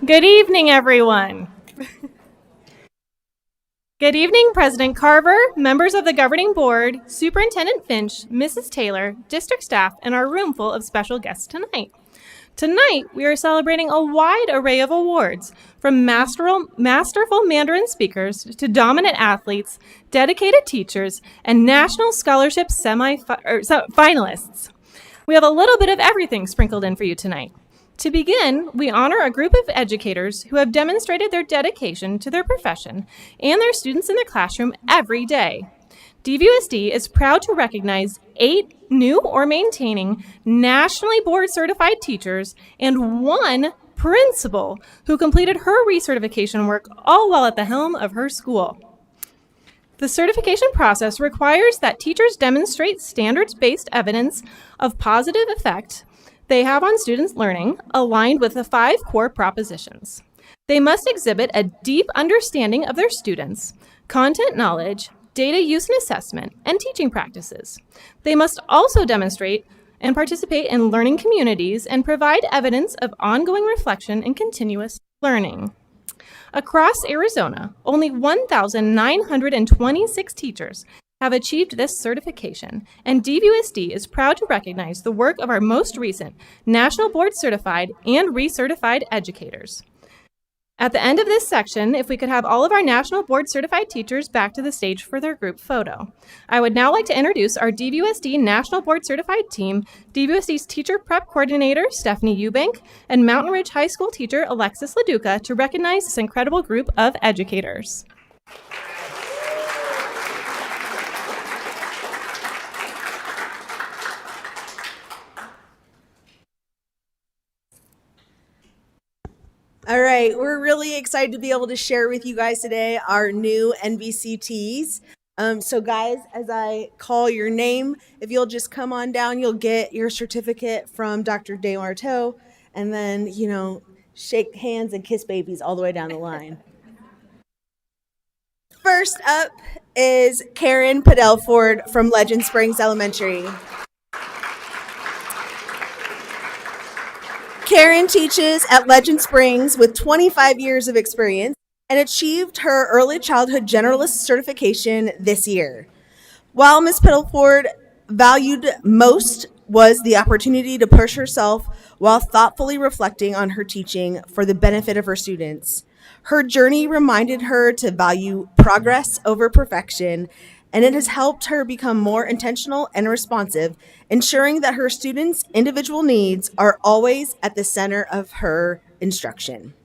Good evening, everyone. Good evening, President Carver, members of the governing board, Superintendent Finch, Mrs. Taylor, district staff, and our room full of special guests tonight. Tonight, we are celebrating a wide array of awards, from masterful Mandarin speakers to dominant athletes, dedicated teachers, and national scholarship finalists. We have a little bit of everything sprinkled in for you tonight. To begin, we honor a group of educators who have demonstrated their dedication to their profession and their students in their classroom every day. DVUSD is proud to recognize 8 new or maintaining nationally board certified teachers and 1 principal who completed her recertification work all while at the helm of her school. The certification process requires that teachers demonstrate standards-based evidence of positive effect they have on students' learning, aligned with the 5 core propositions. They must exhibit a deep understanding of their students, content knowledge, data use and assessment, and teaching practices. They must also demonstrate and participate in learning communities and provide evidence of ongoing reflection and continuous learning. Across Arizona, only 1,926 teachers have achieved this certification, and DVUSD is proud to recognize the work of our most recent National Board Certified and Recertified educators. At the end of this section, if we could have all of our National Board Certified teachers back to the stage for their group photo. I would now like to introduce our DVUSD National Board Certified team, DVUSD's Teacher Prep Coordinator, Stephanie Eubank, and Mountain Ridge High School teacher, Alexis LaDuca, to recognize this incredible group of educators. All right, we're really excited to be able to share with you guys today our new NVCTs. So guys, as I call your name, if you'll just come on down, you'll get your certificate from Dr. DeMarteau, and then, shake hands and kiss babies all the way down the line. First up is Karen Padelford from Legend Springs Elementary. Karen teaches at Legend Springs with 25 years of experience and achieved her early childhood generalist certification this year. While Ms. Padelford valued most was the opportunity to push herself while thoughtfully reflecting on her teaching for the benefit of her students. Her journey reminded her to value progress over perfection, and it has helped her become more intentional and responsive, ensuring that her students' individual needs are always at the center of her instruction.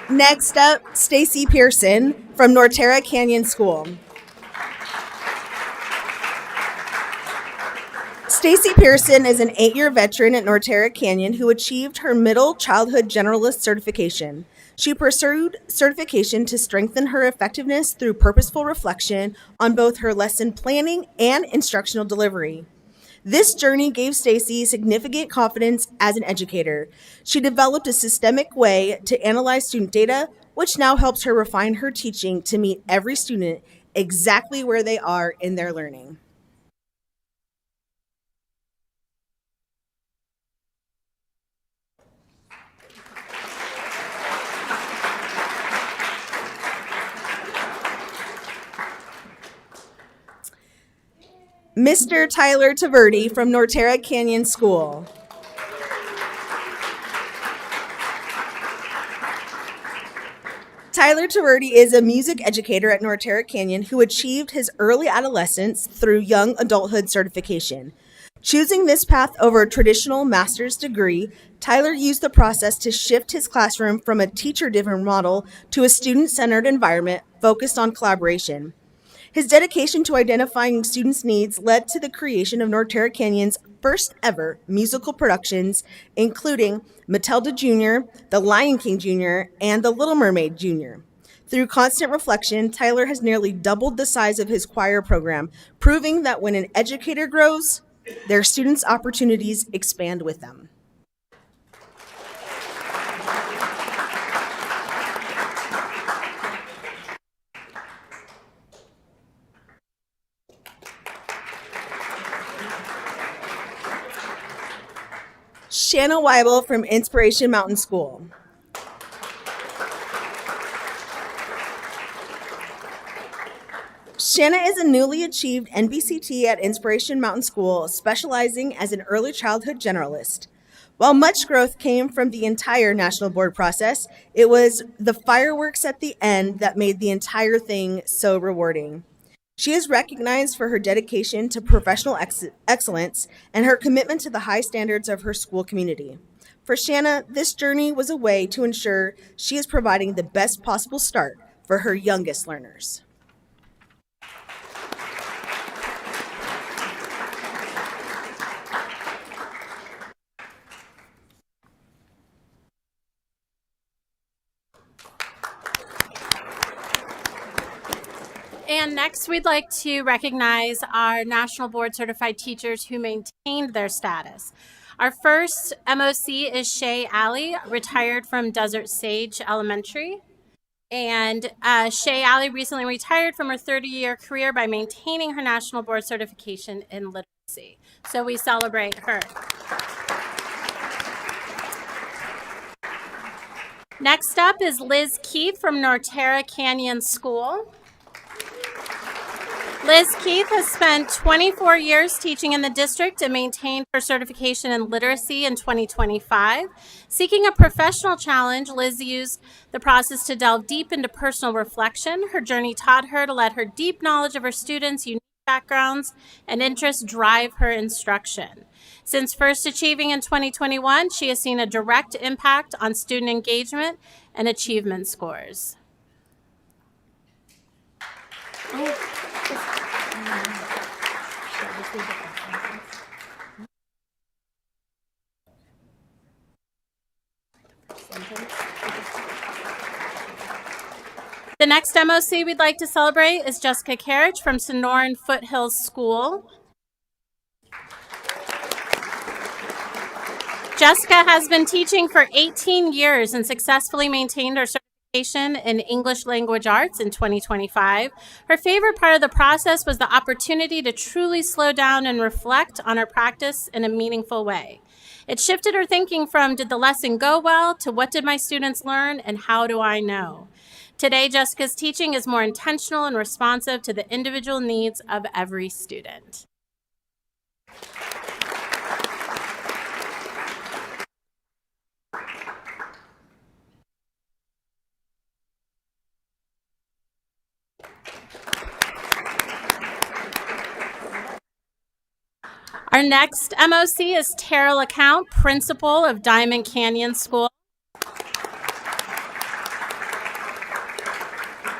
Next up, Stacy Pearson from Norterra Canyon School. Stacy Pearson is an 8-year veteran at Norterra Canyon who achieved her middle childhood generalist certification. She pursued certification to strengthen her effectiveness through purposeful reflection on both her lesson planning and instructional delivery. This journey gave Stacy significant confidence as an educator. She developed a systemic way to analyze student data, which now helps her refine her teaching to meet every student exactly where they are in their learning. Mr. Tyler Taverdi from Norterra Canyon School. Tyler Taverdi is a music educator at Norterra Canyon who achieved his early adolescence through young adulthood certification. Choosing this path over a traditional master's degree, Tyler used the process to shift his classroom from a teacher-driven model to a student-centered environment focused on collaboration. His dedication to identifying students' needs led to the creation of Norterra Canyon's first ever musical productions, including Matilda Jr., The Lion King Jr., and The Little Mermaid Jr. Through constant reflection, Tyler has nearly doubled the size of his choir program, proving that when an educator grows, their students' opportunities expand with them. Shanna Weibel from Inspiration Mountain School. Shanna is a newly achieved NBCT at Inspiration Mountain School, specializing as an early childhood generalist. While much growth came from the entire national board process, it was the fireworks at the end that made the entire thing so rewarding. She is recognized for her dedication to professional excellence and her commitment to the high standards of her school community. For Shanna, this journey was a way to ensure she is providing the best possible start for her youngest learners. And next, we'd like to recognize our National Board Certified teachers who maintained their status. Our first MOC is Shay Alley, retired from Desert Sage Elementary. And Shay Alley recently retired from her 30-year career by maintaining her National Board certification in literacy. So we celebrate her. Next up is Liz Keith from Norterra Canyon School. Liz Keith has spent 24 years teaching in the district and maintained her certification in literacy in 2025. Seeking a professional challenge, Liz used the process to delve deep into personal reflection. Her journey taught her to let her deep knowledge of her students' unique backgrounds and interests drive her instruction. Since first achieving in 2021, she has seen a direct impact on student engagement and achievement scores. The next MOC we'd like to celebrate is Jessica Carriage from Sonoran Foothills School. Jessica has been teaching for 18 years and successfully maintained her certification in English Language Arts in 2025. Her favorite part of the process was the opportunity to truly slow down and reflect on her practice in a meaningful way. It shifted her thinking from did the lesson go well to what did my students learn and how do I know? Today, Jessica's teaching is more intentional and responsive to the individual needs of every student. Our next MOC is Tara LeCount, principal of Diamond Canyon School.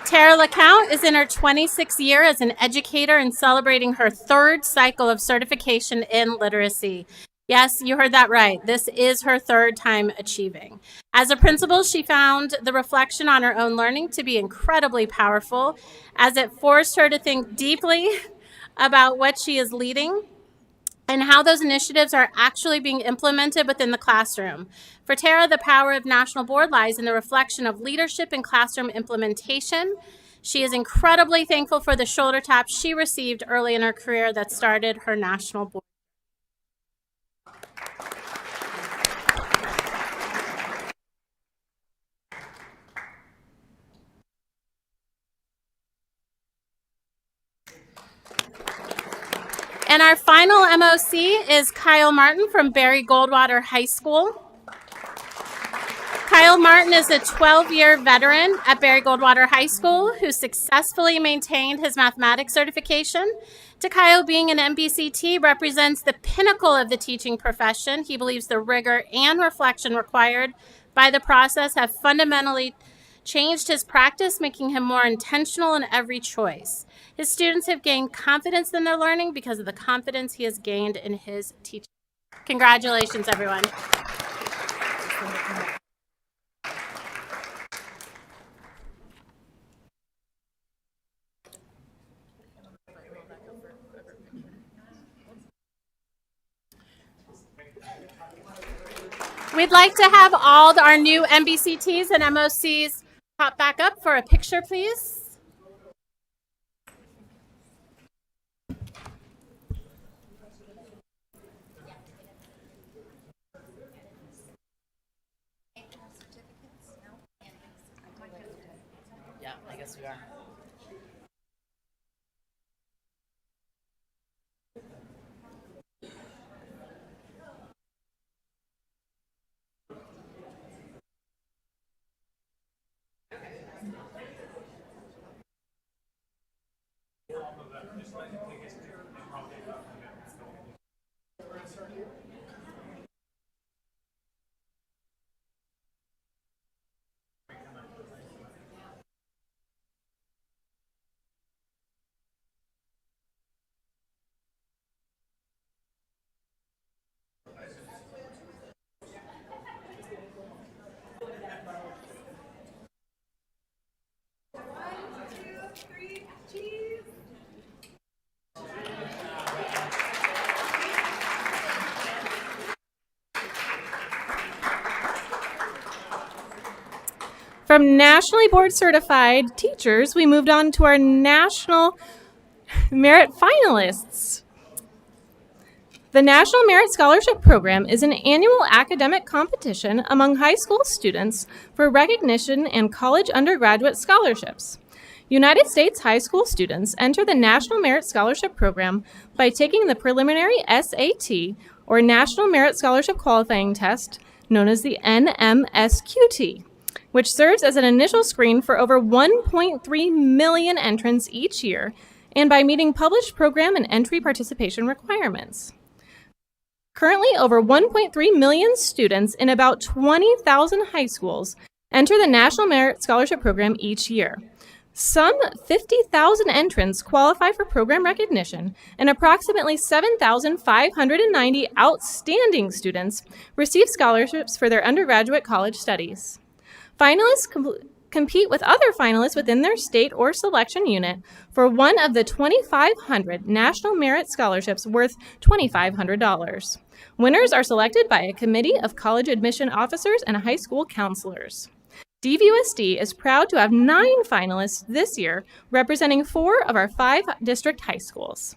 Tara LeCount is in her 26th year as an educator and celebrating her third cycle of certification in literacy. Yes, you heard that right. This is her third time achieving. As a principal, she found the reflection on her own learning to be incredibly powerful, as it forced her to think deeply about what she is leading and how those initiatives are actually being implemented within the classroom. For Tara, the power of National Board lies in the reflection of leadership and classroom implementation. She is incredibly thankful for the shoulder tap she received early in her career that started her National Board. And our final MOC is Kyle Martin from Barry Goldwater High School. Kyle Martin is a 12-year veteran at Barry Goldwater High School who successfully maintained his mathematics certification. To Kyle, being an MBCT represents the pinnacle of the teaching profession. He believes the rigor and reflection required by the process have fundamentally changed his practice, making him more intentional in every choice. His students have gained confidence in their learning because of the confidence he has gained in his teaching. Congratulations, everyone. We'd like to have all our new MBCTs and MOCs pop back up for a picture, please. I guess we are. From nationally board certified teachers, we moved on to our national merit finalists. The National Merit Scholarship Program is an annual academic competition among high school students for recognition and college undergraduate scholarships. United States high school students enter the National Merit Scholarship Program by taking the preliminary SAT, or National Merit Scholarship Qualifying Test, known as the NMSQT, which serves as an initial screen for over 1.3 million entrants each year, and by meeting published program and entry participation requirements. Currently, over 1.3 million students in about 20,000 high schools enter the National Merit Scholarship Program each year. Some 50,000 entrants qualify for program recognition, and approximately 7,590 outstanding students receive scholarships for their undergraduate college studies. Finalists compete with other finalists within their state or selection unit for one of the 2,500 National Merit Scholarships worth $2,500. Winners are selected by a committee of college admission officers and high school counselors. DVUSD is proud to have 9 finalists this year, representing 4 of our 5 district high schools.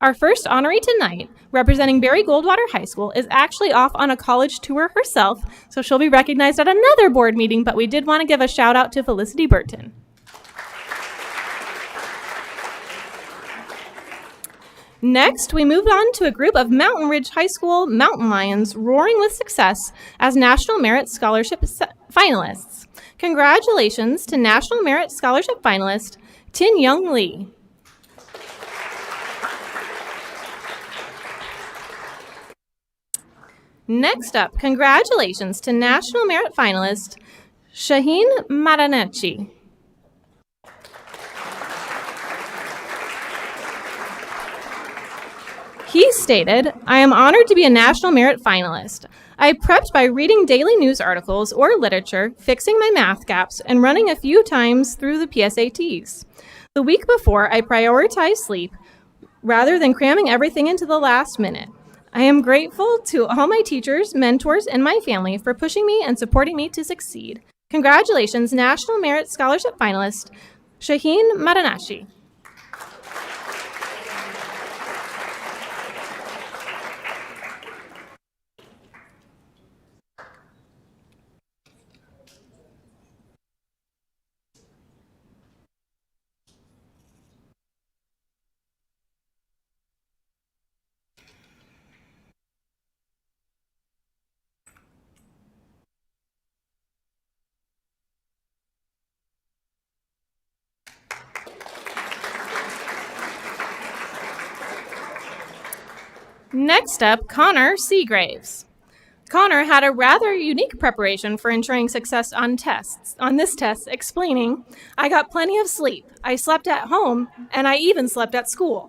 Our first honoree tonight, representing Barry Goldwater High School, is actually off on a college tour herself, so she'll be recognized at another board meeting, but we did want to give a shout out to Felicity Burton. Next, we moved on to a group of Mountain Ridge High School Mountain Lions roaring with success as National Merit Scholarship finalists. Congratulations to National Merit Scholarship finalist Tin Young Lee. Next up, congratulations to National Merit finalist Shaheen Maranechi. He stated, "I am honored to be a National Merit finalist. I prepped by reading daily news articles or literature, fixing my math gaps, and running a few times through the PSATs. The week before, I prioritized sleep rather than cramming everything into the last minute. I am grateful to all my teachers, mentors, and my family for pushing me and supporting me to succeed. Congratulations, National Merit Scholarship finalist Shaheen Maranashi." Next up, Connor Seagraves. Connor had a rather unique preparation for ensuring success on this test, explaining, "I got plenty of sleep. I slept at home, and I even slept at school."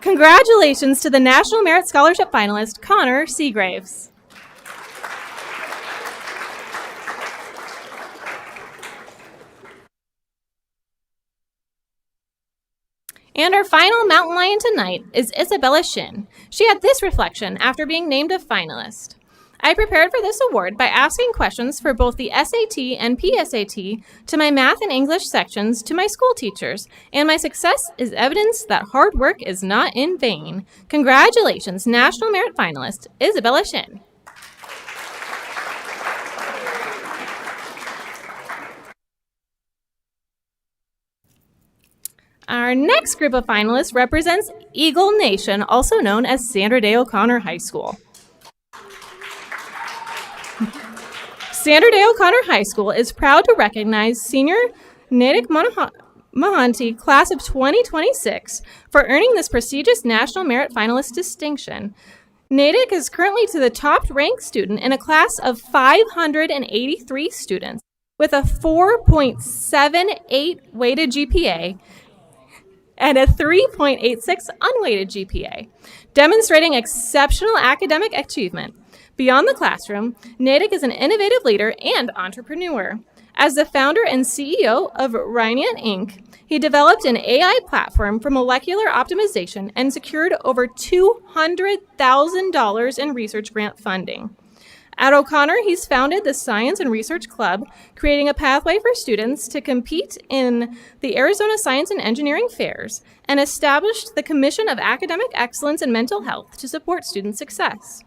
Congratulations to the National Merit Scholarship finalist, Connor Seagraves. And our final mountain lion tonight is Isabella Shin. She had this reflection after being named a finalist. "I prepared for this award by asking questions for both the SAT and PSAT to my math and English sections to my school teachers, and my success is evidence that hard work is not in vain. Congratulations, National Merit finalist, Isabella Shin." Our next group of finalists represents Eagle Nation, also known as Sandra Day O'Connor High School. Sandra Day O'Connor High School is proud to recognize senior Natick Mahanti, class of 2026, for earning this prestigious National Merit Finalist distinction. Natick is currently to the top-ranked student in a class of 583 students with a 4.78 weighted GPA and a 3.86 unweighted GPA, demonstrating exceptional academic achievement. Beyond the classroom, Natick is an innovative leader and entrepreneur. As the founder and CEO of Rhiniant Inc., he developed an AI platform for molecular optimization and secured over $200,000 in research grant funding. At O'Connor, he's founded the Science and Research Club, creating a pathway for students to compete in the Arizona Science and Engineering Fairs, and established the Commission of Academic Excellence and Mental Health to support student success.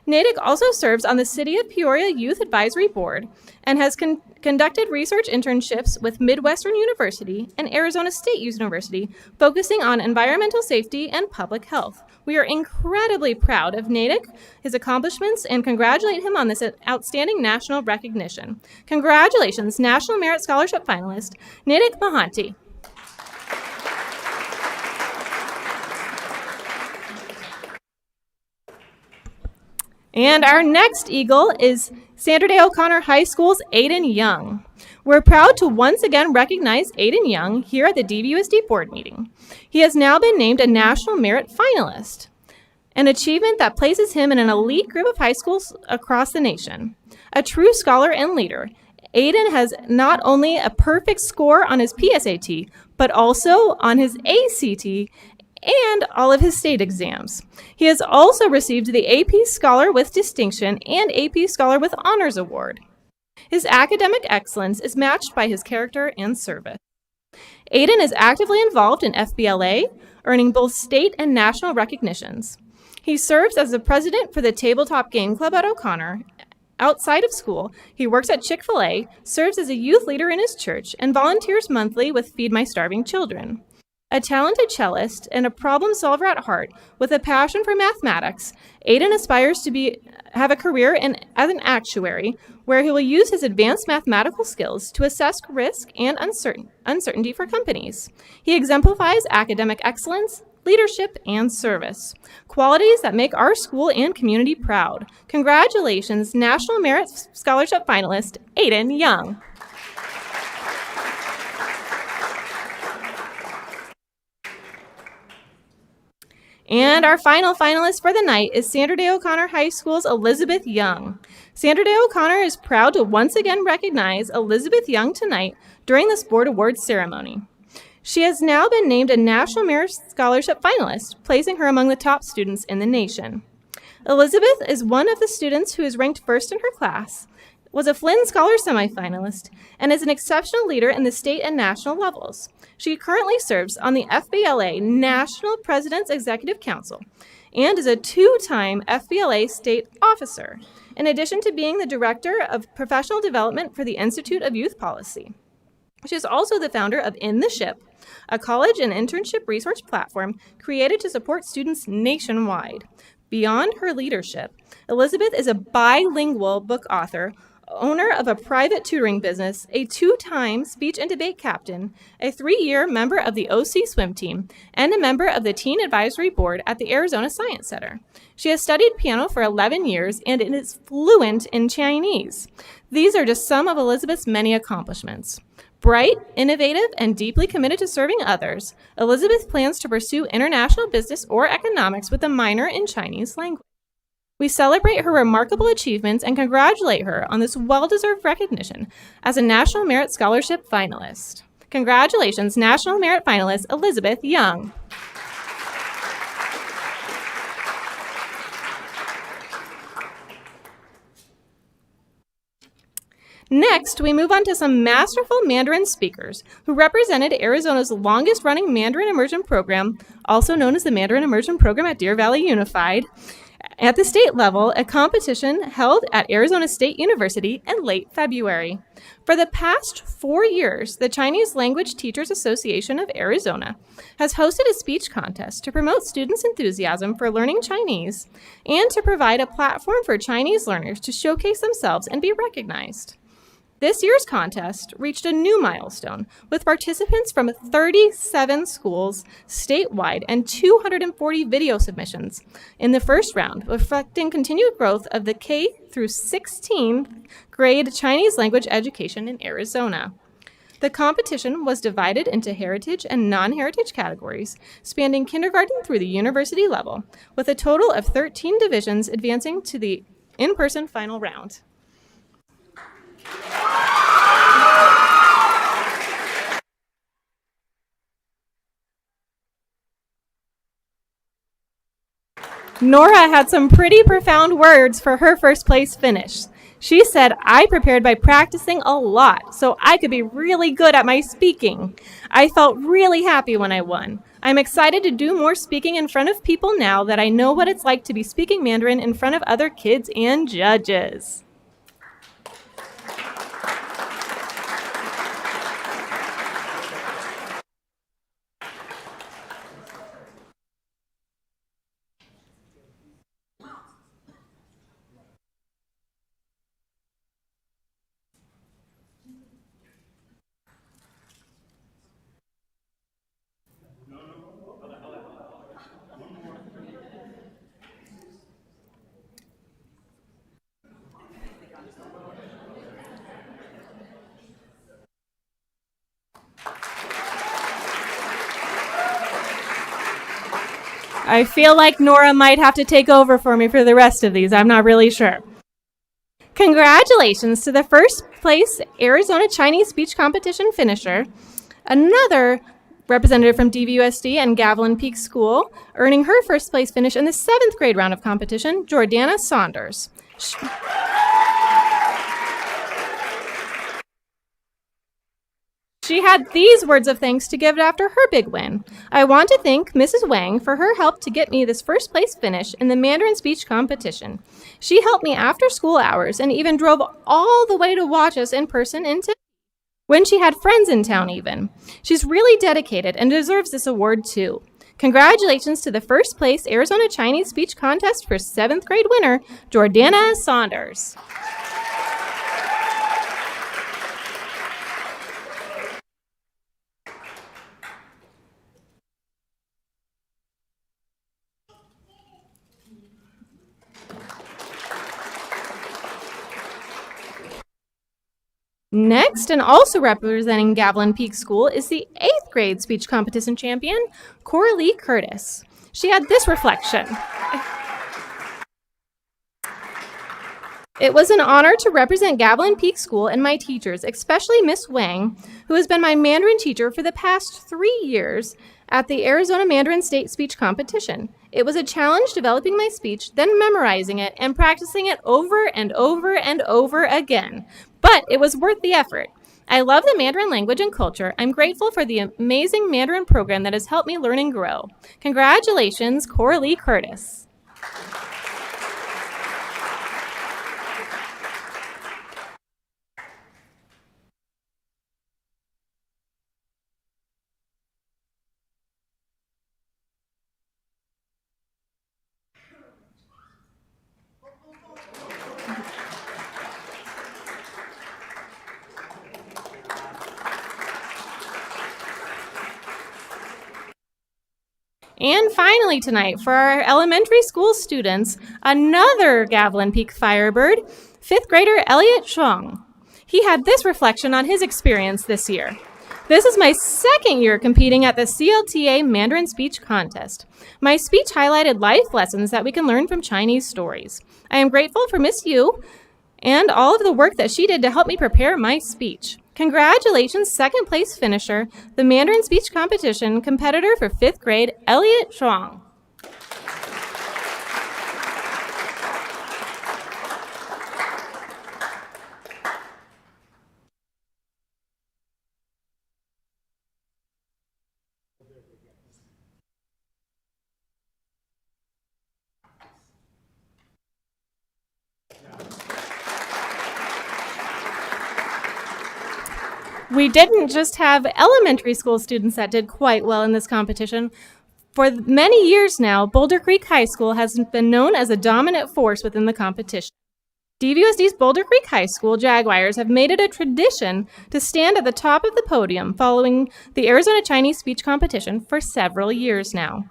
Natick also serves on the City of Peoria Youth Advisory Board and has conducted research internships with Midwestern University and Arizona State University, focusing on environmental safety and public health. We are incredibly proud of Natick, his accomplishments, and congratulate him on this outstanding national recognition. Congratulations, National Merit Scholarship finalist, Natick Mahanti. And our next Eagle is Sandra Day O'Connor High School's Aiden Young. We're proud to once again recognize Aiden Young here at the DVUSD board meeting. He has now been named a National Merit Finalist, an achievement that places him in an elite group of high schools across the nation. A true scholar and leader, Aiden has not only a perfect score on his PSAT, but also on his ACT and all of his state exams. He has also received the AP Scholar with Distinction and AP Scholar with Honors Award. His academic excellence is matched by his character and service. Aiden is actively involved in FBLA, earning both state and national recognitions. He serves as the president for the Tabletop Game Club at O'Connor. Outside of school, he works at Chick-fil-A, serves as a youth leader in his church, and volunteers monthly with Feed My Starving Children. A talented cellist and a problem solver at heart with a passion for mathematics, Aiden aspires to have a career as an actuary where he will use his advanced mathematical skills to assess risk and uncertainty for companies. He exemplifies academic excellence, leadership, and service, qualities that make our school and community proud. Congratulations, National Merit Scholarship finalist, Aiden Young. And our final finalist for the night is Sandra Day O'Connor High School's Elizabeth Young. Sandra Day O'Connor is proud to once again recognize Elizabeth Young tonight during this board awards ceremony. She has now been named a National Merit Scholarship finalist, placing her among the top students in the nation. Elizabeth is one of the students who is ranked first in her class, was a Flynn Scholar semifinalist, and is an exceptional leader in the state and national levels. She currently serves on the FBLA National President's Executive Council and is a two-time FBLA state officer, in addition to being the Director of Professional Development for the Institute of Youth Policy. She is also the founder of In the Ship, a college and internship resource platform created to support students nationwide. Beyond her leadership, Elizabeth is a bilingual book author, owner of a private tutoring business, a two-time speech and debate captain, a 3-year member of the OC swim team, and a member of the Teen Advisory Board at the Arizona Science Center. She has studied piano for 11 years and is fluent in Chinese. These are just some of Elizabeth's many accomplishments. Bright, innovative, and deeply committed to serving others, Elizabeth plans to pursue international business or economics with a minor in Chinese language. We celebrate her remarkable achievements and congratulate her on this well-deserved recognition as a National Merit Scholarship finalist. Congratulations, National Merit finalist Elizabeth Young. Next, we move on to some masterful Mandarin speakers who represented Arizona's longest-running Mandarin Immersion Program, also known as the Mandarin Immersion Program at Deer Valley Unified, at the state level, a competition held at Arizona State University in late February. For the past 4 years, the Chinese Language Teachers Association of Arizona has hosted a speech contest to promote students' enthusiasm for learning Chinese and to provide a platform for Chinese learners to showcase themselves and be recognized. This year's contest reached a new milestone with participants from 37 schools statewide and 240 video submissions in the first round, reflecting continued growth of the K through 16th grade Chinese language education in Arizona. The competition was divided into heritage and non-heritage categories, spanning kindergarten through the university level, with a total of 13 divisions advancing to the in-person final round. Nora had some pretty profound words for her first place finish. She said, "I prepared by practicing a lot so I could be really good at my speaking. I felt really happy when I won. I'm excited to do more speaking in front of people now that I know what it's like to be speaking Mandarin in front of other kids and judges." I feel like Nora might have to take over for me for the rest of these. I'm not really sure. Congratulations to the first place Arizona Chinese Speech Competition finisher, another representative from DVUSD and Gavilan Peak School, earning her first place finish in the 7th grade round of competition, Jordana Saunders. She had these words of thanks to give after her big win. "I want to thank Mrs. Wang for her help to get me this first place finish in the Mandarin speech competition. She helped me after school hours and even drove all the way to watch us in person when she had friends in town even. She's really dedicated and deserves this award too. Congratulations to the first place Arizona Chinese Speech Contest for 7th grade winner, Jordana Saunders." Next, and also representing Gavilan Peak School, is the 8th grade speech competition champion, Coralie Curtis. She had this reflection. "It was an honor to represent Gavilan Peak School and my teachers, especially Miss Wang, who has been my Mandarin teacher for the past 3 years at the Arizona Mandarin State Speech Competition. It was a challenge developing my speech, then memorizing it and practicing it over and over and over again. But it was worth the effort. I love the Mandarin language and culture. I'm grateful for the amazing Mandarin program that has helped me learn and grow. Congratulations, Coralie Curtis." And finally tonight, for our elementary school students, another Gavilan Peak Firebird, 5th grader Elliot Chong. He had this reflection on his experience this year. "This is my 2nd year competing at the CLTA Mandarin Speech Contest. My speech highlighted life lessons that we can learn from Chinese stories. I am grateful for Miss Yu and all of the work that she did to help me prepare my speech. Congratulations, 2nd place finisher, the Mandarin Speech Competition competitor for 5th grade, Elliot Chong." We didn't just have elementary school students that did quite well in this competition. For many years now, Boulder Creek High School has been known as a dominant force within the competition. DVUSD's Boulder Creek High School Jaguars have made it a tradition to stand at the top of the podium following the Arizona Chinese Speech Competition for several years now.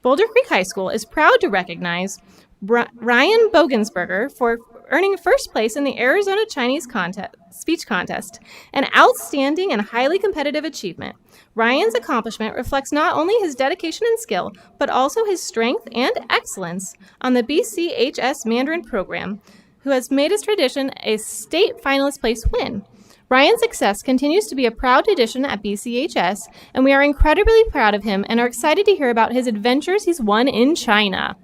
Boulder Creek High School is proud to recognize Ryan Bogensberger for earning first place in the Arizona Chinese Speech Contest, an outstanding and highly competitive achievement. Ryan's accomplishment reflects not only his dedication and skill, but also his strength and excellence on the BCHS Mandarin program, who has made his tradition a state finalist place win. Ryan's success continues to be a proud addition at BCHS, and we are incredibly proud of him and are excited to hear about his adventures he's won in China.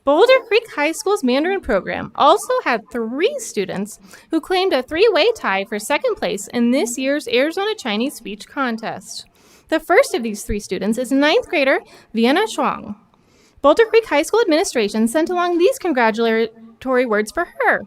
Boulder Creek High School's Mandarin program also had 3 students who claimed a 3-way tie for second place in this year's Arizona Chinese Speech Contest. The first of these 3 students is 9th grader Vienna Shuang. Boulder Creek High School administration sent along these congratulatory words for her.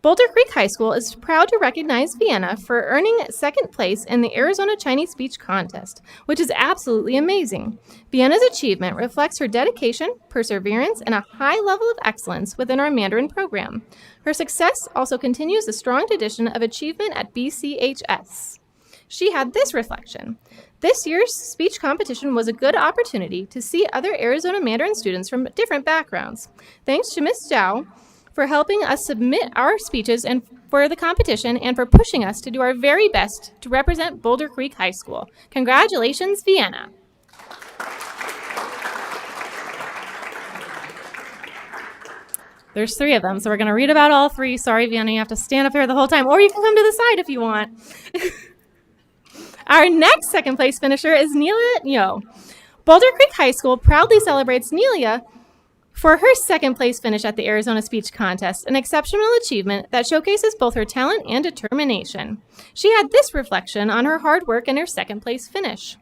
Boulder Creek High School is proud to recognize Vienna for earning second place in the Arizona Chinese Speech Contest, which is absolutely amazing. Vienna's achievement reflects her dedication, perseverance, and a high level of excellence within our Mandarin program. Her success also continues the strong tradition of achievement at BCHS. She had this reflection. This year's speech competition was a good opportunity to see other Arizona Mandarin students from different backgrounds. Thanks to Ms. Zhao for helping us submit our speeches and for the competition and for pushing us to do our very best to represent Boulder Creek High School. Congratulations, Vienna. There's 3 of them, so we're going to read about all 3. Sorry, Vienna, you have to stand up here the whole time, or you can come to the side if you want. Our next second place finisher is Nelia Nyo. Boulder Creek High School proudly celebrates Nelia for her second place finish at the Arizona Speech Contest, an exceptional achievement that showcases both her talent and determination. She had this reflection on her hard work and her second place finish.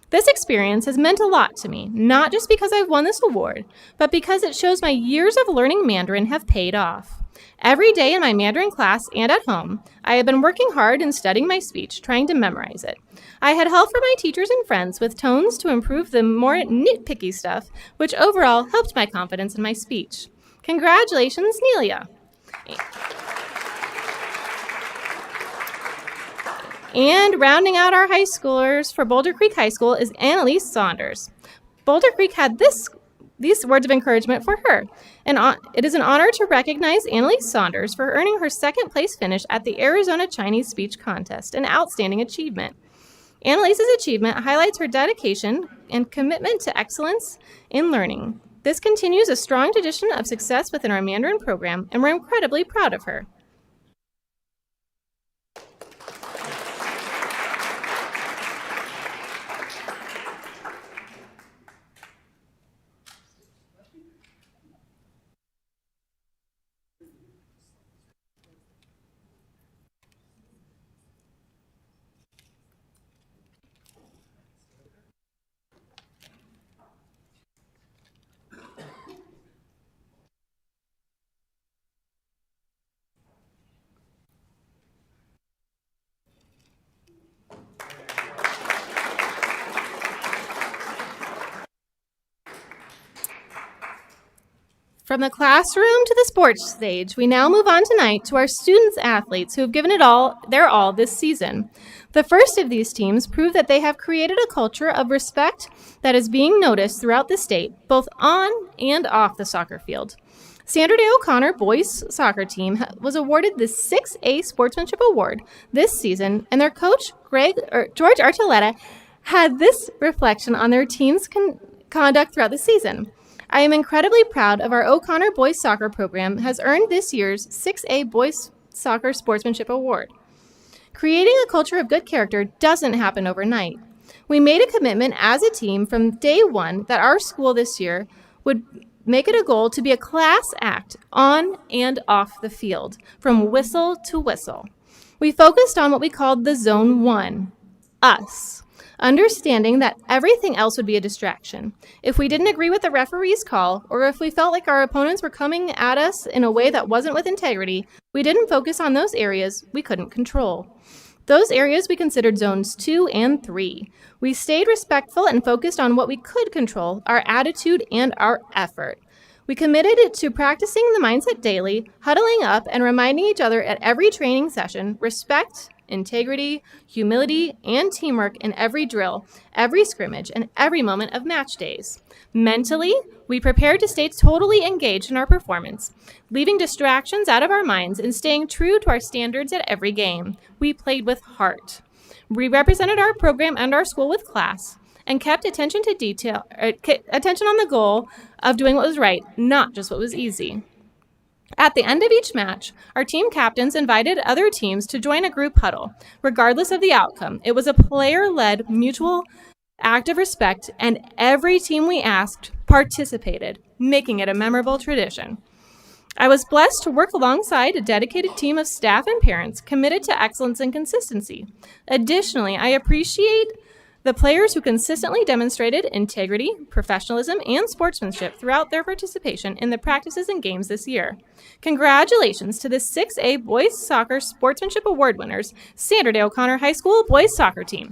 This experience has meant a lot to me, not just because I've won this award, but because it shows my years of learning Mandarin have paid off. Every day in my Mandarin class and at home, I have been working hard and studying my speech, trying to memorize it. I had help from my teachers and friends with tones to improve the more nitpicky stuff, which overall helped my confidence in my speech. Congratulations, Nelia. And rounding out our high schoolers for Boulder Creek High School is Annalise Saunders. Boulder Creek had these words of encouragement for her. And it is an honor to recognize Annalise Saunders for earning her second place finish at the Arizona Chinese Speech Contest, an outstanding achievement. Annalise's achievement highlights her dedication and commitment to excellence in learning. This continues a strong tradition of success within our Mandarin program, and we're incredibly proud of her. From the classroom to the sports stage, we now move on tonight to our students athletes who have given it their all this season. The first of these teams prove that they have created a culture of respect that is being noticed throughout the state, both on and off the soccer field. Sandra Day O'Connor boys soccer team was awarded the 6A Sportsmanship Award this season, and their coach, George Archuleta, had this reflection on their team's conduct throughout the season. I am incredibly proud of our O'Connor boys soccer program has earned this year's 6A Boys Soccer Sportsmanship Award. Creating a culture of good character doesn't happen overnight. We made a commitment as a team from day one that our school this year would make it a goal to be a class act on and off the field, from whistle to whistle. We focused on what we called the Zone 1, us, understanding that everything else would be a distraction. If we didn't agree with the referee's call, or if we felt like our opponents were coming at us in a way that wasn't with integrity, we didn't focus on those areas we couldn't control. Those areas we considered zones 2 and 3. We stayed respectful and focused on what we could control, our attitude and our effort. We committed to practicing the mindset daily, huddling up and reminding each other at every training session, respect, integrity, humility, and teamwork in every drill, every scrimmage, and every moment of match days. Mentally, we prepared to stay totally engaged in our performance, leaving distractions out of our minds and staying true to our standards at every game. We played with heart. We represented our program and our school with class and kept attention to detail, attention on the goal of doing what was right, not just what was easy. At the end of each match, our team captains invited other teams to join a group huddle, regardless of the outcome. It was a player-led mutual act of respect, and every team we asked participated, making it a memorable tradition. I was blessed to work alongside a dedicated team of staff and parents committed to excellence and consistency. Additionally, I appreciate the players who consistently demonstrated integrity, professionalism, and sportsmanship throughout their participation in the practices and games this year. Congratulations to the 6A Boys Soccer Sportsmanship Award winners, Sandra O'Connor High School Boys Soccer Team.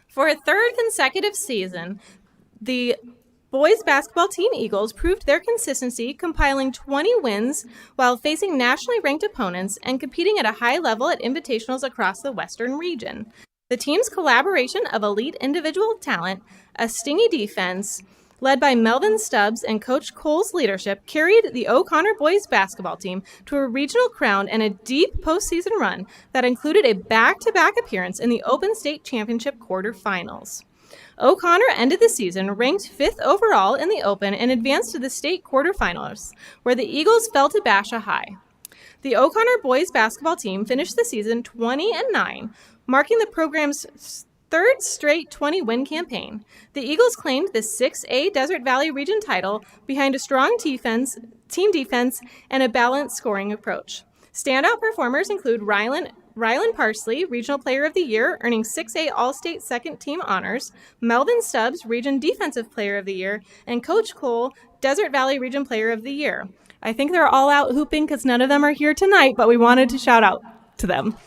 For a third consecutive season, the boys basketball team Eagles proved their consistency, compiling 20 wins while facing nationally ranked opponents and competing at a high level at invitationals across the Western region. The team's collaboration of elite individual talent, a stingy defense, led by Melvin Stubbs and Coach Cole's leadership, carried the O'Connor boys basketball team to a regional crown and a deep postseason run that included a back-to-back appearance in the Open State Championship quarterfinals. O'Connor ended the season ranked 5th overall in the Open and advanced to the state quarterfinals, where the Eagles fell to Basha High. The O'Connor boys basketball team finished the season 20-9, marking the program's third straight 20-win campaign. The Eagles claimed the 6A Desert Valley Region title behind a strong team defense and a balanced scoring approach. Standout performers include Rylan Parsley, Regional Player of the Year, earning 6A All-State Second Team honors, Melvin Stubbs, Region Defensive Player of the Year, and Coach Cole, Desert Valley Region Player of the Year. I think they're all out hooping because none of them are here tonight, but we wanted to shout out to them.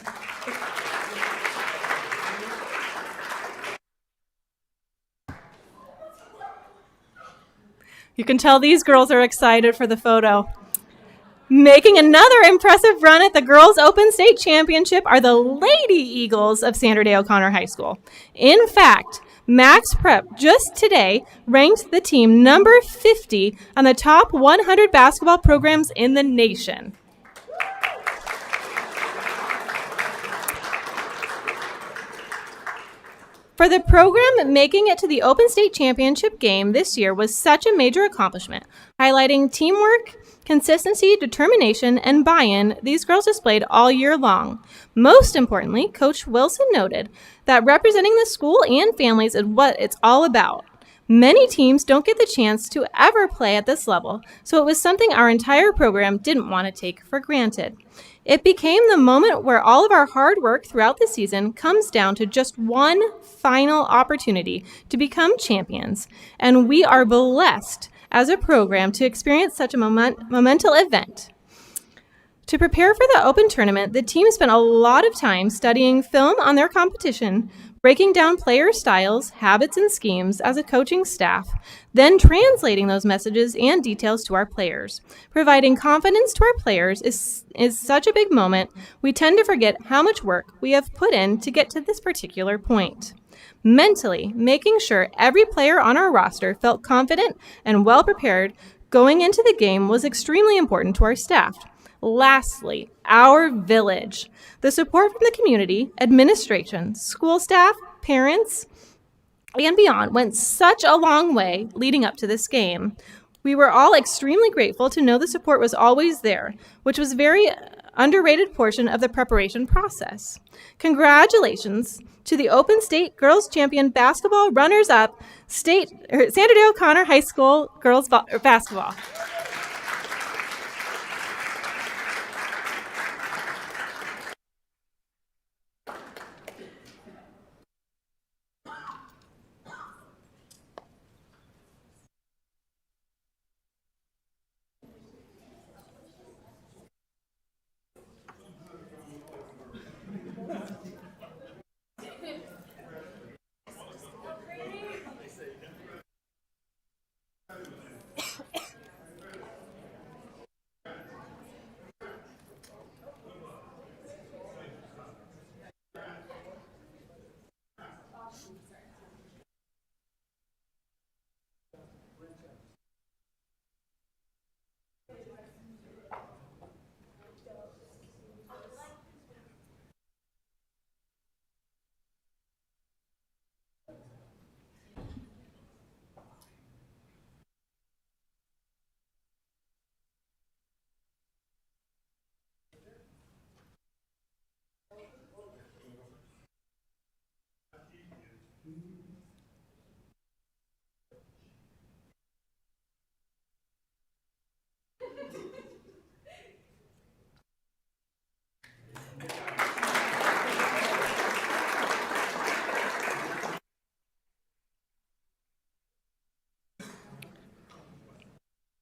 You can tell these girls are excited for the photo. Making another impressive run at the Girls Open State Championship are the Lady Eagles of Sandra Day O'Connor High School. In fact, Max Prep just today ranked the team number 50 on the top 100 basketball programs in the nation. For the program, making it to the Open State Championship game this year was such a major accomplishment, highlighting teamwork, consistency, determination, and buy-in these girls displayed all year long. Most importantly, Coach Wilson noted that representing the school and families is what it's all about. Many teams don't get the chance to ever play at this level, so it was something our entire program didn't want to take for granted. It became the moment where all of our hard work throughout the season comes down to just one final opportunity to become champions, and we are blessed as a program to experience such a monumental event. To prepare for the Open Tournament, the team spent a lot of time studying film on their competition, breaking down player styles, habits, and schemes as a coaching staff, then translating those messages and details to our players. Providing confidence to our players is such a big moment, we tend to forget how much work we have put in to get to this particular point. Mentally, making sure every player on our roster felt confident and well prepared going into the game was extremely important to our staff. Lastly, our village. The support from the community, administration, school staff, parents, and beyond went such a long way leading up to this game. We were all extremely grateful to know the support was always there, which was a very underrated portion of the preparation process. Congratulations to the Open State Girls Champion Basketball runners-up, Sandra Day O'Connor High School Girls Basketball.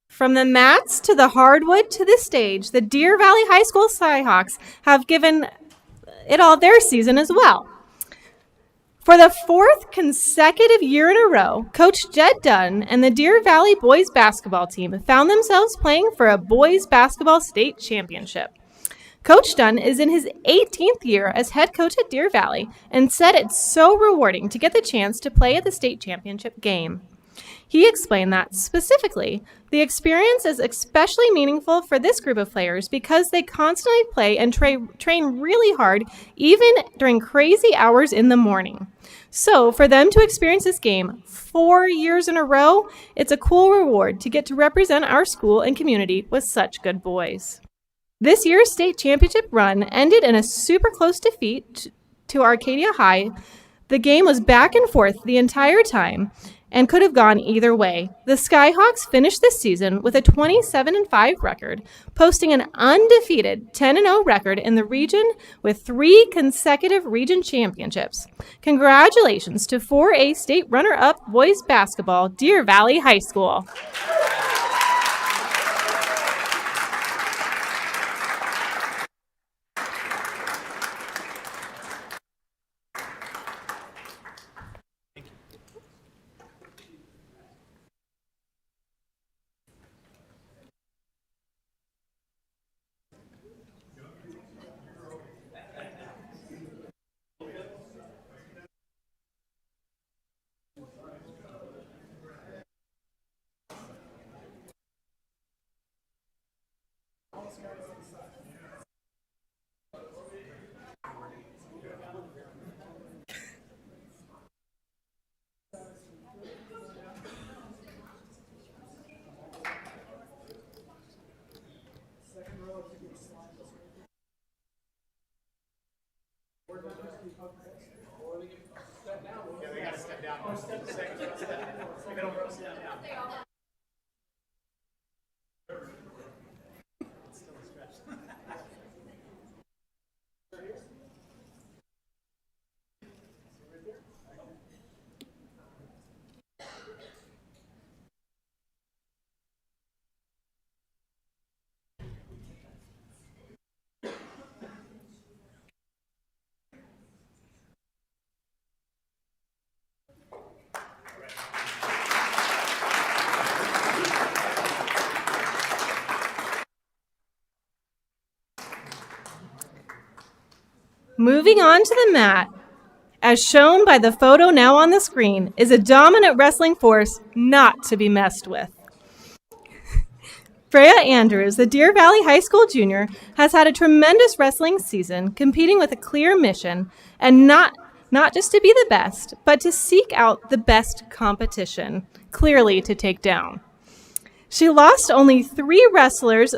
From the mats to the hardwood to the stage, the Deer Valley High School Cyhawks have given it all their season as well. For the fourth consecutive year in a row, Coach Jed Dunn and the Deer Valley boys basketball team found themselves playing for a boys basketball state championship. Coach Dunn is in his 18th year as head coach at Deer Valley and said it's so rewarding to get the chance to play at the state championship game. He explained that, specifically, the experience is especially meaningful for this group of players because they constantly play and train really hard, even during crazy hours in the morning. So, for them to experience this game 4 years in a row, it's a cool reward to get to represent our school and community with such good boys. This year's state championship run ended in a super close defeat to Arcadia High. The game was back and forth the entire time and could have gone either way. The Skyhawks finished this season with a 27-5 record, posting an undefeated 10-0 record in the region with 3 consecutive region championships. Congratulations to 4A state runner-up boys basketball, Deer Valley High School. Moving on to the mat, as shown by the photo now on the screen, is a dominant wrestling force not to be messed with. Freya Andrews, the Deer Valley High School junior, has had a tremendous wrestling season, competing with a clear mission, and not just to be the best, but to seek out the best competition, clearly to take down. She lost only three wrestlers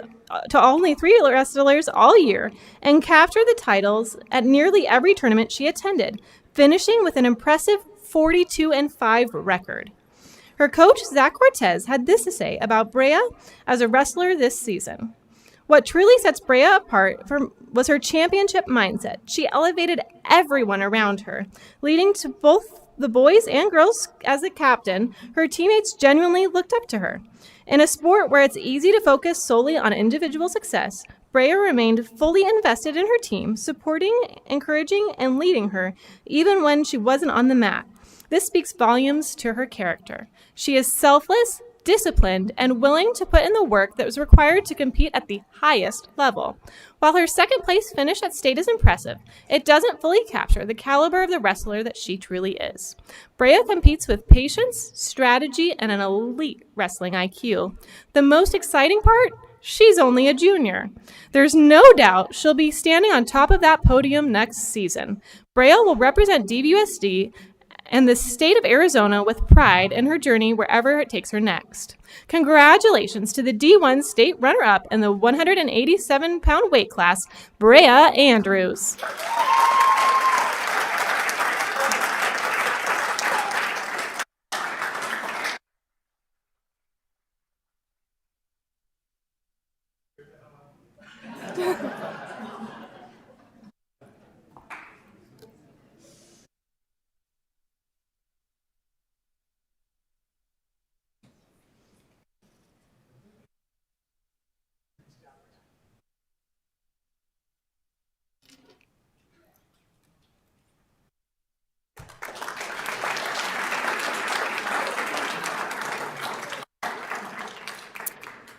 all year and captured the titles at nearly every tournament she attended, finishing with an impressive 42-5 record. Her coach, Zach Cortez, had this to say about Brea as a wrestler this season. What truly sets Brea apart was her championship mindset. She elevated everyone around her, leading to both the boys and girls as a captain. Her teammates genuinely looked up to her. In a sport where it's easy to focus solely on individual success, Brea remained fully invested in her team, supporting, encouraging, and leading her, even when she wasn't on the mat. This speaks volumes to her character. She is selfless, disciplined, and willing to put in the work that was required to compete at the highest level. While her second place finish at state is impressive, it doesn't fully capture the caliber of the wrestler that she truly is. Brea competes with patience, strategy, and an elite wrestling IQ. The most exciting part? She's only a junior. There's no doubt she'll be standing on top of that podium next season. Brea will represent DVUSD and the state of Arizona with pride in her journey wherever it takes her next. Congratulations to the D1 state runner-up in the 187-pound weight class, Brea Andrews.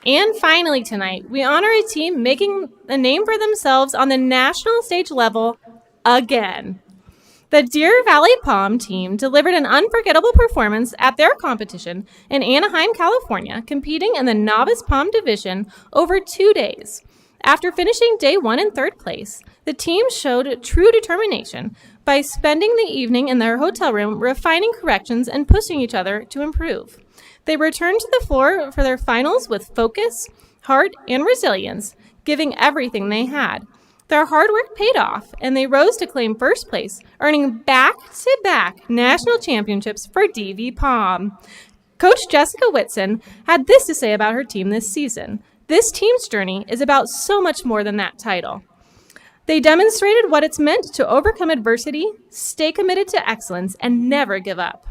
And finally tonight, we honor a team making a name for themselves on the national stage level again. The Deer Valley Palm team delivered an unforgettable performance at their competition in Anaheim, California, competing in the Novice Palm division over 2 days. After finishing day one in third place, the team showed true determination by spending the evening in their hotel room refining corrections and pushing each other to improve. They returned to the floor for their finals with focus, heart, and resilience, giving everything they had. Their hard work paid off, and they rose to claim first place, earning back-to-back national championships for DV Palm. Coach Jessica Whitson had this to say about her team this season. This team's journey is about so much more than that title. They demonstrated what it's meant to overcome adversity, stay committed to excellence, and never give up.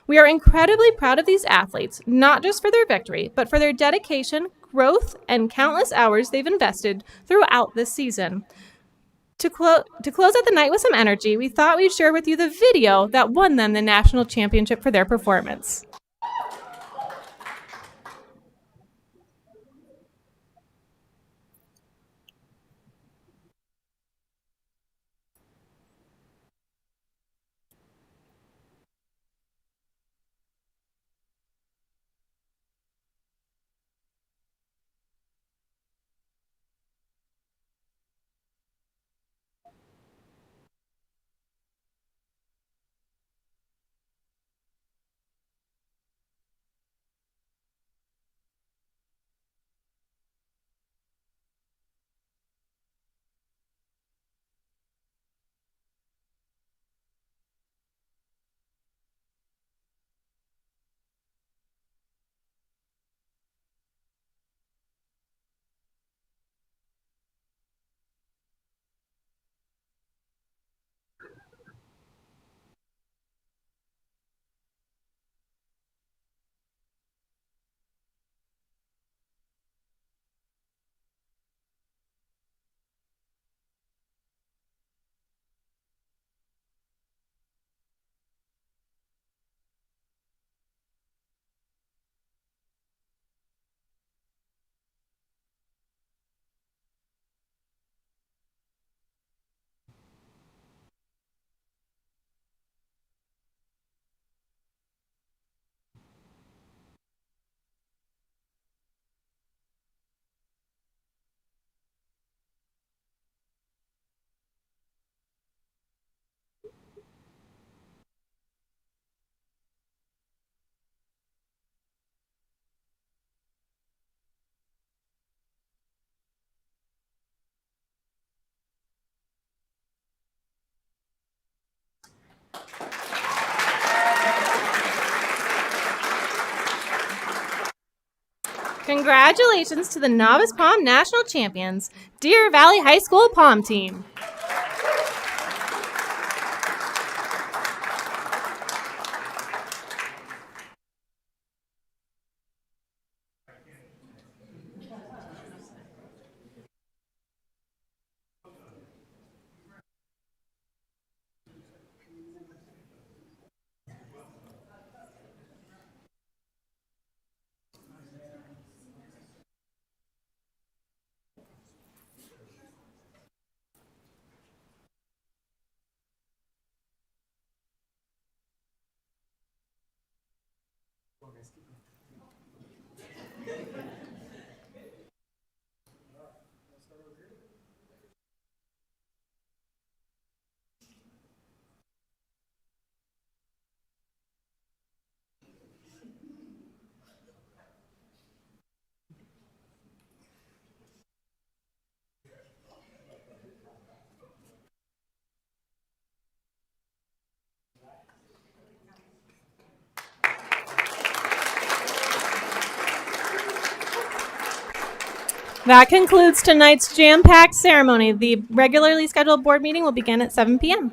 We are incredibly proud of these athletes, not just for their victory, but for their dedication, growth, and countless hours they've invested throughout this season. To close out the night with some energy, we thought we'd share with you the video that won them the national championship for their performance. Congratulations to the Novice Pom National Champions, Deer Valley High School Pom Team. That concludes tonight's jam-packed ceremony. The regularly scheduled board meeting will begin at 7 p.m.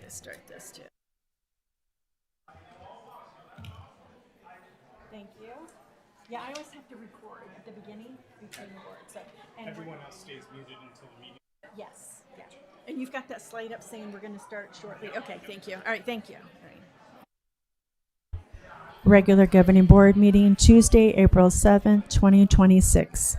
Start this too. Thank you. Yeah, I always have to record at the beginning between the words. So, and Everyone else stays muted until the meeting. yes, yeah. And you've got that slide up saying we're going to start shortly. Okay, thank you. All right, thank you. All right. Regular Governing Board meeting Tuesday, April 7th, 2026.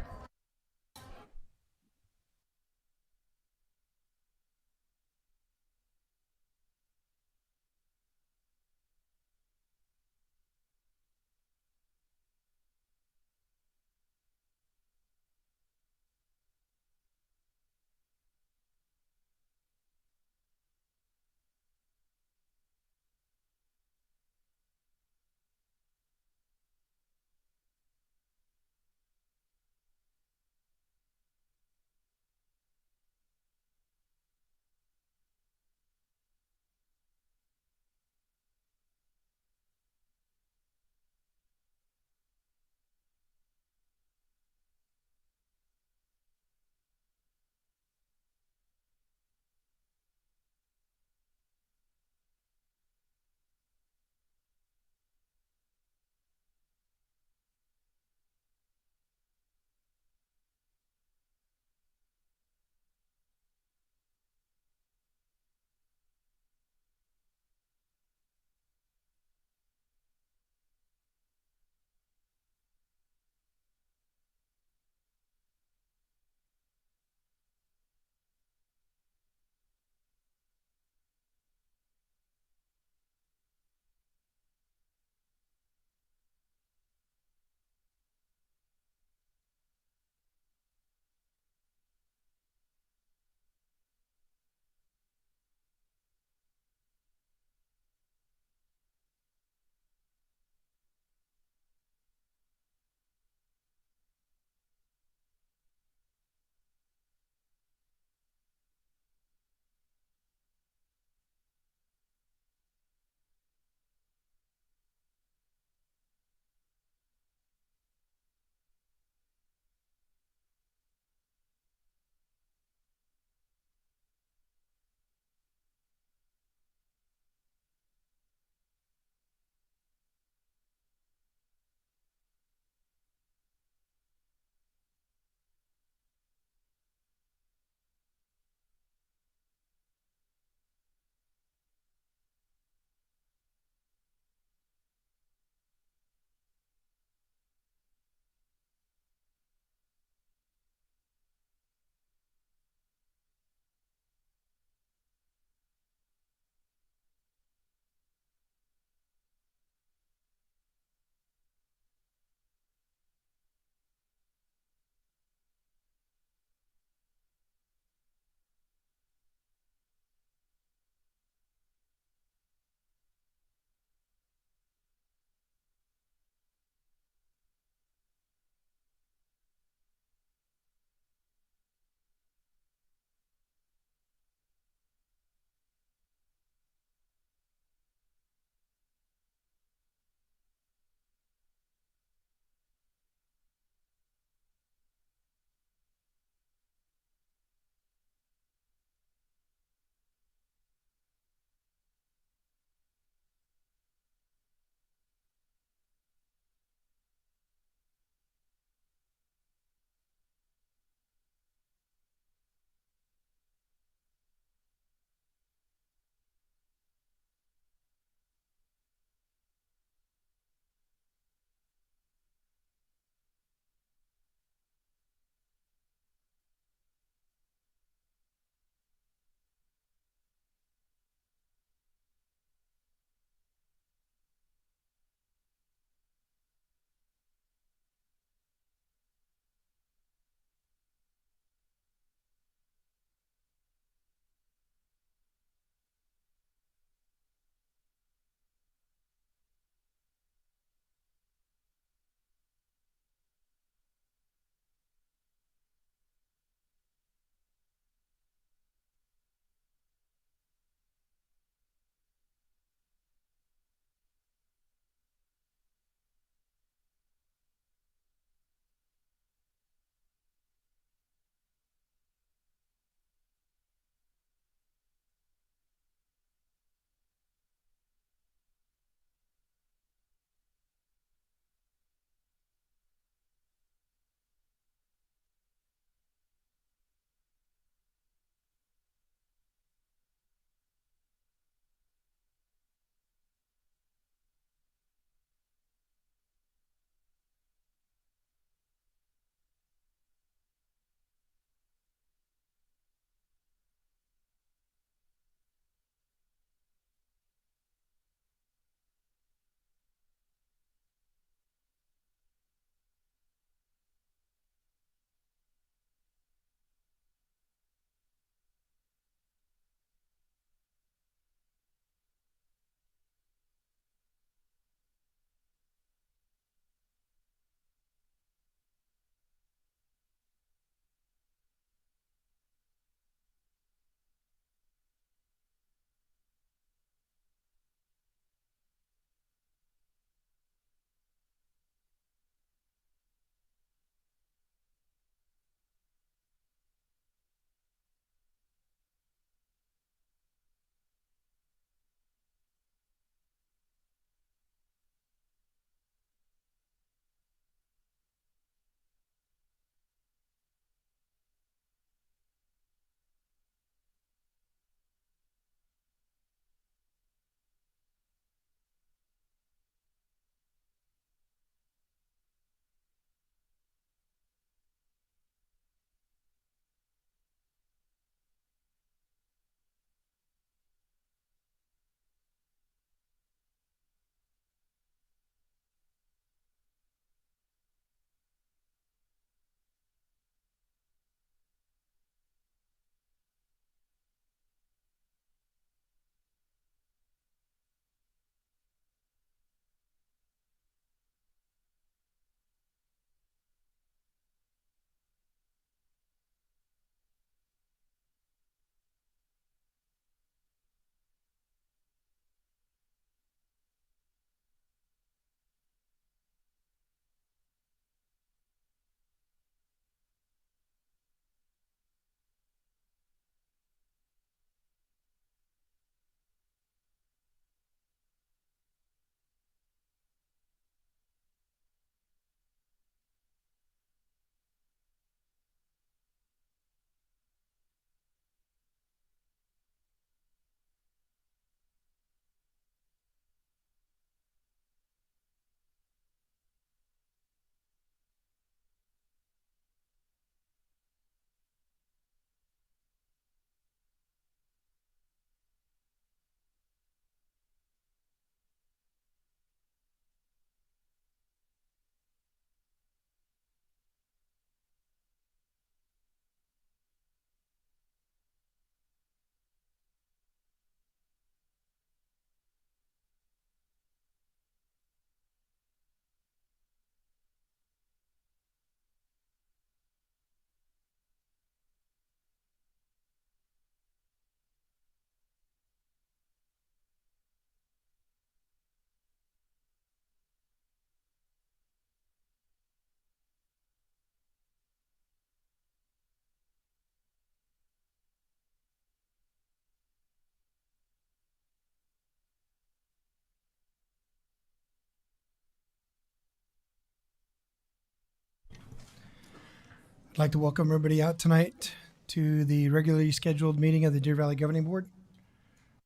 I'd like to welcome everybody out tonight to the regularly scheduled meeting of the Deer Valley Governing Board.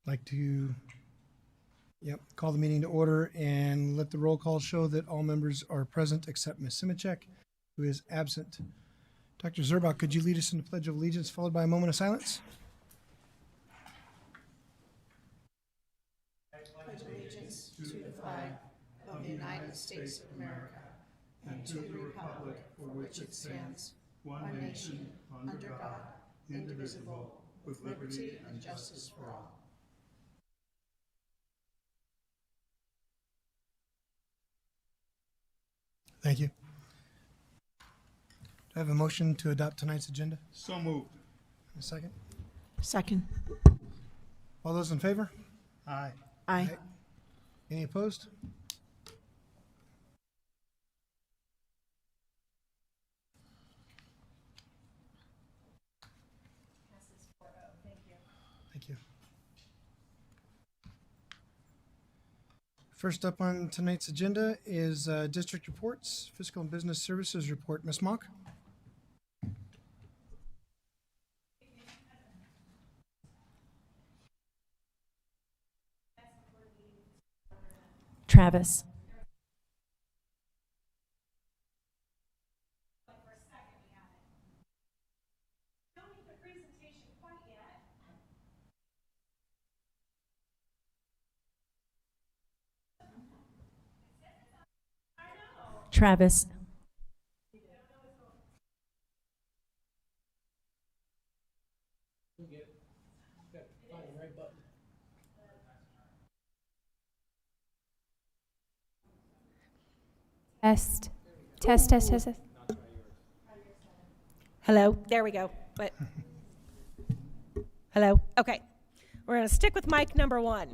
I'd like to call the meeting to order and let the roll call show that all members are present except Ms. Simichek, who is absent. Dr. Zurbach, could you lead us in the Pledge of Allegiance, followed by a moment of silence? Thank you. Do I have a motion to adopt tonight's agenda? So moved. A second? Second. All those in favor? Aye. Aye. Any opposed? Thank you. First up on tonight's agenda is district reports, fiscal and business services report. Ms. Mock? Travis. Travis. Test. Test, test, test, test. Hello? There we go. But hello? Okay. We're going to stick with mic number one.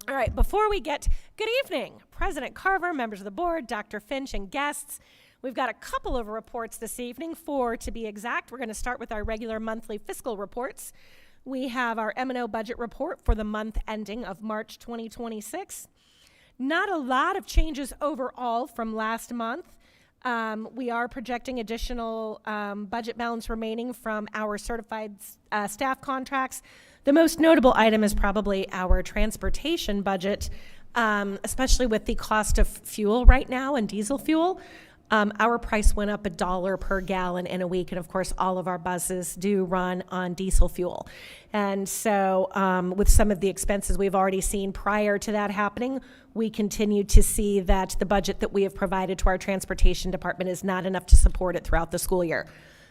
All right, before we get, good evening, President Carver, members of the board, Dr. Finch, and guests. We've got a couple of reports this evening, 4 to be exact. We're going to start with our regular monthly fiscal reports. We have our M&O budget report for the month ending of March 2026. Not a lot of changes overall from last month. We are projecting additional budget balance remaining from our certified staff contracts. The most notable item is probably our transportation budget, especially with the cost of fuel right now and diesel fuel. Our price went up $1 per gallon in a week, and of course, all of our buses do run on diesel fuel. And so with some of the expenses we've already seen prior to that happening, we continue to see that the budget that we have provided to our transportation department is not enough to support it throughout the school year.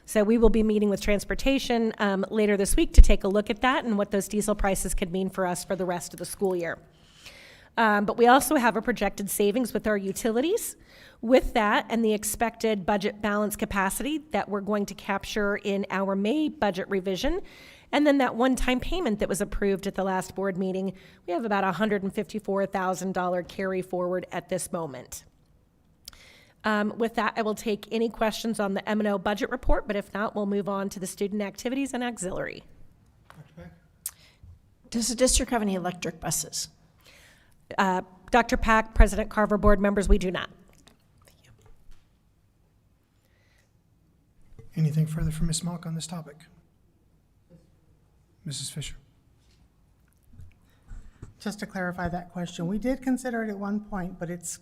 So we will be meeting with transportation later this week to take a look at that and what those diesel prices could mean for us for the rest of the school year. But we also have a projected savings with our utilities. With that and the expected budget balance capacity that we're going to capture in our May budget revision, and then that one-time payment that was approved at the last board meeting, we have about $154,000 carry forward at this moment. With that, I will take any questions on the M&O budget report, but if not, we'll move on to the student activities and auxiliary. Dr. Pack? Does the district have any electric buses? Dr. Pack, President Carver, board members, we do not. Anything further from Ms. Mock on this topic? Mrs. Fisher? Just to clarify that question, we did consider it at one point, but it's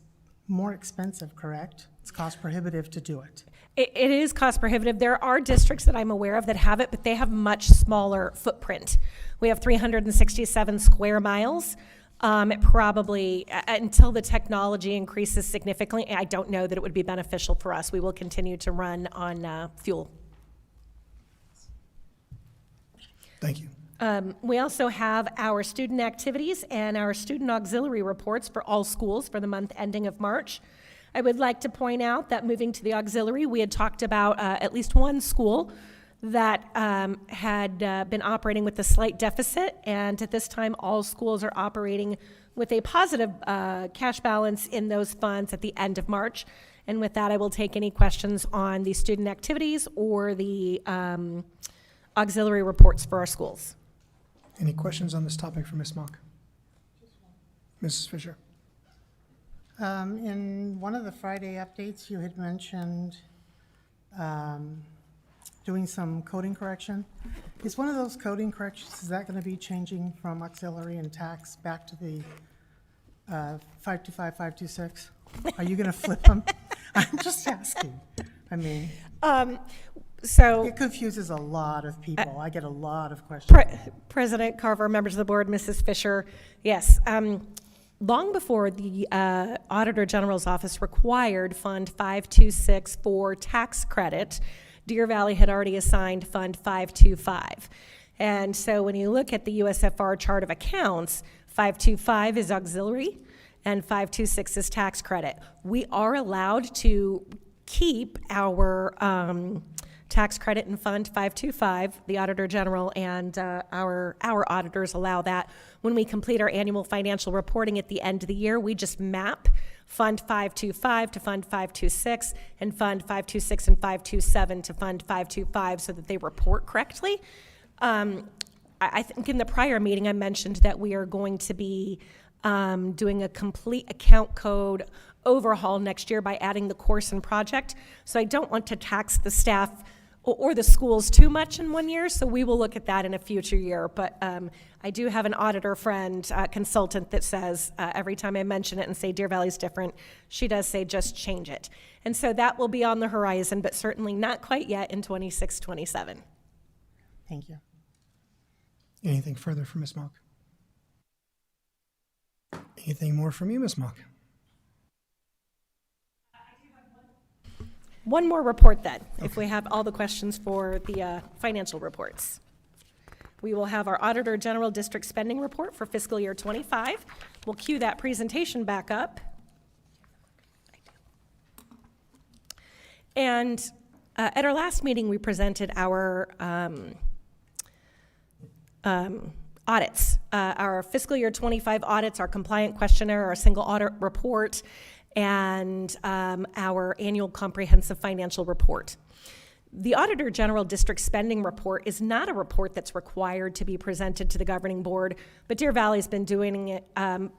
more expensive, correct? It's cost prohibitive to do it. It is cost prohibitive. There are districts that I'm aware of that have it, but they have much smaller footprint. We have 367 square miles. It probably, until the technology increases significantly, I don't know that it would be beneficial for us. We will continue to run on fuel. Thank you. We also have our student activities and our student auxiliary reports for all schools for the month ending of March. I would like to point out that moving to the auxiliary, we had talked about at least one school that had been operating with a slight deficit, and at this time all schools are operating with a positive cash balance in those funds at the end of March. And with that, I will take any questions on the student activities or the auxiliary reports for our schools. Any questions on this topic for Ms. Mock? Mrs. Fisher? In one of the Friday updates, you had mentioned doing some coding correction. Is one of those coding corrections, is that going to be changing from auxiliary and tax back to the 525, 526? Are you going to flip them? I'm just asking. I mean, So, it confuses a lot of people. I get a lot of questions. President Carver, members of the board, Mrs. Fisher, yes. Long before the Auditor General's Office required Fund 526 for tax credit, Deer Valley had already assigned Fund 525. And so when you look at the USFR chart of accounts, 525 is auxiliary and 526 is tax credit. We are allowed to keep our tax credit in Fund 525. The Auditor General and our auditors allow that. When we complete our annual financial reporting at the end of the year, we just map Fund 525 to Fund 526 and Fund 526 and 527 to Fund 525 so that they report correctly. I think in the prior meeting I mentioned that we are going to be doing a complete account code overhaul next year by adding the course and project. So I don't want to tax the staff or the schools too much in 1 year, so we will look at that in a future year. But I do have an auditor friend, consultant, that says every time I mention it and say Deer Valley's different, she does say just change it. And so that will be on the horizon, but certainly not quite yet in 26, 27. Thank you. Anything further from Ms. Mock? Anything more from you, Ms. Mock? One more report then, if we have all the questions for the financial reports. We will have our Auditor General District Spending Report for fiscal year 25. We'll cue that presentation back up. And at our last meeting, we presented our audits, our fiscal year 25 audits, our compliant questionnaire, our single audit report, and our annual comprehensive financial report. The Auditor General District Spending Report is not a report that's required to be presented to the governing board, but Deer Valley's been doing it,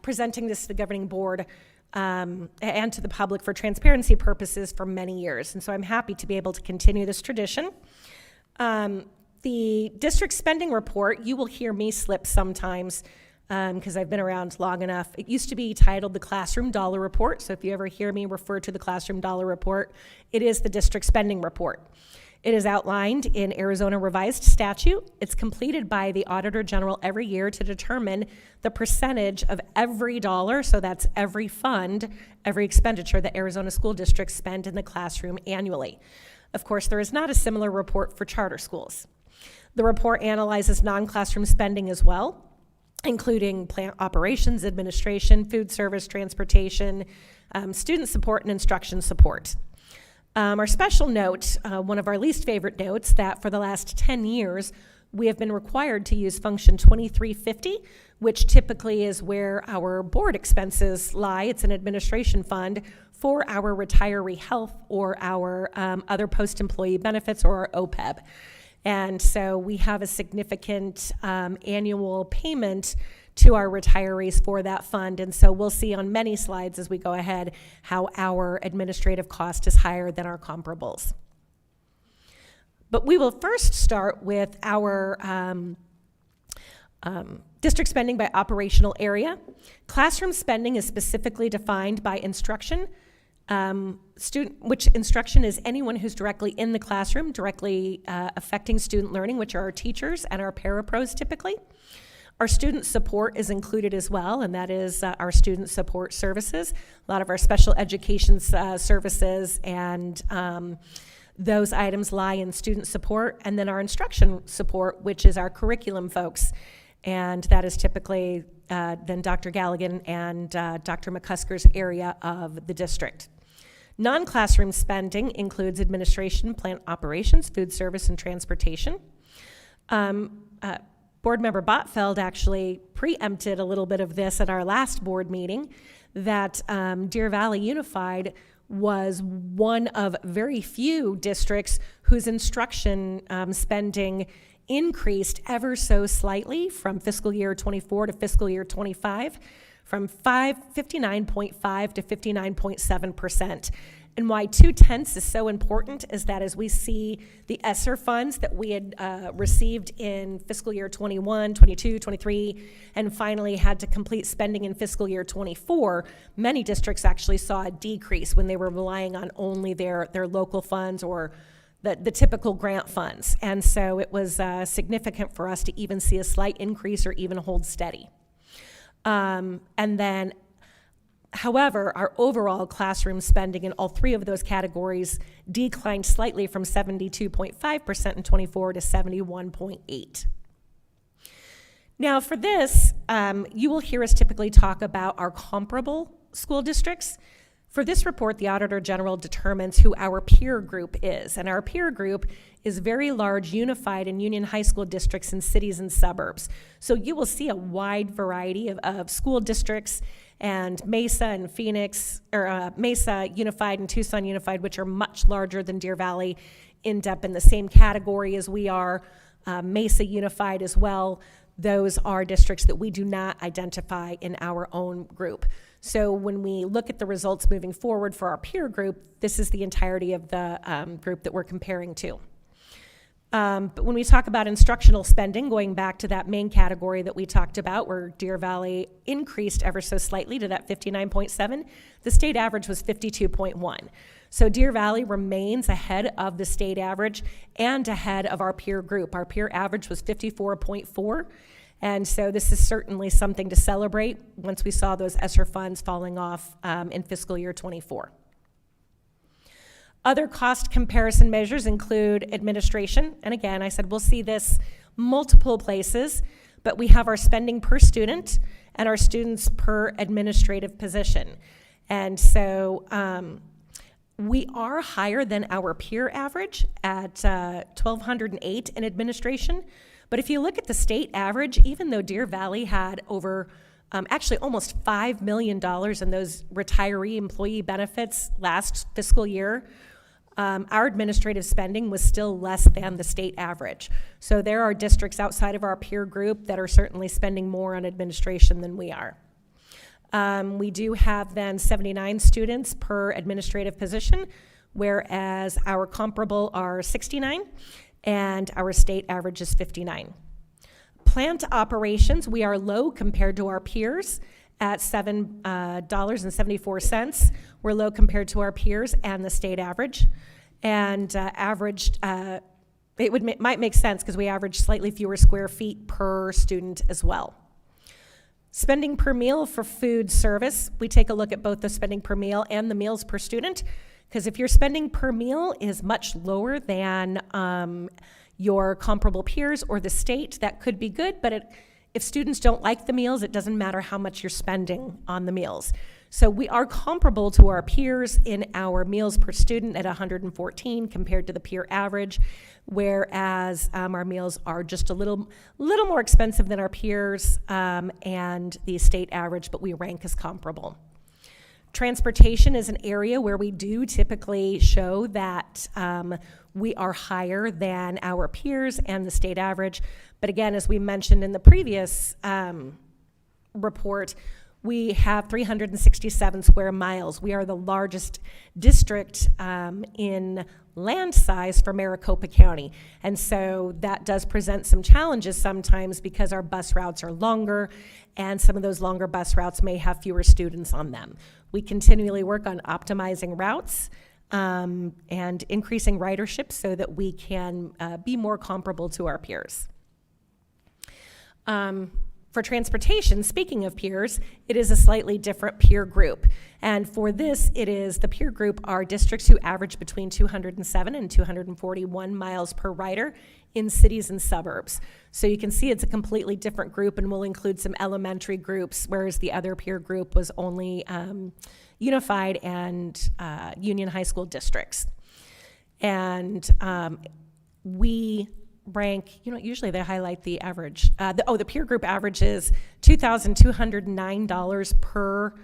presenting this to the governing board and to the public for transparency purposes for many years. And so I'm happy to be able to continue this tradition. The district spending report, you will hear me slip sometimes because I've been around long enough. It used to be titled the Classroom Dollar Report, so if you ever hear me refer to the Classroom Dollar Report, it is the district spending report. It is outlined in Arizona Revised Statute. It's completed by the Auditor General every year to determine the percentage of every dollar, so that's every fund, every expenditure that Arizona school districts spend in the classroom annually. Of course, there is not a similar report for charter schools. The report analyzes non-classroom spending as well, including plant operations, administration, food service, transportation, student support, and instruction support. Our special note, one of our least favorite notes, that for the last 10 years, we have been required to use function 2350, which typically is where our board expenses lie. It's an administration fund for our retiree health or our other post-employee benefits or our OPEB. And so we have a significant annual payment to our retirees for that fund. And so we'll see on many slides as we go ahead how our administrative cost is higher than our comparables. But we will first start with our district spending by operational area. Classroom spending is specifically defined by instruction. Which instruction is anyone who's directly in the classroom, directly affecting student learning, which are our teachers and our parapros typically. Our student support is included as well, and that is our student support services, a lot of our special education services, and those items lie in student support, and then our instruction support, which is our curriculum folks, and that is typically then Dr. Galligan and Dr. McCusker's area of the district. Non-classroom spending includes administration, plant operations, food service, and transportation. Board Member Botfeld actually preempted a little bit of this at our last board meeting, that Deer Valley Unified was one of very few districts whose instruction spending increased ever so slightly from fiscal year 24 to fiscal year 25, from 59.5 to 59.7%. And why 2/10 is so important is that as we see the ESSER funds that we had received in fiscal year 21, 22, 23, and finally had to complete spending in fiscal year 24, many districts actually saw a decrease when they were relying on only their local funds or the typical grant funds. And so it was significant for us to even see a slight increase or even hold steady. And then, however, our overall classroom spending in all three of those categories declined slightly from 72.5% in 24 to 71.8%. Now for this, you will hear us typically talk about our comparable school districts. For this report, the Auditor General determines who our peer group is, and our peer group is very large unified and union high school districts in cities and suburbs. So you will see a wide variety of school districts, and Mesa and Phoenix, or Mesa Unified and Tucson Unified, which are much larger than Deer Valley, end up in the same category as we are. Mesa Unified as well. Those are districts that we do not identify in our own group. So when we look at the results moving forward for our peer group, this is the entirety of the group that we're comparing to. But when we talk about instructional spending, going back to that main category that we talked about, where Deer Valley increased ever so slightly to that 59.7, the state average was 52.1. So Deer Valley remains ahead of the state average and ahead of our peer group. Our peer average was 54.4. And so this is certainly something to celebrate once we saw those ESSER funds falling off in fiscal year 24. Other cost comparison measures include administration. And again, I said we'll see this multiple places, but we have our spending per student and our students per administrative position. And so we are higher than our peer average at 1,208 in administration. But if you look at the state average, even though Deer Valley had over actually almost $5 million in those retiree employee benefits last fiscal year, our administrative spending was still less than the state average. So there are districts outside of our peer group that are certainly spending more on administration than we are. We do have then 79 students per administrative position, whereas our comparable are 69. And our state average is 59. Plant operations, we are low compared to our peers at $7.74. We're low compared to our peers and the state average. And averaged, might make sense because we average slightly fewer square feet per student as well. Spending per meal for food service, we take a look at both the spending per meal and the meals per student. Because if your spending per meal is much lower than your comparable peers or the state, that could be good, but if students don't like the meals, it doesn't matter how much you're spending on the meals. So we are comparable to our peers in our meals per student at 114 compared to the peer average, whereas our meals are just a little more expensive than our peers and the state average, but we rank as comparable. Transportation is an area where we do typically show that we are higher than our peers and the state average. But again, as we mentioned in the previous report, we have 367 square miles. We are the largest district in land size for Maricopa County. And so that does present some challenges sometimes because our bus routes are longer and some of those longer bus routes may have fewer students on them. We continually work on optimizing routes and increasing ridership so that we can be more comparable to our peers. For transportation, speaking of peers, it is a slightly different peer group. And for this, it is the peer group are districts who average between 207 and 241 miles per rider in cities and suburbs. So you can see it's a completely different group, and we'll include some elementary groups, whereas the other peer group was only unified and union high school districts. And we rank, usually they highlight the average. The peer group average is $2,209 per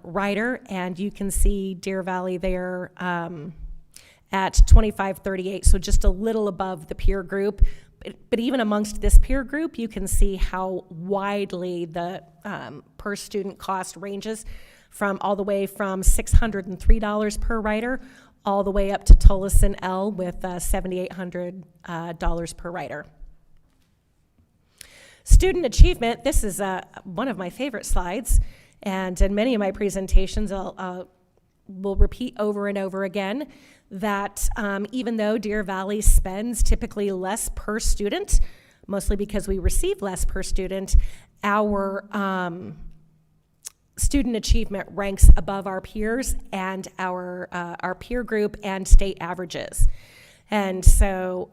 rider, and you can see Deer Valley there at $2,538, so just a little above the peer group. But even amongst this peer group, you can see how widely the per student cost ranges. from all the way from $603 per writer all the way up to Tolleson L with $7,800 per writer. Student achievement, this is one of my favorite slides, and in many of my presentations will repeat over and over again that even though Deer Valley spends typically less per student, mostly because we receive less per student, our student achievement ranks above our peers and our peer group and state averages. And so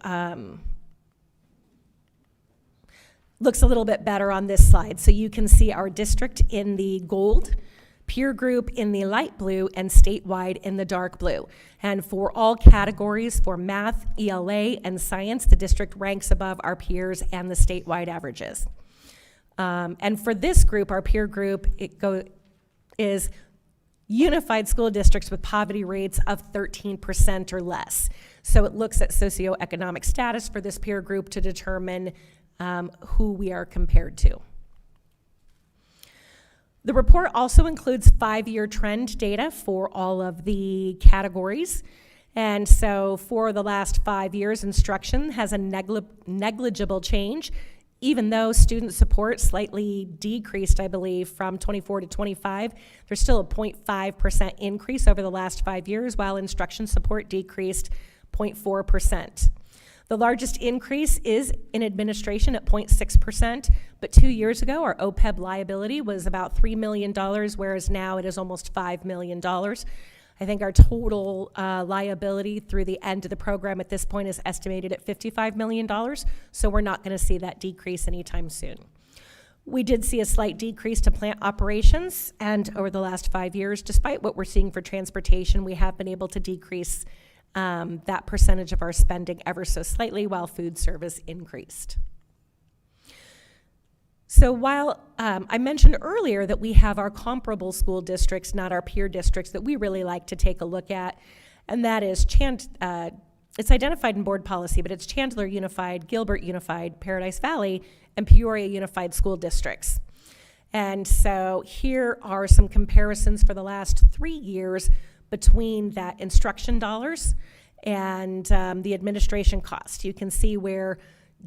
looks a little bit better on this slide. So you can see our district in the gold, peer group in the light blue, and statewide in the dark blue. And for all categories, for math, ELA, and science, the district ranks above our peers and the statewide averages. And for this group, our peer group, is unified school districts with poverty rates of 13% or less. So it looks at socioeconomic status for this peer group to determine who we are compared to. The report also includes 5-year trend data for all of the categories. And so for the last 5 years, instruction has a negligible change, even though student support slightly decreased, I believe, from 24 to 25. There's still a 0.5% increase over the last 5 years, while instruction support decreased 0.4%. The largest increase is in administration at 0.6%, but 2 years ago, our OPEB liability was about $3 million, whereas now it is almost $5 million. I think our total liability through the end of the program at this point is estimated at $55 million, so we're not going to see that decrease anytime soon. We did see a slight decrease to plant operations, and over the last 5 years, despite what we're seeing for transportation, we have been able to decrease that percentage of our spending ever so slightly, while food service increased. So while I mentioned earlier that we have our comparable school districts, not our peer districts, that we really like to take a look at, and that is it's identified in board policy, but it's Chandler Unified, Gilbert Unified, Paradise Valley, and Peoria Unified School Districts. And so here are some comparisons for the last 3 years between that instruction dollars and the administration cost. You can see where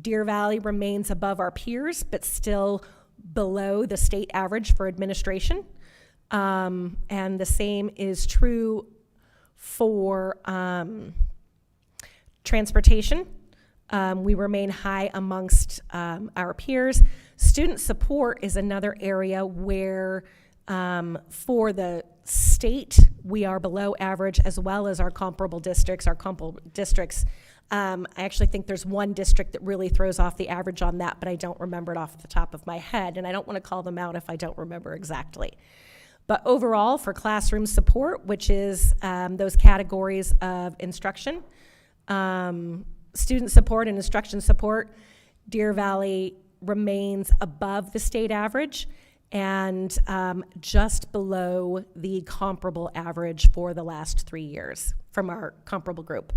Deer Valley remains above our peers, but still below the state average for administration. And the same is true for transportation. We remain high amongst our peers. Student support is another area where for the state, we are below average, as well as our comparable districts. I actually think there's one district that really throws off the average on that, but I don't remember it off the top of my head, and I don't want to call them out if I don't remember exactly. But overall, for classroom support, which is those categories of instruction, student support and instruction support, Deer Valley remains above the state average and just below the comparable average for the last 3 years from our comparable group.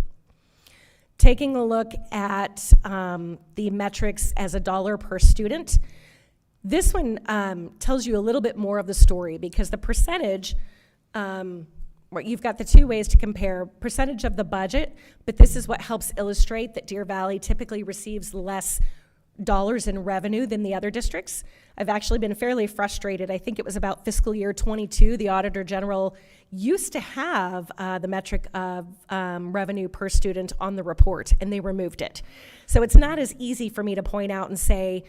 Taking a look at the metrics as a dollar per student, this one tells you a little bit more of the story, because the percentage, you've got the two ways to compare percentage of the budget, but this is what helps illustrate that Deer Valley typically receives less dollars in revenue than the other districts. I've actually been fairly frustrated. I think it was about fiscal year 22, the Auditor General used to have the metric of revenue per student on the report, and they removed it. So it's not as easy for me to point out and say,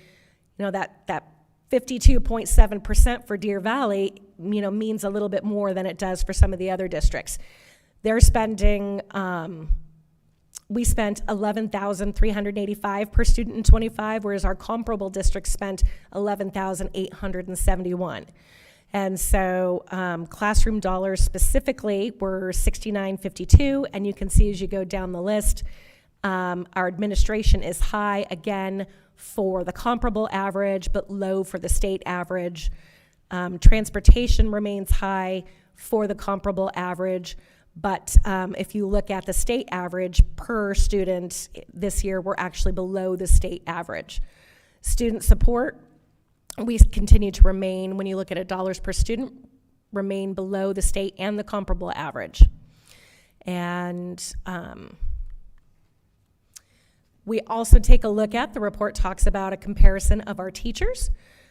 that 52.7% for Deer Valley, means a little bit more than it does for some of the other districts. They're spending, we spent $11,385 per student in 25, whereas our comparable district spent $11,871. And so classroom dollars specifically were $69.52, and you can see as you go down the list, our administration is high, again, for the comparable average, but low for the state average. Transportation remains high for the comparable average, but if you look at the state average per student this year, we're actually below the state average. Student support, we continue to remain, when you look at it dollars per student, remain below the state and the comparable average. And we also take a look at, the report talks about a comparison of our teachers,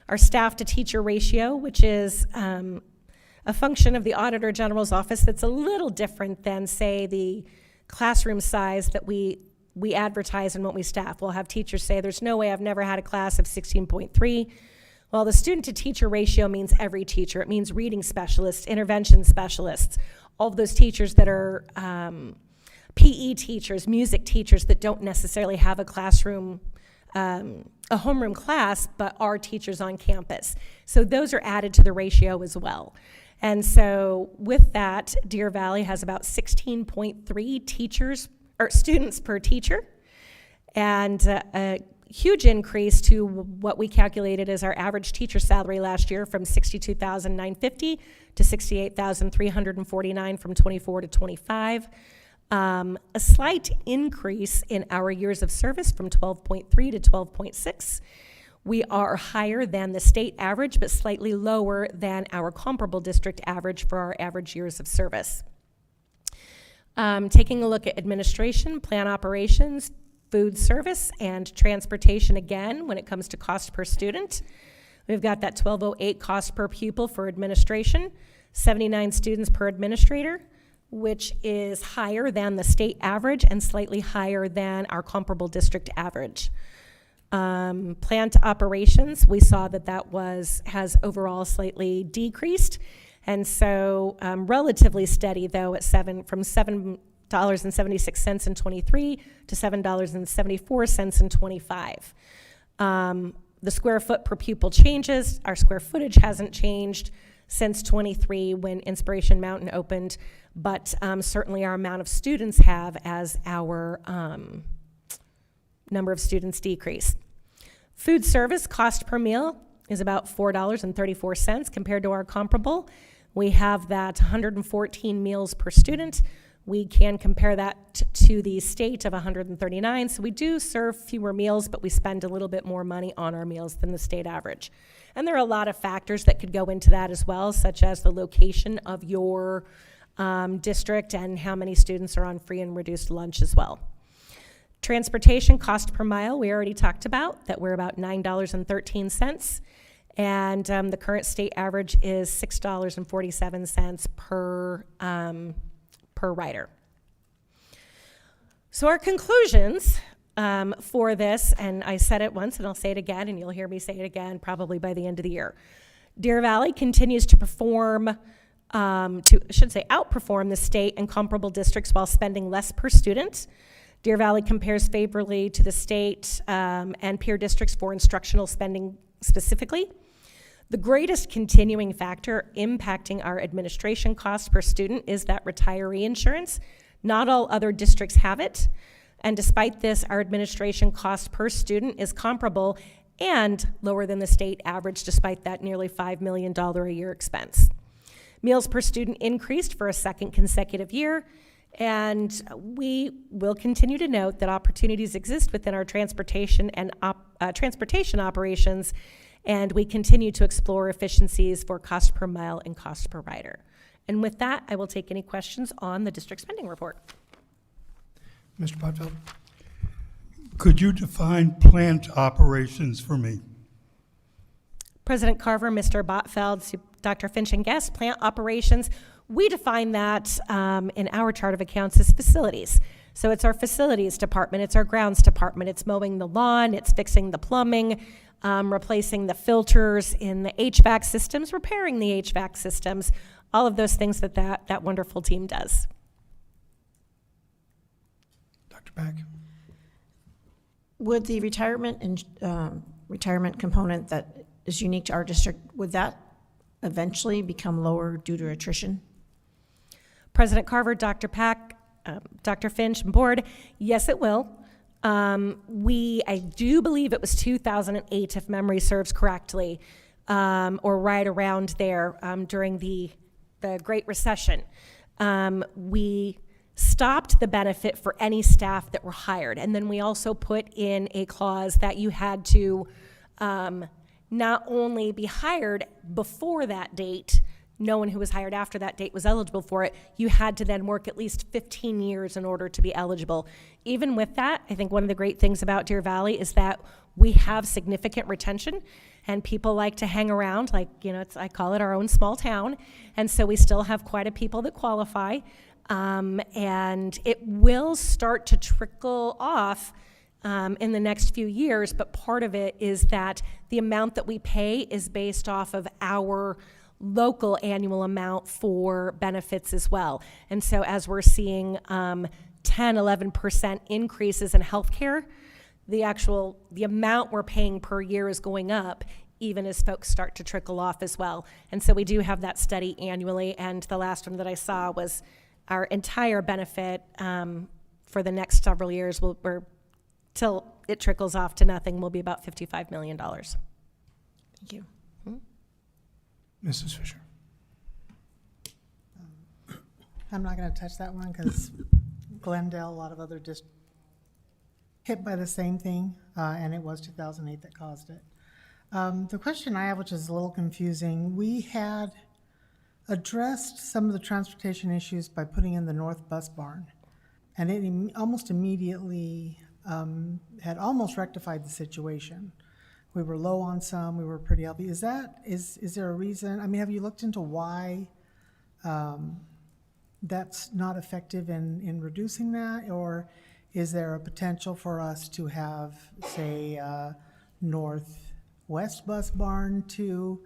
our staff to teacher ratio, which is a function of the Auditor General's office that's a little different than, say, the classroom size that we advertise and what we staff. We'll have teachers say, there's no way, I've never had a class of 16.3. Well, the student to teacher ratio means every teacher. It means reading specialists, intervention specialists, all of those teachers that are PE teachers, music teachers that don't necessarily have a classroom, a homeroom class, but are teachers on campus. So those are added to the ratio as well. And so with that, Deer Valley has about 16.3 teachers or students per teacher, and a huge increase to what we calculated as our average teacher salary last year, from $62,950 to $68,349 from 24 to 25. A slight increase in our years of service from 12.3 to 12.6. We are higher than the state average, but slightly lower than our comparable district average for our average years of service. Taking a look at administration, plant operations, food service, and transportation again when it comes to cost per student. We've got that 1208 cost per pupil for administration, 79 students per administrator, which is higher than the state average and slightly higher than our comparable district average. Plant operations, we saw that has overall slightly decreased, and so relatively steady though at from $7.76 in 23 to $7.74 in 25. The square foot per pupil changes. Our square footage hasn't changed since 23 when Inspiration Mountain opened, but certainly our amount of students have as our number of students decrease. Food service cost per meal is about $4.34 compared to our comparable. We have that 114 meals per student. We can compare that to the state of 139. So we do serve fewer meals, but we spend a little bit more money on our meals than the state average. And there are a lot of factors that could go into that as well, such as the location of your district and how many students are on free and reduced lunch as well. Transportation cost per mile, we already talked about, that we're about $9.13. And the current state average is $6.47 per rider. So our conclusions for this, and I said it once and I'll say it again, and you'll hear me say it again probably by the end of the year. Deer Valley continues to outperform the state and comparable districts while spending less per student. Deer Valley compares favorably to the state and peer districts for instructional spending specifically. The greatest continuing factor impacting our administration costs per student is that retiree insurance. Not all other districts have it, and despite this, our administration cost per student is comparable and lower than the state average, despite that nearly $5 million a year expense. Meals per student increased for a second consecutive year, and we will continue to note that opportunities exist within our transportation and transportation operations, and we continue to explore efficiencies for cost per mile and cost per rider. And with that, I will take any questions on the district spending report. Mr. Botfeld? Could you define plant operations for me? President Carver, Mr. Botfeld, Dr. Finch, and guests, plant operations, we define that in our chart of accounts as facilities. So it's our facilities department, it's our grounds department, it's mowing the lawn, it's fixing the plumbing, replacing the filters in the HVAC systems, repairing the HVAC systems, all of those things that wonderful team does. Dr. Pack? Would the retirement and retirement component that is unique to our district, would that eventually become lower due to attrition? President Carver, Dr. Pack, Dr. Finch, and board, yes, it will. I do believe it was 2008, if memory serves correctly, or right around there during the Great Recession. We stopped the benefit for any staff that were hired, and then we also put in a clause that you had to not only be hired before that date, no one who was hired after that date was eligible for it. You had to then work at least 15 years in order to be eligible. Even with that, I think one of the great things about Deer Valley is that we have significant retention, and people like to hang around, like, I call it our own small town, and so we still have quite a people that qualify, and it will start to trickle off in the next few years, but part of it is that the amount that we pay is based off of our local annual amount for benefits as well. And so as we're seeing 10-11% increases in healthcare, the amount we're paying per year is going up, even as folks start to trickle off as well. And so we do have that study annually, and the last one that I saw was our entire benefit for the next several years till it trickles off to nothing will be about $55 million. Thank you. Mrs. Fisher. I'm not going to touch that one because Glendale, a lot of other hit by the same thing, and it was 2008 that caused it. The question I have, which is a little confusing, we had addressed some of the transportation issues by putting in the North Bus Barn, and it almost immediately had almost rectified the situation. We were low on some, we were pretty healthy. Is there a reason? I mean, have you looked into why that's not effective in reducing that? Or is there a potential for us to have, say, Northwest Bus Barn to,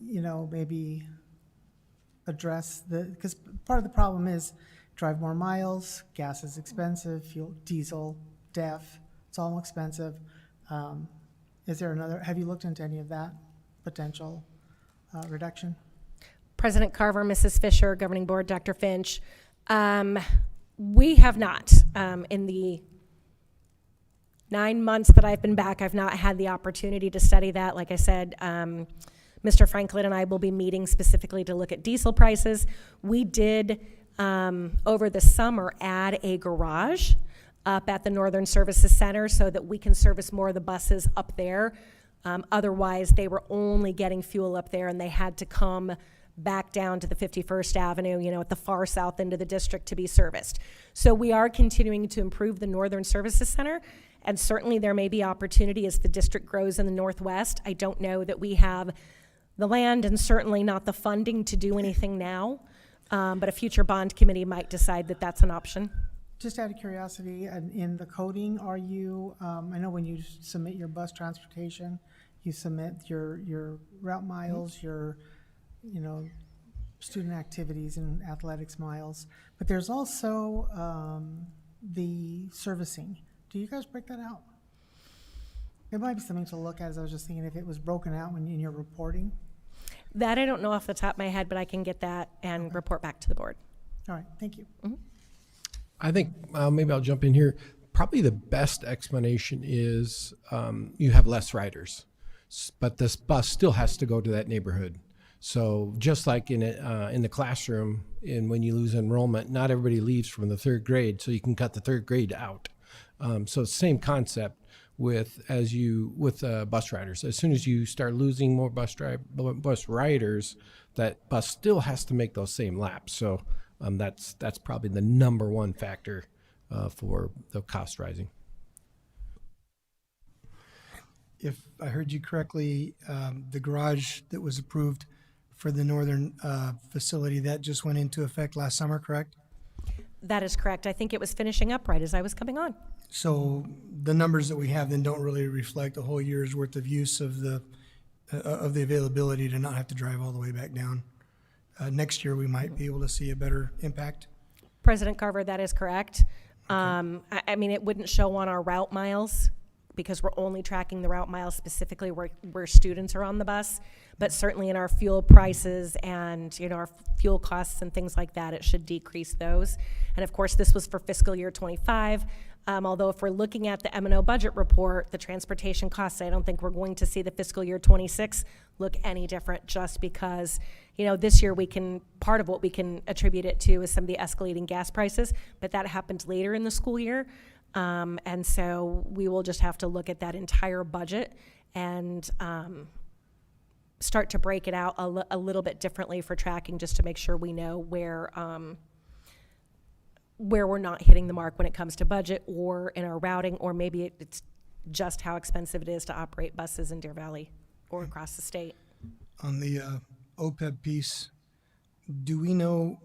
maybe address because part of the problem is drive more miles, gas is expensive, fuel, diesel, DEF, it's all expensive. Have you looked into any of that potential reduction? President Carver, Mrs. Fisher, Governing Board, Dr. Finch. We have not. In the 9 months that I've been back, I've not had the opportunity to study that. Like I said, Mr. Franklin and I will be meeting specifically to look at diesel prices. We did, over the summer, add a garage up at the Northern Services Center so that we can service more of the buses up there. Otherwise, they were only getting fuel up there, and they had to come back down to the 51st Avenue, at the far south end of the district to be serviced. So we are continuing to improve the Northern Services Center, and certainly there may be opportunity as the district grows in the Northwest. I don't know that we have the land and certainly not the funding to do anything now, but a future bond committee might decide that that's an option. Just out of curiosity, in the coding, are you, I know when you submit your bus transportation, you submit your route miles, your, student activities and athletics miles, but there's also the servicing. Do you guys break that out? It might be something to look at, as I was just thinking, if it was broken out in your reporting. That I don't know off the top of my head, but I can get that and report back to the board. All right, thank you. Mm-hmm. I think maybe I'll jump in here. Probably the best explanation is you have less riders, but this bus still has to go to that neighborhood. So just like in the classroom, when you lose enrollment, not everybody leaves from the third grade, so you can cut the third grade out. So same concept with bus riders. As soon as you start losing more bus riders, that bus still has to make those same laps. So that's probably the number one factor for the cost rising. If I heard you correctly, the garage that was approved for the northern facility, that just went into effect last summer, correct? That is correct. I think it was finishing up right as I was coming on. So the numbers that we have then don't really reflect a whole year's worth of use of the availability to not have to drive all the way back down. Next year, we might be able to see a better impact. President Carver, that is correct. Okay. I mean, it wouldn't show on our route miles because we're only tracking the route miles specifically where students are on the bus, but certainly in our fuel prices and our fuel costs and things like that, it should decrease those. And of course, this was for fiscal year 25. Although if we're looking at the M&O budget report, the transportation costs, I don't think we're going to see the fiscal year 26 look any different, just because, this year part of what we can attribute it to is some of the escalating gas prices, but that happened later in the school year. And so we will just have to look at that entire budget and start to break it out a little bit differently for tracking, just to make sure we know where we're not hitting the mark when it comes to budget or in our routing, or maybe it's just how expensive it is to operate buses in Deer Valley or across the state. On the OPEB piece, do we know,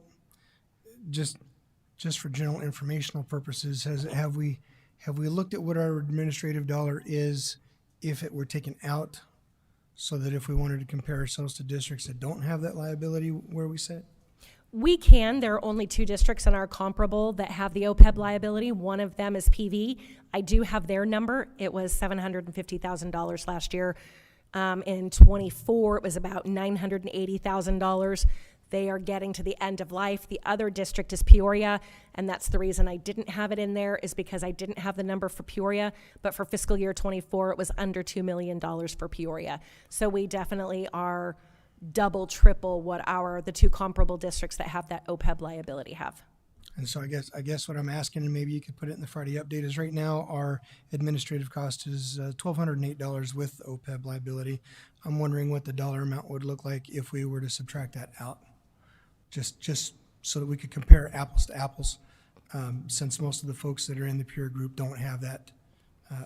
just for general informational purposes, have we looked at what our administrative dollar is if it were taken out, so that if we wanted to compare ourselves to districts that don't have that liability, where we sit? We can. There are only 2 districts in our comparable that have the OPEB liability. One of them is PV. I do have their number. It was $750,000 last year. In '24, it was about $980,000. They are getting to the end of life. The other district is Peoria, and that's the reason I didn't have it in there, is because I didn't have the number for Peoria. But for fiscal year '24, it was under $2 million for Peoria. So we definitely are double, triple what the 2 comparable districts that have that OPEB liability have. And so I guess what I'm asking, and maybe you could put it in the Friday update, is right now our administrative cost is $1,208 with OPEB liability. I'm wondering what the dollar amount would look like if we were to subtract that out, just so that we could compare apples to apples, since most of the folks that are in the peer group don't have that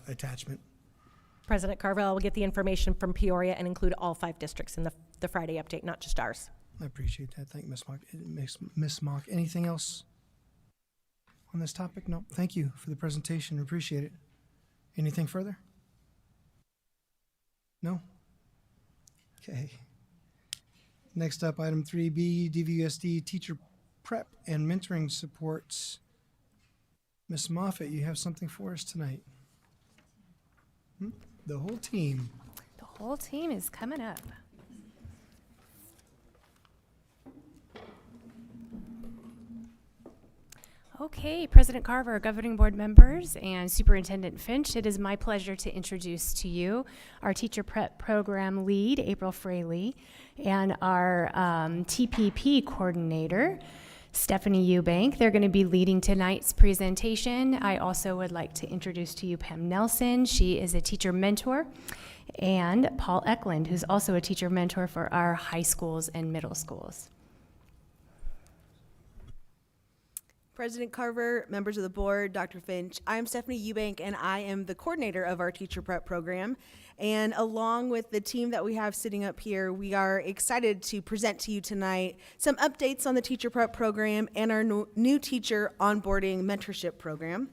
attachment. President Carvel will get the information from Peoria and include all 5 districts in the Friday update, not just ours. I appreciate that. Thank Ms. Mock. Ms. Mock, anything else on this topic? No. Thank you for the presentation. Appreciate it. Anything further? No? Okay. Next up, item 3B, DVUSD teacher prep and mentoring supports. Ms. Moffitt, you have something for us tonight. The whole team. The whole team is coming up. Okay, President Carver, governing board members, and Superintendent Finch, it is my pleasure to introduce to you our teacher prep program lead, April Fraley, and our TPP coordinator, Stephanie Eubank. They're going to be leading tonight's presentation. I also would like to introduce to you Pam Nelson. She is a teacher mentor, and Paul Eklund, who's also a teacher mentor for our high schools and middle schools. President Carver, members of the board, Dr. Finch, I'm Stephanie Eubank, and I am the coordinator of our teacher prep program. And along with the team that we have sitting up here, we are excited to present to you tonight some updates on the teacher prep program and our new teacher onboarding mentorship program.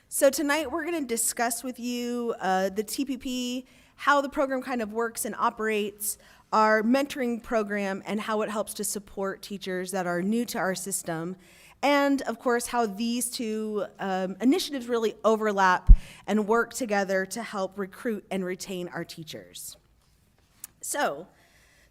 So tonight we're going to discuss with you the TPP, how the program kind of works and operates, our mentoring program, and how it helps to support teachers that are new to our system, and of course how these 2 initiatives really overlap and work together to help recruit and retain our teachers. So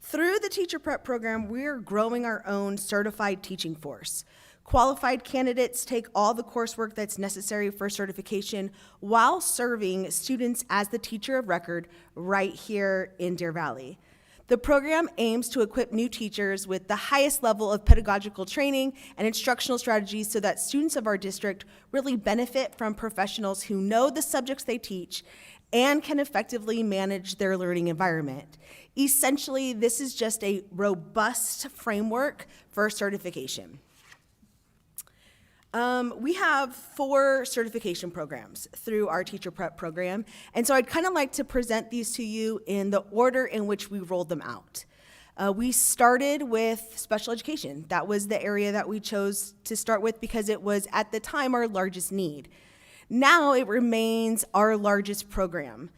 through the teacher prep program, we're growing our own certified teaching force. Qualified candidates take all the coursework that's necessary for certification while serving students as the teacher of record right here in Deer Valley. The program aims to equip new teachers with the highest level of pedagogical training and instructional strategies so that students of our district really benefit from professionals who know the subjects they teach and can effectively manage their learning environment. Essentially, this is just a robust framework for certification. We have 4 certification programs through our teacher prep program, and so I'd kind of like to present these to you in the order in which we rolled them out. We started with special education. That was the area that we chose to start with because it was at the time our largest need. Now it remains our largest program.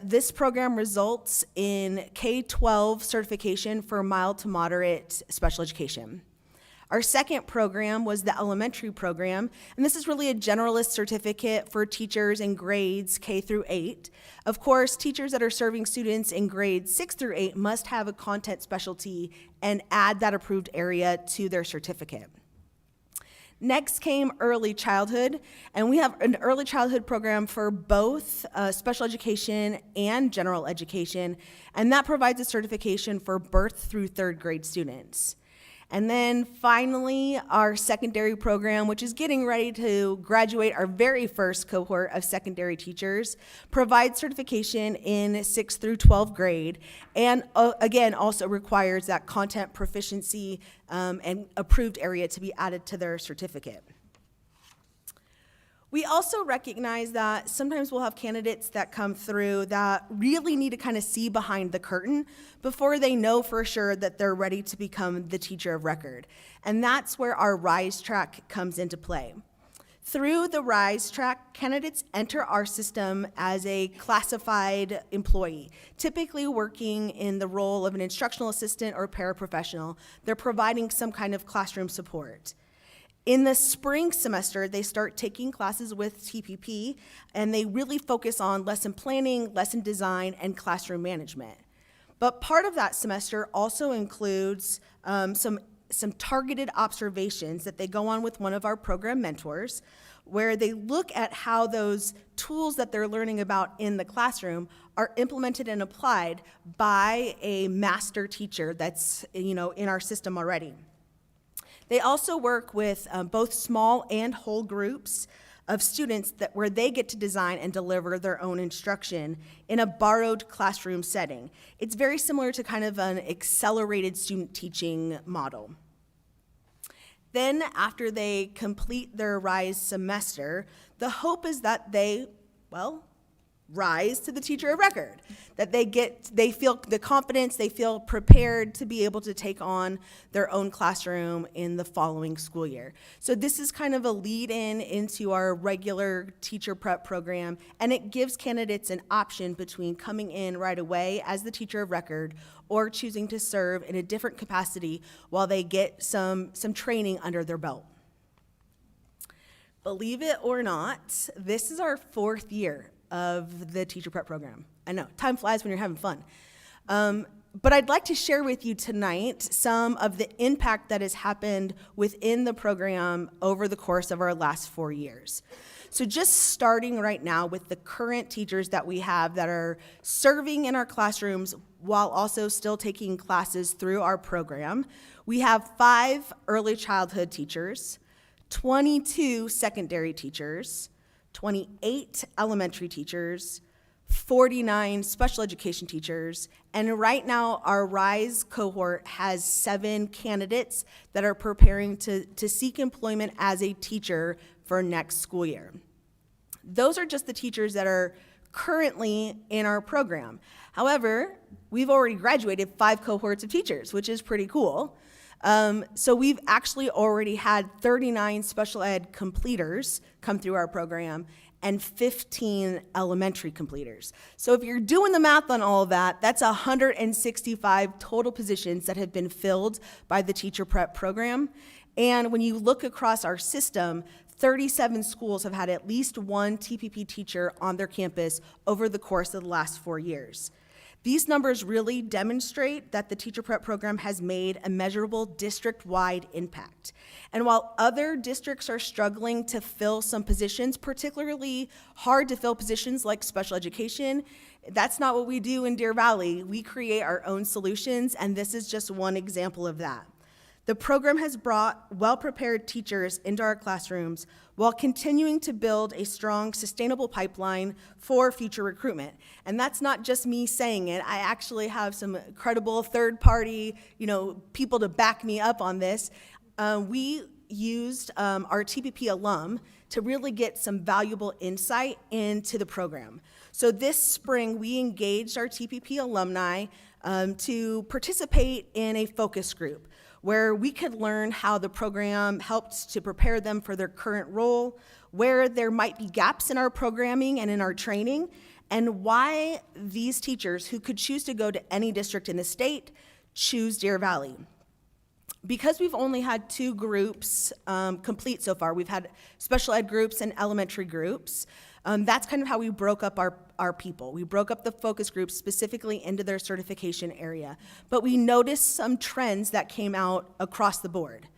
This program results in K-12 certification for mild to moderate special education. Our second program was the elementary program, and this is really a generalist certificate for teachers in grades K through 8. Of course, teachers that are serving students in grades 6 through 8 must have a content specialty and add that approved area to their certificate. Next came early childhood, and we have an early childhood program for both special education and general education, and that provides a certification for birth through 3rd grade students. And then finally, our secondary program, which is getting ready to graduate our very first cohort of secondary teachers, provides certification in 6th through 12th grade, and again, also requires that content proficiency and approved area to be added to their certificate. We also recognize that sometimes we'll have candidates that come through that really need to kind of see behind the curtain before they know for sure that they're ready to become the teacher of record. And that's where our RISE track comes into play. Through the RISE track, candidates enter our system as a classified employee, typically working in the role of an instructional assistant or paraprofessional. They're providing some kind of classroom support. In the spring semester, they start taking classes with TPP, and they really focus on lesson planning, lesson design, and classroom management. But part of that semester also includes some targeted observations that they go on with one of our program mentors, where they look at how those tools that they're learning about in the classroom are implemented and applied by a master teacher that's in our system already. They also work with both small and whole groups of students where they get to design and deliver their own instruction in a borrowed classroom setting. It's very similar to kind of an accelerated student teaching model. Then after they complete their RISE semester, the hope is that they, rise to the teacher of record, that they feel the confidence, they feel prepared to be able to take on their own classroom in the following school year. So this is kind of a lead-in into our regular teacher prep program, and it gives candidates an option between coming in right away as the teacher of record or choosing to serve in a different capacity while they get some training under their belt. Believe it or not, this is our 4th year of the teacher prep program. I know, time flies when you're having fun. But I'd like to share with you tonight some of the impact that has happened within the program over the course of our last 4 years. So just starting right now with the current teachers that we have that are serving in our classrooms while also still taking classes through our program, we have 5 early childhood teachers, 22 secondary teachers, 28 elementary teachers, 49 special education teachers, and right now our RISE cohort has 7 candidates that are preparing to seek employment as a teacher for next school year. Those are just the teachers that are currently in our program. However, we've already graduated 5 cohorts of teachers, which is pretty cool. So we've actually already had 39 special ed completers come through our program and 15 elementary completers. So if you're doing the math on all of that, that's 165 total positions that have been filled by the teacher prep program. And when you look across our system, 37 schools have had at least one TPP teacher on their campus over the course of the last 4 years. These numbers really demonstrate that the teacher prep program has made a measurable district-wide impact. And while other districts are struggling to fill some positions, particularly hard to fill positions like special education, that's not what we do in Deer Valley. We create our own solutions, and this is just one example of that. The program has brought well-prepared teachers into our classrooms while continuing to build a strong, sustainable pipeline for future recruitment. And that's not just me saying it. I actually have some credible third-party, people to back me up on this. We used our TPP alum to really get some valuable insight into the program. So this spring, we engaged our TPP alumni to participate in a focus group where we could learn how the program helped to prepare them for their current role, where there might be gaps in our programming and in our training, and why these teachers who could choose to go to any district in the state choose Deer Valley. Because we've only had 2 groups complete so far, we've had special ed groups and elementary groups, that's kind of how we broke up our people. We broke up the focus groups specifically into their certification area. But we noticed some trends that came out across the board.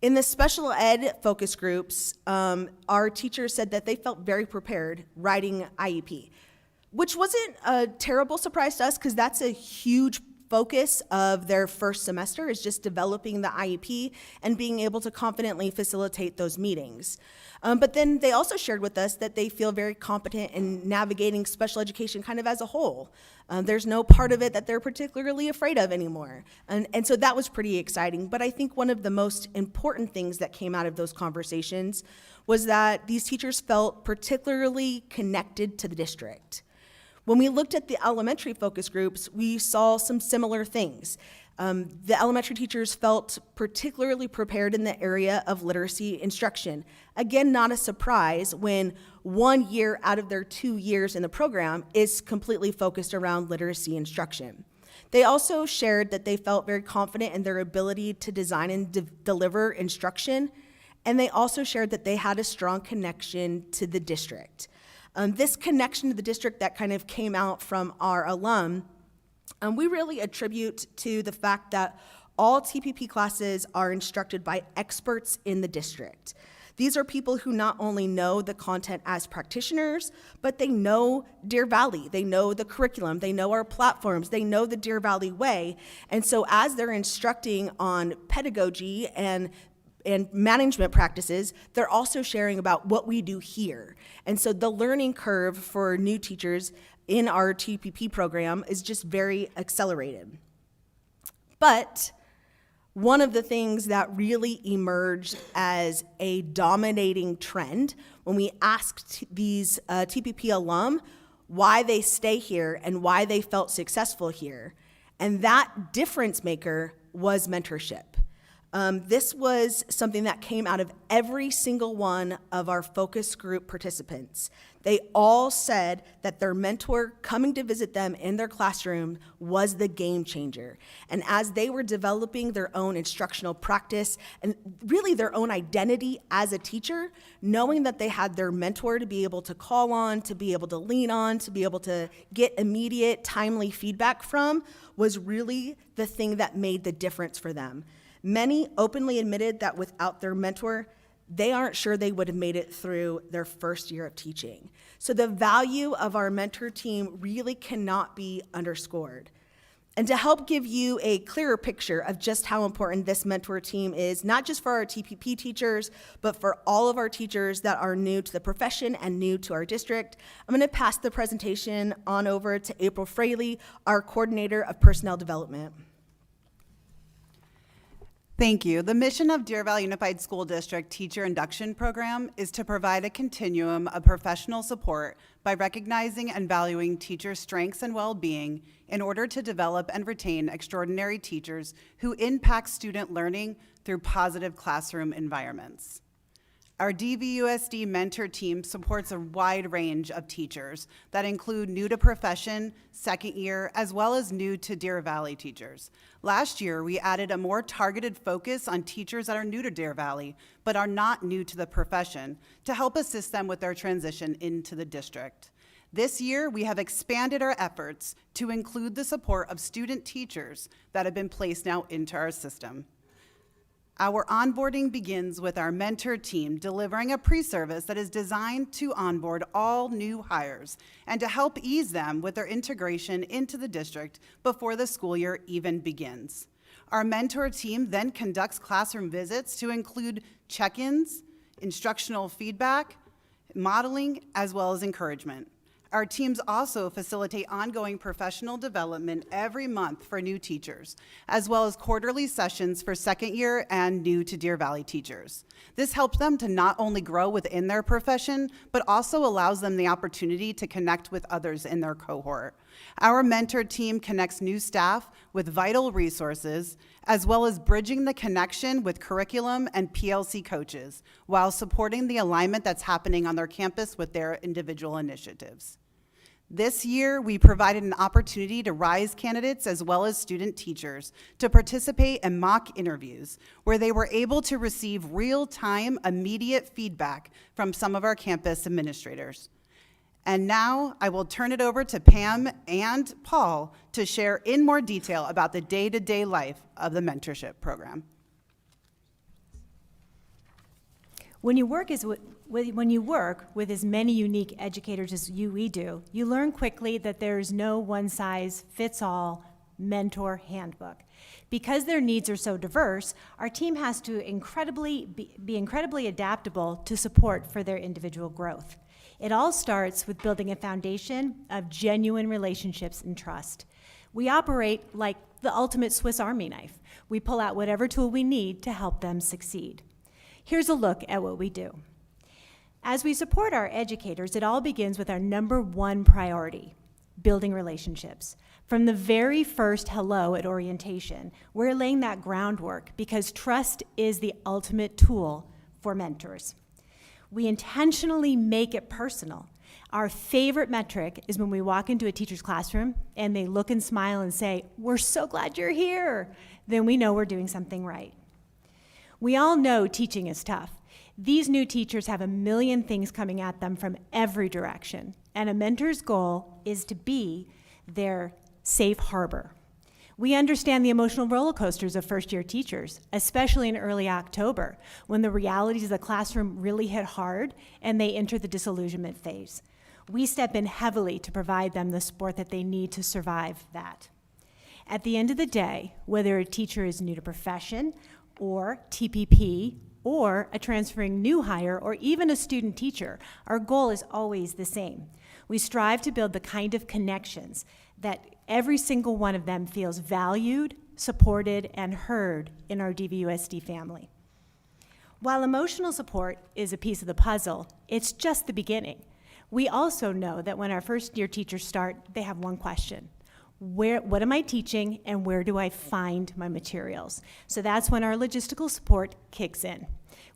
In the special ed focus groups, our teachers said that they felt very prepared writing IEP, which wasn't a terrible surprise to us because that's a huge focus of their first semester is just developing the IEP and being able to confidently facilitate those meetings. But then they also shared with us that they feel very competent in navigating special education kind of as a whole. There's no part of it that they're particularly afraid of anymore. And so that was pretty exciting. But I think one of the most important things that came out of those conversations was that these teachers felt particularly connected to the district. When we looked at the elementary focus groups, we saw some similar things. The elementary teachers felt particularly prepared in the area of literacy instruction. Again, not a surprise when 1 year out of their 2 years in the program is completely focused around literacy instruction. They also shared that they felt very confident in their ability to design and deliver instruction, and they also shared that they had a strong connection to the district. This connection to the district that kind of came out from our alum, we really attribute to the fact that all TPP classes are instructed by experts in the district. These are people who not only know the content as practitioners, but they know Deer Valley, they know the curriculum, they know our platforms, they know the Deer Valley way. And so as they're instructing on pedagogy and management practices, they're also sharing about what we do here. And so the learning curve for new teachers in our TPP program is just very accelerated. But one of the things that really emerged as a dominating trend when we asked these TPP alum why they stay here and why they felt successful here, and that difference maker was mentorship. This was something that came out of every single one of our focus group participants. They all said that their mentor coming to visit them in their classroom was the game changer. And as they were developing their own instructional practice and really their own identity as a teacher, knowing that they had their mentor to be able to call on, to be able to lean on, to be able to get immediate, timely feedback from was really the thing that made the difference for them. Many openly admitted that without their mentor, they aren't sure they would have made it through their first year of teaching. So the value of our mentor team really cannot be underscored. And to help give you a clearer picture of just how important this mentor team is, not just for our TPP teachers, but for all of our teachers that are new to the profession and new to our district, I'm going to pass the presentation on over to April Fraley, our coordinator of personnel development. Thank you. The mission of Deer Valley Unified School District Teacher Induction Program is to provide a continuum of professional support by recognizing and valuing teachers' strengths and well-being in order to develop and retain extraordinary teachers who impact student learning through positive classroom environments. Our DVUSD mentor team supports a wide range of teachers that include new to profession, second year, as well as new to Deer Valley teachers. Last year, we added a more targeted focus on teachers that are new to Deer Valley, but are not new to the profession, to help assist them with their transition into the district. This year, we have expanded our efforts to include the support of student teachers that have been placed now into our system. Our onboarding begins with our mentor team delivering a pre-service that is designed to onboard all new hires and to help ease them with their integration into the district before the school year even begins. Our mentor team then conducts classroom visits to include check-ins, instructional feedback, modeling, as well as encouragement. Our teams also facilitate ongoing professional development every month for new teachers, as well as quarterly sessions for second year and new to Deer Valley teachers. This helps them to not only grow within their profession, but also allows them the opportunity to connect with others in their cohort. Our mentor team connects new staff with vital resources, as well as bridging the connection with curriculum and PLC coaches, while supporting the alignment that's happening on their campus with their individual initiatives. This year, we provided an opportunity to RISE candidates as well as student teachers to participate in mock interviews where they were able to receive real-time, immediate feedback from some of our campus administrators. And now I will turn it over to Pam and Paul to share in more detail about the day-to-day life of the mentorship program. When you work with as many unique educators as we do, you learn quickly that there's no one-size-fits-all Mentor Handbook. Because their needs are so diverse, our team has to be incredibly adaptable to support for their individual growth. It all starts with building a foundation of genuine relationships and trust. We operate like the ultimate Swiss Army knife. We pull out whatever tool we need to help them succeed. Here's a look at what we do. As we support our educators, it all begins with our number one priority, building relationships. From the very first hello at orientation, we're laying that groundwork because trust is the ultimate tool for mentors. We intentionally make it personal. Our favorite metric is when we walk into a teacher's classroom and they look and smile and say, "We're so glad you're here." Then we know we're doing something right. We all know teaching is tough. These new teachers have a million things coming at them from every direction, and a mentor's goal is to be their safe harbor. We understand the emotional roller coasters of first-year teachers, especially in early October, when the realities of the classroom really hit hard and they enter the disillusionment phase. We step in heavily to provide them the support that they need to survive that. At the end of the day, whether a teacher is new to profession or TPP or a transferring new hire or even a student teacher, our goal is always the same. We strive to build the kind of connections that every single one of them feels valued, supported, and heard in our DVUSD family. While emotional support is a piece of the puzzle, it's just the beginning. We also know that when our first-year teachers start, they have one question: what am I teaching and where do I find my materials? So that's when our logistical support kicks in.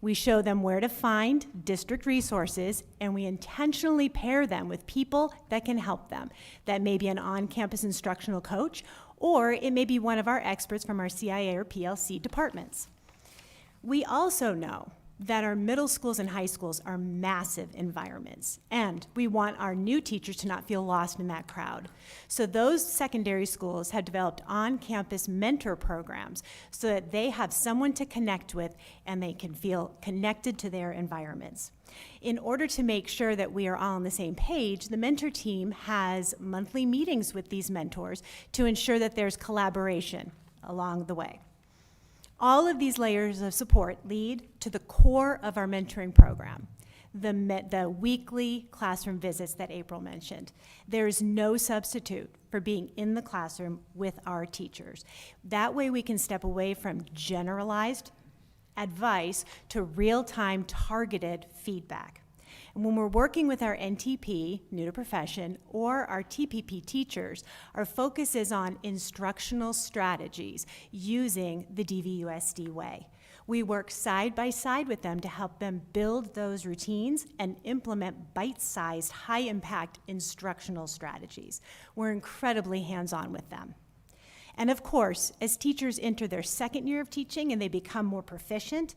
We show them where to find district resources, and we intentionally pair them with people that can help them. That may be an on-campus instructional coach, or it may be one of our experts from our CIA or PLC departments. We also know that our middle schools and high schools are massive environments, and we want our new teachers to not feel lost in that crowd. So those secondary schools have developed on-campus mentor programs so that they have someone to connect with and they can feel connected to their environments. In order to make sure that we are all on the same page, the mentor team has monthly meetings with these mentors to ensure that there's collaboration along the way. All of these layers of support lead to the core of our mentoring program, the weekly classroom visits that April mentioned. There is no substitute for being in the classroom with our teachers. That way we can step away from generalized advice to real-time targeted feedback. And when we're working with our NTP, new to profession, or our TPP teachers, our focus is on instructional strategies using the DVUSD way. We work side by side with them to help them build those routines and implement bite-sized, high-impact instructional strategies. We're incredibly hands-on with them. And of course, as teachers enter their second year of teaching and they become more proficient,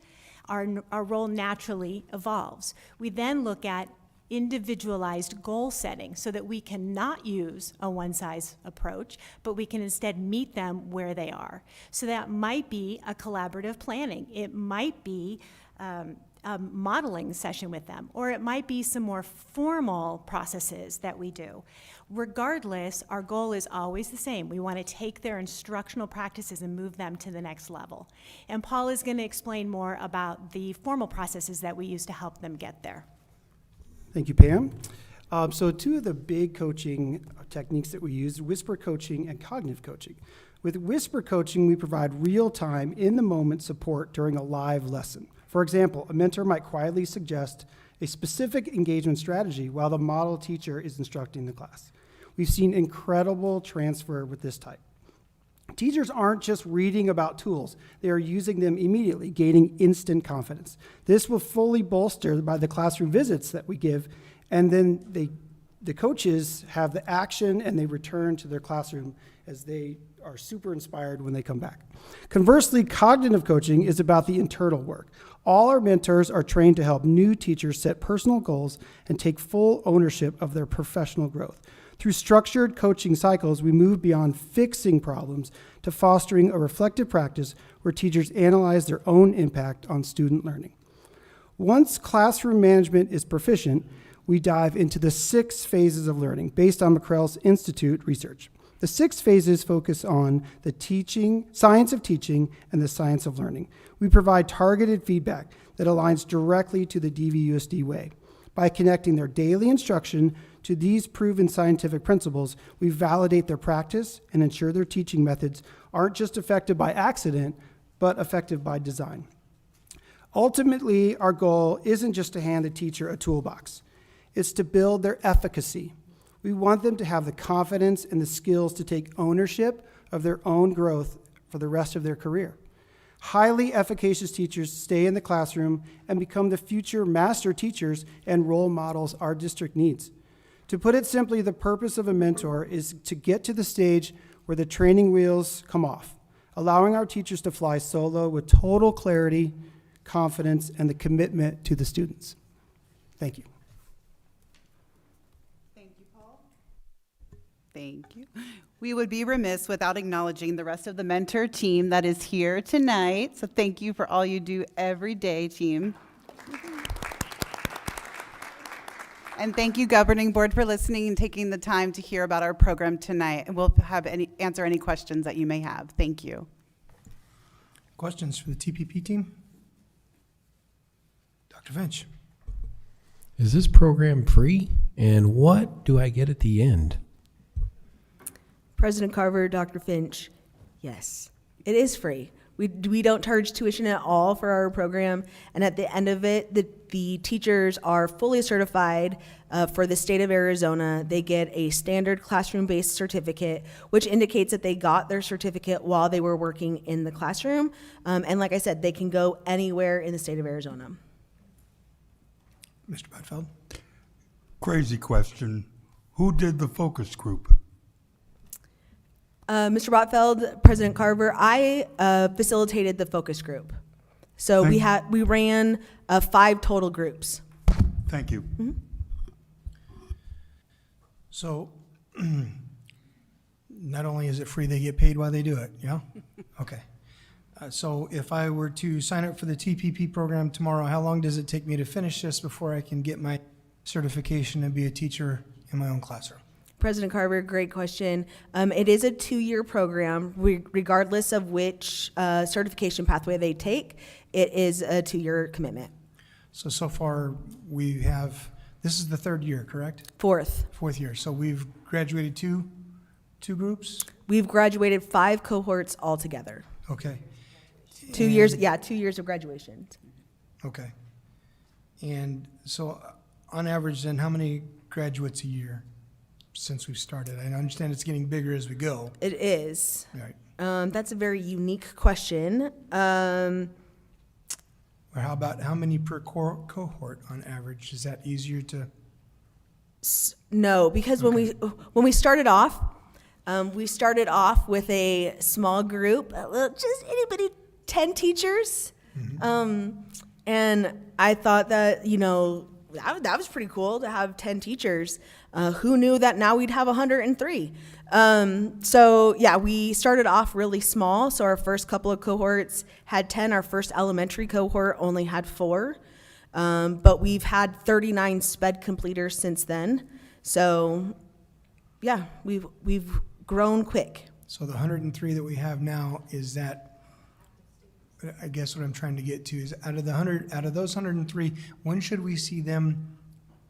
our role naturally evolves. We then look at individualized goal setting so that we cannot use a one-size approach, but we can instead meet them where they are. So that might be a collaborative planning. It might be a modeling session with them, or it might be some more formal processes that we do. Regardless, our goal is always the same. We want to take their instructional practices and move them to the next level. And Paul is going to explain more about the formal processes that we use to help them get there. Thank you, Pam. So two of the big coaching techniques that we use, whisper coaching and cognitive coaching. With whisper coaching, we provide real-time, in-the-moment support during a live lesson. For example, a mentor might quietly suggest a specific engagement strategy while the model teacher is instructing the class. We've seen incredible transfer with this type. Teachers aren't just reading about tools, they are using them immediately, gaining instant confidence. This will fully bolster by the classroom visits that we give, and then the coaches have the action and they return to their classroom as they are super inspired when they come back. Conversely, cognitive coaching is about the internal work. All our mentors are trained to help new teachers set personal goals and take full ownership of their professional growth. Through structured coaching cycles, we move beyond fixing problems to fostering a reflective practice where teachers analyze their own impact on student learning. Once classroom management is proficient, we dive into the 6 phases of learning based on McCrell's Institute research. The 6 phases focus on the teaching, science of teaching, and the science of learning. We provide targeted feedback that aligns directly to the DVUSD way. By connecting their daily instruction to these proven scientific principles, we validate their practice and ensure their teaching methods aren't just effective by accident, but effective by design. Ultimately, our goal isn't just to hand the teacher a toolbox. It's to build their efficacy. We want them to have the confidence and the skills to take ownership of their own growth for the rest of their career. Highly efficacious teachers stay in the classroom and become the future master teachers and role models our district needs. To put it simply, the purpose of a mentor is to get to the stage where the training wheels come off, allowing our teachers to fly solo with total clarity, confidence, and the commitment to the students. Thank you. Thank you. We would be remiss without acknowledging the rest of the mentor team that is here tonight. So thank you for all you do every day, team. And thank you, Governing Board, for listening and taking the time to hear about our program tonight. And we'll answer any questions that you may have. Thank you. Questions for the TPP team? Dr. Finch. Is this program free? And what do I get at the end? President Carver, Dr. Finch, yes, it is free. We don't charge tuition at all for our program, and at the end of it, the teachers are fully certified for the state of Arizona. They get a standard classroom-based certificate, which indicates that they got their certificate while they were working in the classroom, and like I said, they can go anywhere in the state of Arizona. Mr. Botfeld? Crazy question. Who did the focus group? Mr. Botfeld, President Carver, I facilitated the focus group. So we ran 5 total groups. Thank you. Mm-hmm. So not only is it free, they get paid while they do it, yeah? Okay. So if I were to sign up for the TPP program tomorrow, how long does it take me to finish this before I can get my certification and be a teacher in my own classroom? President Carver, great question. It is a 2-year program, regardless of which certification pathway they take. It is a 2-year commitment. So far we have, this is the 3rd year, correct? 4th year. So we've graduated two groups? We've graduated 5 cohorts altogether. Okay. 2 years, yeah, 2 years of graduation. Okay. And so on average then, how many graduates a year since we've started? I understand it's getting bigger as we go. It is. Right. That's a very unique question. Or how about how many per cohort on average? Is that easier to? No, because when we started off with a small group, just anybody, 10 teachers, and I thought that that was pretty cool to have 10 teachers. Who knew that now we'd have 103? So yeah, we started off really small. So our first couple of cohorts had 10. Our first elementary cohort only had 4. But we've had 39 SPED completers since then. So yeah, we've grown quick. So the 103 that we have now, is that, I guess what I'm trying to get to is out of those 103, when should we see them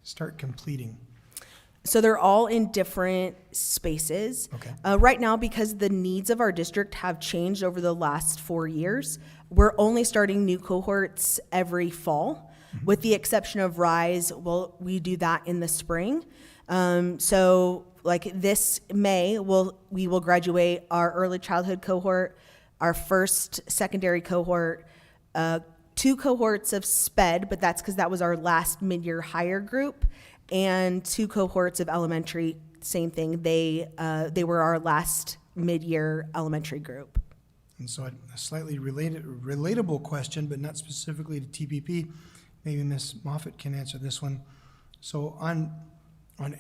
start completing? So they're all in different spaces. Okay. Right now, because the needs of our district have changed over the last 4 years, we're only starting new cohorts every fall, with the exception of RISE. Well, we do that in the spring. So like this May, we will graduate our early childhood cohort, our first secondary cohort, 2 cohorts of SPED, but that's because that was our last mid-year higher group, and 2 cohorts of elementary, same thing. They were our last mid-year elementary group. And so a slightly relatable question, but not specifically to TPP. Maybe Ms. Moffitt can answer this one. So on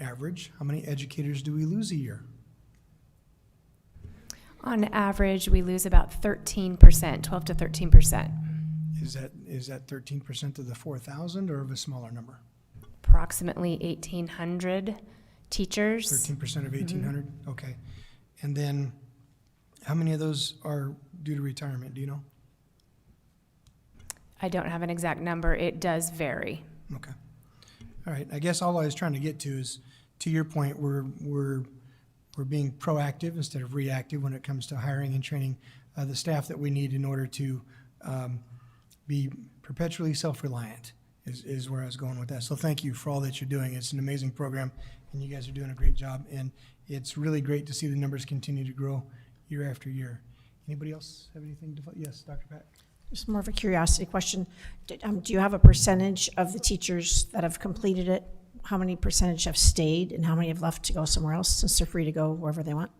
average, how many educators do we lose a year? On average, we lose about 13%, 12 to 13%. Is that 13% of the 4,000 or of a smaller number? Approximately 1,800 teachers. 13% of 1,800, okay. And then how many of those are due to retirement? Do you know? I don't have an exact number. It does vary. Okay. All right. I guess all I was trying to get to is, to your point, we're being proactive instead of reactive when it comes to hiring and training the staff that we need in order to be perpetually self-reliant is where I was going with that. So thank you for all that you're doing. It's an amazing program, and you guys are doing a great job. And it's really great to see the numbers continue to grow year after year. Anybody else have anything to? Yes, Dr. Pack. Just more of a curiosity question. Do you have a percentage of the teachers that have completed it? How many percentage have stayed, and how many have left to go somewhere else, since they're free to go wherever they want?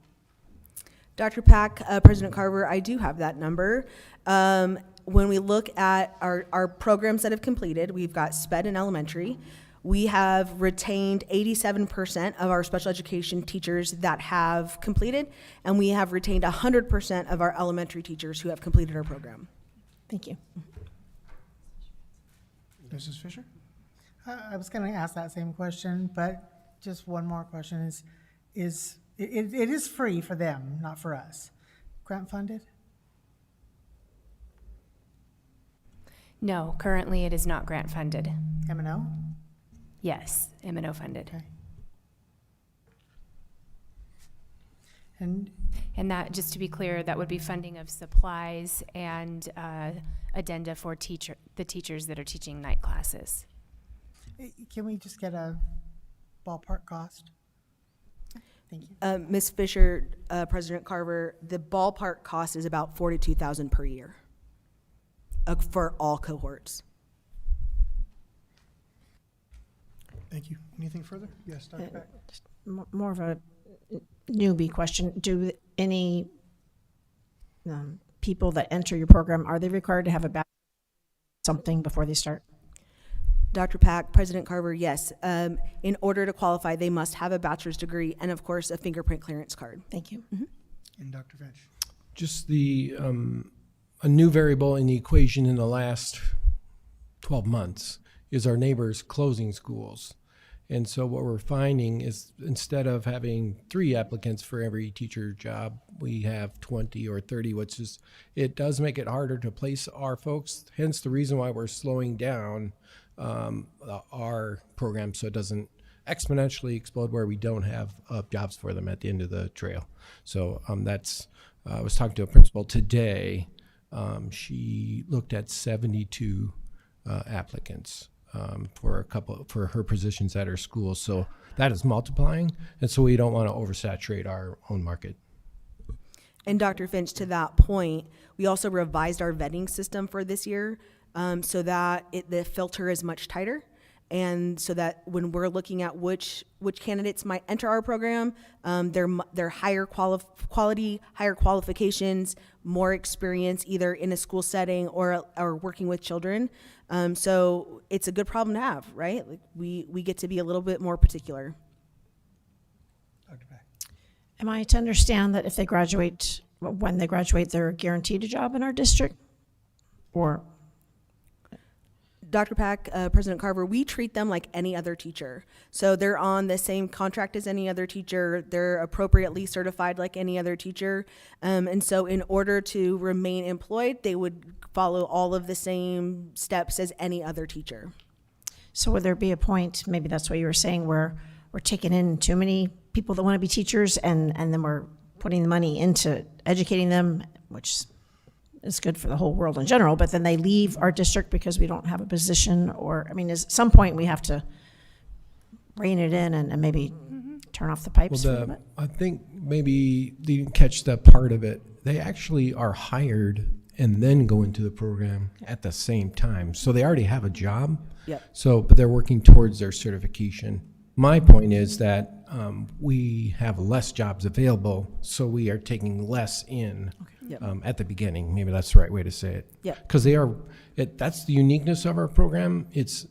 Dr. Pack, President Carver, I do have that number. When we look at our programs that have completed, we've got SPED and elementary. We have retained 87% of our special education teachers that have completed, and we have retained 100% of our elementary teachers who have completed our program. Thank you. Mrs. Fisher? I was going to ask that same question, but just one more question is it is free for them, not for us. Grant funded? No, currently it is not grant funded. M&O? Yes, M&O funded. Okay. And that, just to be clear, that would be funding of supplies and addenda for the teachers that are teaching night classes. can we just get a ballpark cost? Thank you. Ms. Fisher, President Carver, the ballpark cost is about $42,000 per year for all cohorts. Thank you. Anything further? Yes, Dr. Beck. Just more of a newbie question. Do any people that enter your program, are they required to have a something before they start? Dr. Pack, President Carver, yes. In order to qualify, they must have a bachelor's degree and, of course, a fingerprint clearance card. Thank you. Mm-hmm. And Dr. Finch. Just the a new variable in the equation in the last 12 months is our neighbors closing schools. And so what we're finding is instead of having 3 applicants for every teacher job, we have 20 or 30, which is, it does make it harder to place our folks. Hence the reason why we're slowing down our program so it doesn't exponentially explode where we don't have jobs for them at the end of the trail. So that's, I was talking to a principal today. She looked at 72 applicants for her positions at her school. So that is multiplying, and so we don't want to oversaturate our own market. And Dr. Finch, to that point, we also revised our vetting system for this year so that the filter is much tighter, and so that when we're looking at which candidates might enter our program, they're higher quality, higher qualifications, more experience either in a school setting or working with children. So it's a good problem to have, right? Like we get to be a little bit more particular. Dr. Beck. Am I to understand that if they graduate, when they graduate, they're guaranteed a job in our district? Or? Dr. Pack, President Carver, we treat them like any other teacher. So they're on the same contract as any other teacher. They're appropriately certified like any other teacher. And so in order to remain employed, they would follow all of the same steps as any other teacher. So would there be a point, maybe that's what you were saying, where we're taking in too many people that want to be teachers and then we're putting the money into educating them, which is good for the whole world in general, but then they leave our district because we don't have a position? Or, I mean, at some point we have to rein it in and maybe turn off the pipes for a little bit? I think maybe you didn't catch that part of it. They actually are hired and then go into the program at the same time. So they already have a job. Yep. So, but they're working towards their certification. My point is that we have less jobs available, so we are taking less in Yep. at the beginning. Maybe that's the right way to say it. Yeah. Because that's the uniqueness of our program.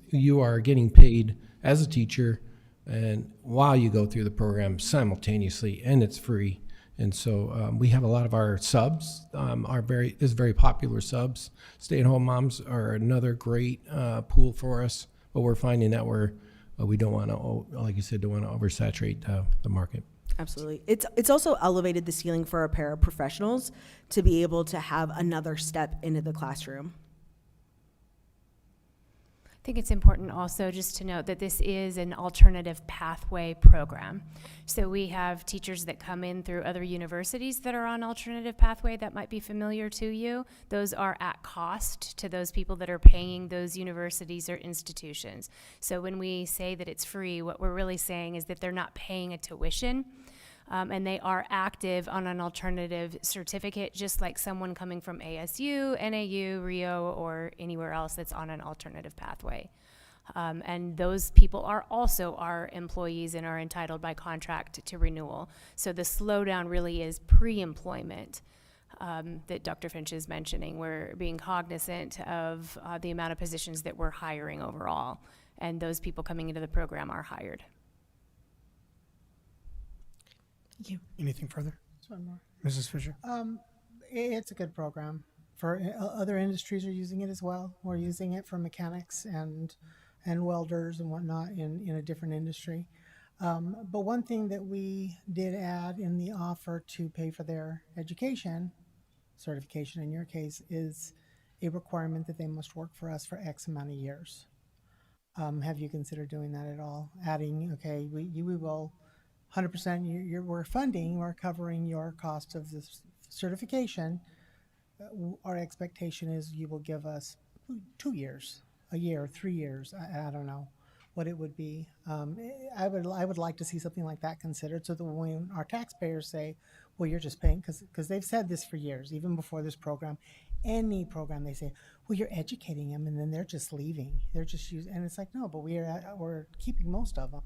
You are getting paid as a teacher, and while you go through the program simultaneously, and it's free. And so we have a lot of our subs is very popular subs. Stay-at-home moms are another great pool for us, but we're finding that we don't want to, like you said, don't want to oversaturate the market. Absolutely. It's also elevated the ceiling for our paraprofessionals to be able to have another step into the classroom. I think it's important also just to note that this is an alternative pathway program. So we have teachers that come in through other universities that are on alternative pathway that might be familiar to you. Those are at cost to those people that are paying those universities or institutions. So when we say that it's free, what we're really saying is that they're not paying a tuition. And they are active on an alternative certificate, just like someone coming from ASU, NAU, Rio, or anywhere else that's on an alternative pathway. And those people are also our employees and are entitled by contract to renewal. So the slowdown really is pre-employment that Dr. Finch is mentioning. We're being cognizant of the amount of positions that we're hiring overall, and those people coming into the program are hired. Thank you. Anything further? Just one more. Mrs. Fisher? It's a good program. For other industries are using it as well. We're using it for mechanics and welders and whatnot in a different industry. But one thing that we did add in the offer to pay for their education, certification in your case, is a requirement that they must work for us for X amount of years. Have you considered doing that at all? Adding, okay, we will 100%, we're covering your cost of this certification. Our expectation is you will give us 2 years, a year, 3 years. I don't know what it would be. I would like to see something like that considered, so that when our taxpayers say, well, you're just paying, because they've said this for years, even before this program, any program, they say, well, you're educating them, and then they're just leaving. They're just using, and it's like, no, but we're keeping most of them.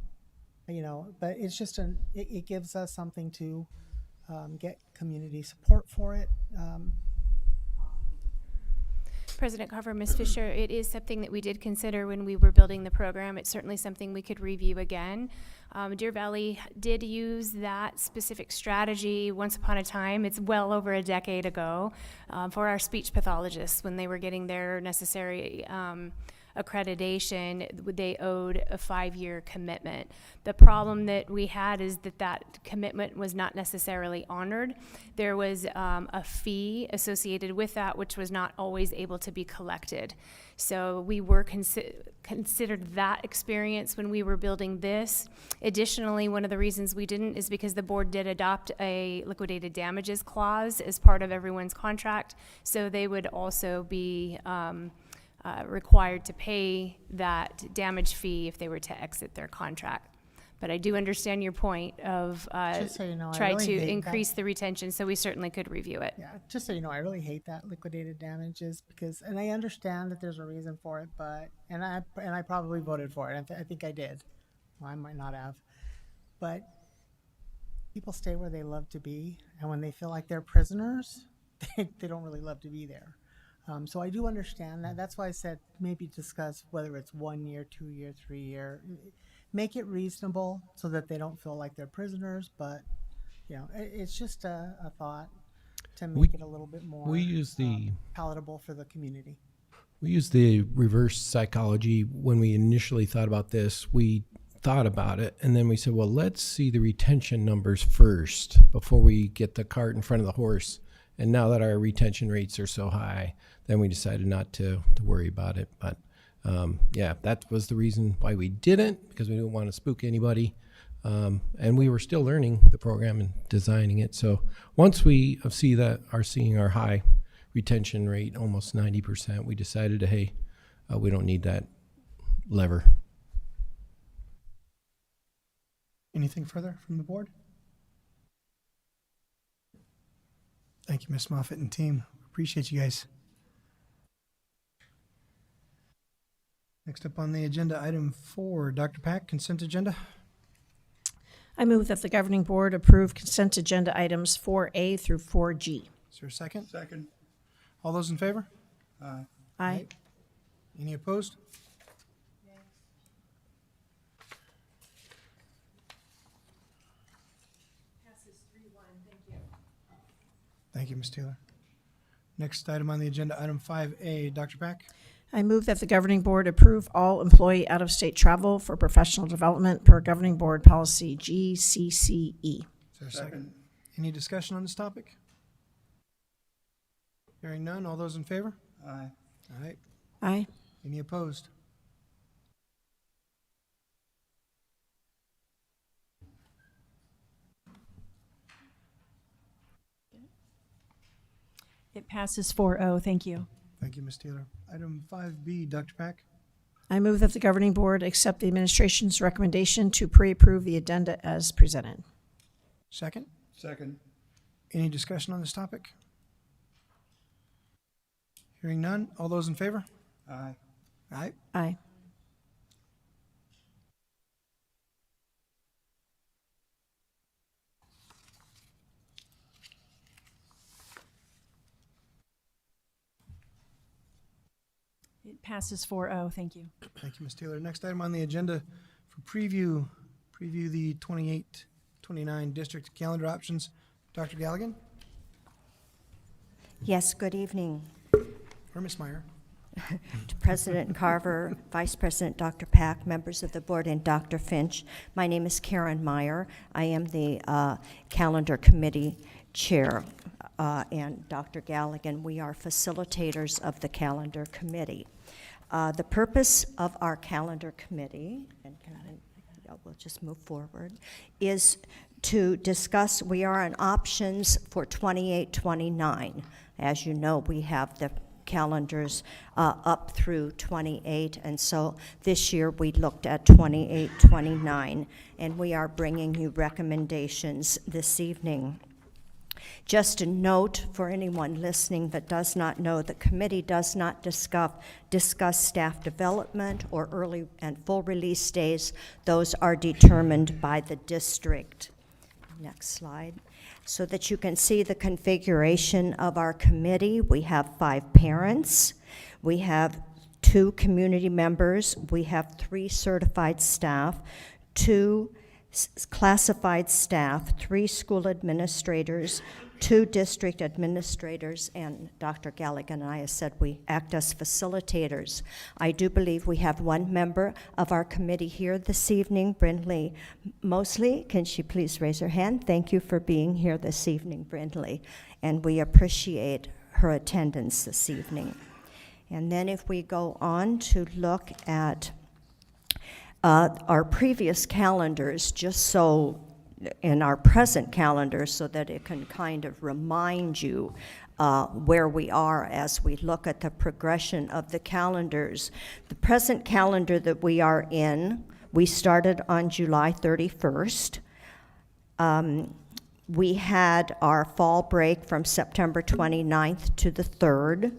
You know, but it's just it gives us something to get community support for it. President Carver, Ms. Fisher, it is something that we did consider when we were building the program. It's certainly something we could review again. Deer Valley did use that specific strategy once upon a time. It's well over a decade ago for our speech pathologists when they were getting their necessary accreditation. They owed a 5-year commitment. The problem that we had is that commitment was not necessarily honored. There was a fee associated with that, which was not always able to be collected. So we were considered that experience when we were building this. Additionally, one of the reasons we didn't is because the board did adopt a liquidated damages clause as part of everyone's contract. So they would also be required to pay that damage fee if they were to exit their contract. But I do understand your point of Just so you know, I try really to hate increase the retention, so we certainly could review it. Yeah, just so you know, I really hate that liquidated damages because, and I understand that there's a reason for it, but, and I probably voted for it. I think I did. Well, I might not have, but people stay where they love to be, and when they feel like they're prisoners, they don't really love to be there. So I do understand that. That's why I said maybe discuss whether it's 1 year, 2 year, 3 year. Make it reasonable so that they don't feel like they're prisoners. But you know, it's just a thought to make it a little bit more palatable for the community. We use the reverse psychology when we initially thought about this. We thought about it, and then we said, well, let's see the retention numbers first before we get the cart in front of the horse. And now that our retention rates are so high, then we decided not to worry about it. But yeah, that was the reason why we didn't, because we didn't want to spook anybody. And we were still learning the program and designing it. So once we are seeing our high retention rate, almost 90%, we decided, hey, we don't need that lever. Anything further from the board? Thank you, Ms. Moffitt and team. Appreciate you guys. Next up on the agenda, item 4, Dr. Pack, consent agenda. I move that the governing board approve consent agenda items 4A through 4G. Is there a second? Second. All those in favor? Aye. Any opposed? Thank you, Ms. Taylor. Next item on the agenda, item 5A, Dr. Pack. I move that the governing board approve all employee out-of-state travel for professional development per governing board policy GCCE. Is there a second? Any discussion on this topic? Hearing none, all those in favor? Aye. Aye. Aye. Any opposed? It passes 4-0. Thank you. Thank you, Ms. Taylor. Item 5B, Dr. Pack. I move that the governing board accept the administration's recommendation to pre-approve the addenda as presented. Second. Second. Any discussion on this topic? Hearing none, all those in favor? Aye. Aye. Aye. It passes 4-0. Thank you. Thank you, Ms. Taylor. Next item on the agenda for preview the 28-29 district calendar options. Dr. Galligan Yes, good evening. or Ms. Meyer? To President Carver, Vice President Dr. Pack, members of the board, and Dr. Finch. My name is Karen Meyer. I am the calendar committee chair, and Dr. Galligan, we are facilitators of the calendar committee. The purpose of our calendar committee, and we'll just move forward, is to discuss, we are on options for 28-29. As you know, we have the calendars up through 28, and so this year we looked at 28-29, and we are bringing you recommendations this evening. Just a note for anyone listening that does not know, the committee does not discuss staff development or early and full release days. Those are determined by the district. Next slide. So that you can see the configuration of our committee, we have 5 parents, we have 2 community members, we have 3 certified staff, 2 classified staff, 3 school administrators, 2 district administrators, and Dr. Galligan and I have said we act as facilitators. I do believe we have 1 member of our committee here this evening, Brindley Mosley. Can she please raise her hand? Thank you for being here this evening, Brindley, and we appreciate her attendance this evening. And then if we go on to look at our previous calendars, just so in our present calendar, so that it can kind of remind you where we are as we look at the progression of the calendars. The present calendar that we are in, we started on July 31st. We had our fall break from September 29th to the 3rd.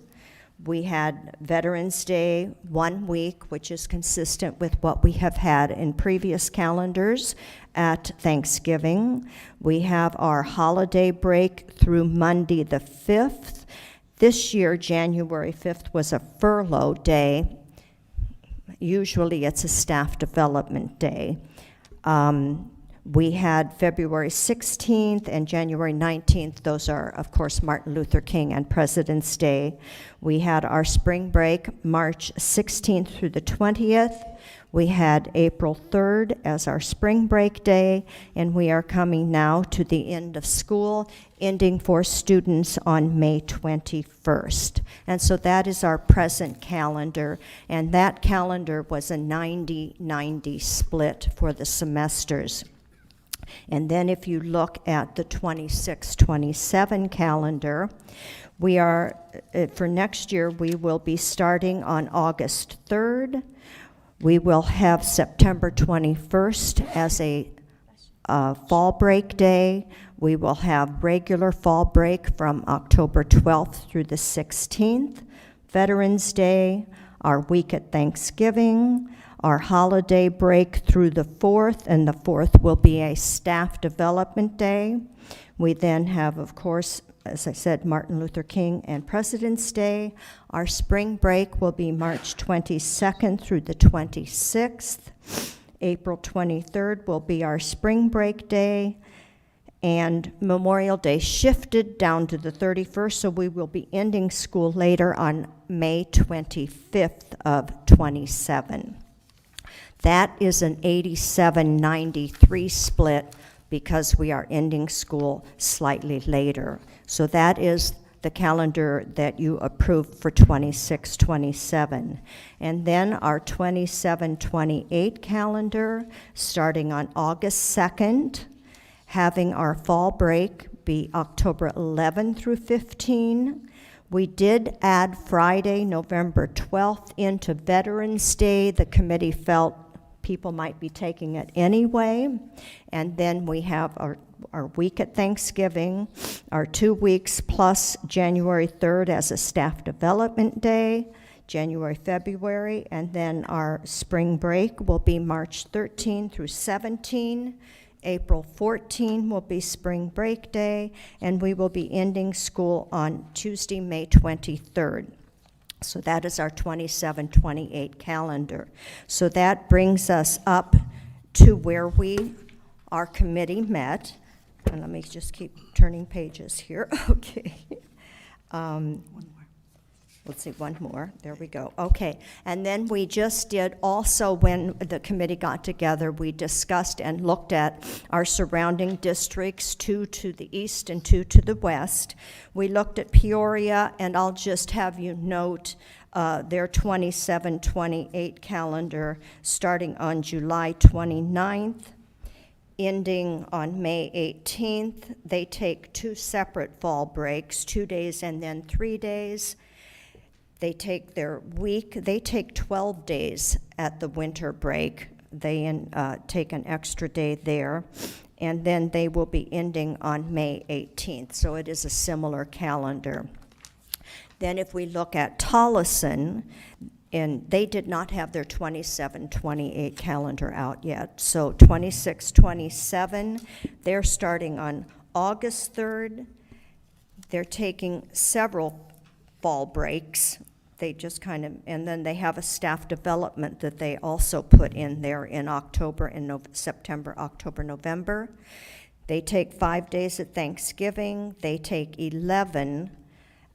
We had Veterans Day 1 week, which is consistent with what we have had in previous calendars at Thanksgiving. We have our holiday break through Monday the 5th. This year, January 5th was a furlough day. Usually it's a staff development day. We had February 16th and January 19th. Those are, of course, Martin Luther King and President's Day. We had our spring break, March 16th through the 20th. We had April 3rd as our spring break day, and we are coming now to the end of school, ending for students on May 21st. And so that is our present calendar, and that calendar was a 90-90 split for the semesters. And then if you look at the 26-27 calendar, we are, for next year, we will be starting on August 3rd. We will have September 21st as a fall break day. We will have regular fall break from October 12th through the 16th. Veterans Day, our week at Thanksgiving, our holiday break through the 4th, and the 4th will be a staff development day. We then have, of course, as I said, Martin Luther King and President's Day. Our spring break will be March 22nd through the 26th. April 23rd will be our spring break day. And Memorial Day shifted down to the 31st, so we will be ending school later on May 25th of 27. That is an 87-93 split because we are ending school slightly later. So that is the calendar that you approved for 26-27. And then our 27-28 calendar, starting on August 2nd, having our fall break be October 11 through 15. We did add Friday, November 12th into Veterans Day. The committee felt people might be taking it anyway. And then we have our week at Thanksgiving, our 2 weeks plus January 3rd as a staff development day, January, February, and then our spring break will be March 13 through 17. April 14 will be spring break day, and we will be ending school on Tuesday, May 23rd. So that is our 27-28 calendar. So that brings us up to where our committee met. And let me just keep turning pages here. Okay. Let's see, one more. There we go. Okay. And then we just did also, when the committee got together, we discussed and looked at our surrounding districts, 2 to the east and 2 to the west. We looked at Peoria, and I'll just have you note their 27-28 calendar starting on July 29th. Ending on May 18th. They take 2 separate fall breaks, 2 days and then 3 days. They take their week, they take 12 days at the winter break. They take an extra day there. And then they will be ending on May 18th. So it is a similar calendar. Then if we look at Tolleson, and they did not have their 27-28 calendar out yet. So 26-27, they're starting on August 3rd. They're taking several fall breaks. They just kind of, and then they have a staff development that they also put in there in October and September, October, November. They take 5 days at Thanksgiving. They take 11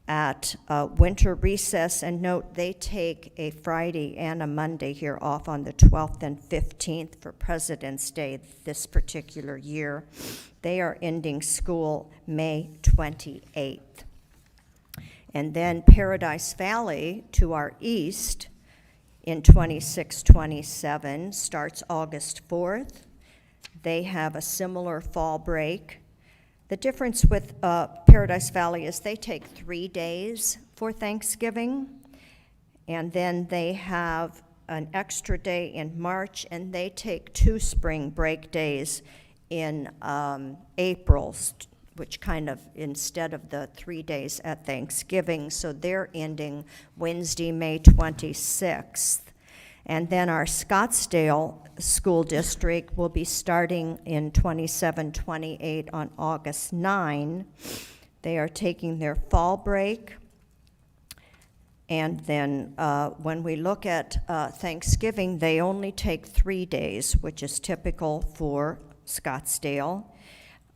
at winter recess, and note they take a Friday and a Monday here off on the 12th and 15th for President's Day this particular year. They are ending school May 28th. And then Paradise Valley to our east in 26-27 starts August 4th. They have a similar fall break. The difference with Paradise Valley is they take 3 days for Thanksgiving, and then they have an extra day in March, and they take 2 spring break days in April, which kind of, instead of the 3 days at Thanksgiving, so they're ending Wednesday, May 26th. And then our Scottsdale School District will be starting in 27-28 on August 9. They are taking their fall break. And then when we look at Thanksgiving, they only take 3 days, which is typical for Scottsdale.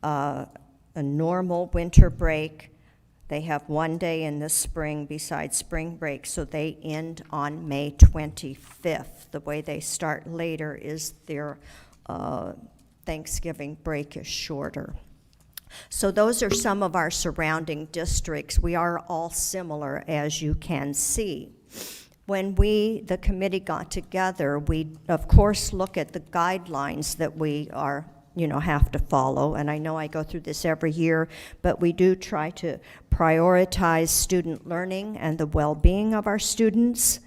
A normal winter break. They have 1 day in the spring besides spring break, so they end on May 25th. The way they start later is their Thanksgiving break is shorter. So those are some of our surrounding districts. We are all similar, as you can see. When the committee got together, we, of course, look at the guidelines that we are have to follow, and I know I go through this every year, but we do try to prioritize student learning and the well-being of our students.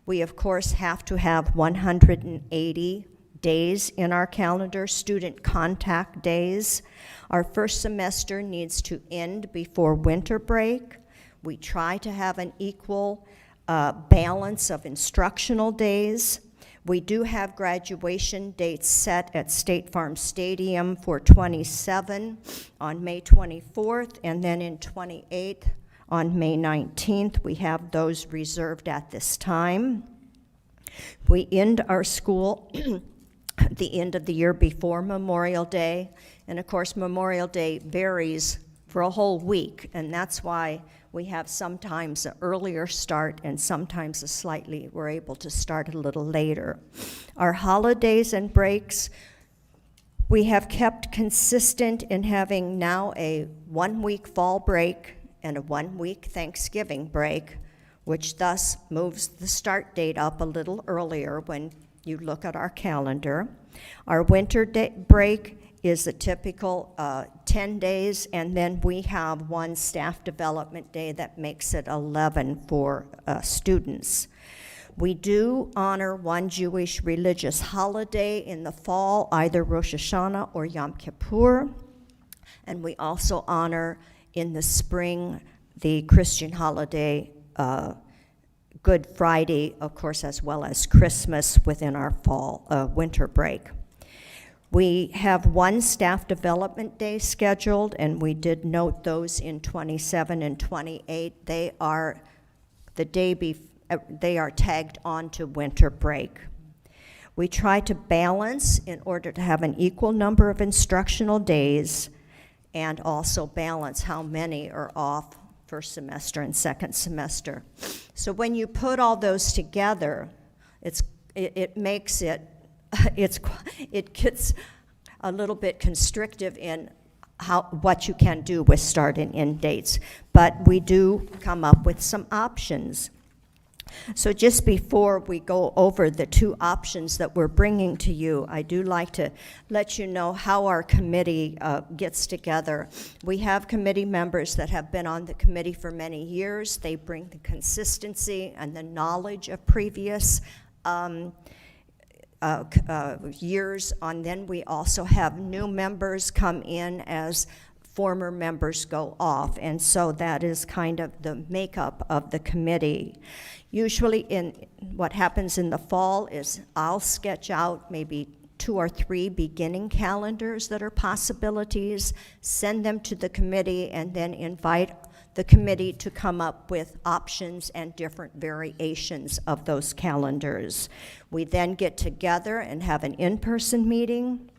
We, of course, have to have 180 days in our calendar, student contact days. Our first semester needs to end before winter break. We try to have an equal balance of instructional days. We do have graduation dates set at State Farm Stadium for 27 on May 24th, and then in 28 on May 19th. We have those reserved at this time. We end our school at the end of the year before Memorial Day, and of course Memorial Day varies for a whole week, and that's why we have sometimes an earlier start and sometimes we're able to start a little later. Our holidays and breaks, We have kept consistent in having now a 1-week fall break and a 1-week Thanksgiving break, which thus moves the start date up a little earlier when you look at our calendar. Our winter break is a typical 10 days, and then we have one staff development day that makes it 11 for students. We do honor one Jewish religious holiday in the fall, either Rosh Hashanah or Yom Kippur, and we also honor in the spring the Christian holiday, Good Friday, of course, as well as Christmas within our winter break. We have one staff development day scheduled, and we did note those in 27 and 28. They are they are tagged on to winter break. We try to balance in order to have an equal number of instructional days and also balance how many are off first semester and second semester. So when you put all those together, it makes it gets a little bit constrictive in what you can do with start and end dates. But we do come up with some options. So just before we go over the two options that we're bringing to you, I do like to let you know how our committee gets together. We have committee members that have been on the committee for many years. They bring the consistency and the knowledge of previous years on. Then we also have new members come in as former members go off, and so that is kind of the makeup of the committee. Usually what happens in the fall is I'll sketch out maybe 2 or 3 beginning calendars that are possibilities, send them to the committee, and then invite the committee to come up with options and different variations of those calendars. We then get together and have an in-person meeting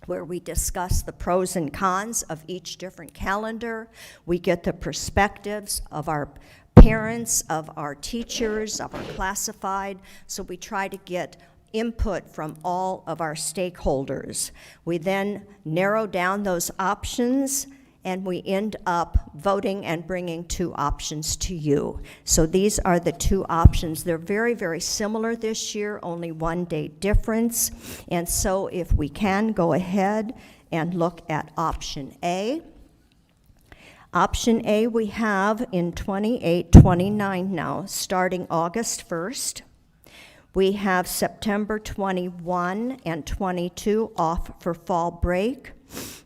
where we discuss the pros and cons of each different calendar. We get the perspectives of our parents, of our teachers, of our classified, so we try to get input from all of our stakeholders. We then narrow down those options, and we end up voting and bringing 2 options to you. So these are the 2 options. They're very, very similar this year, only 1 day difference. And so if we can go ahead and look at option A. Option A we have in 28, 29 now, starting August 1st. We have September 21 and 22 off for fall break.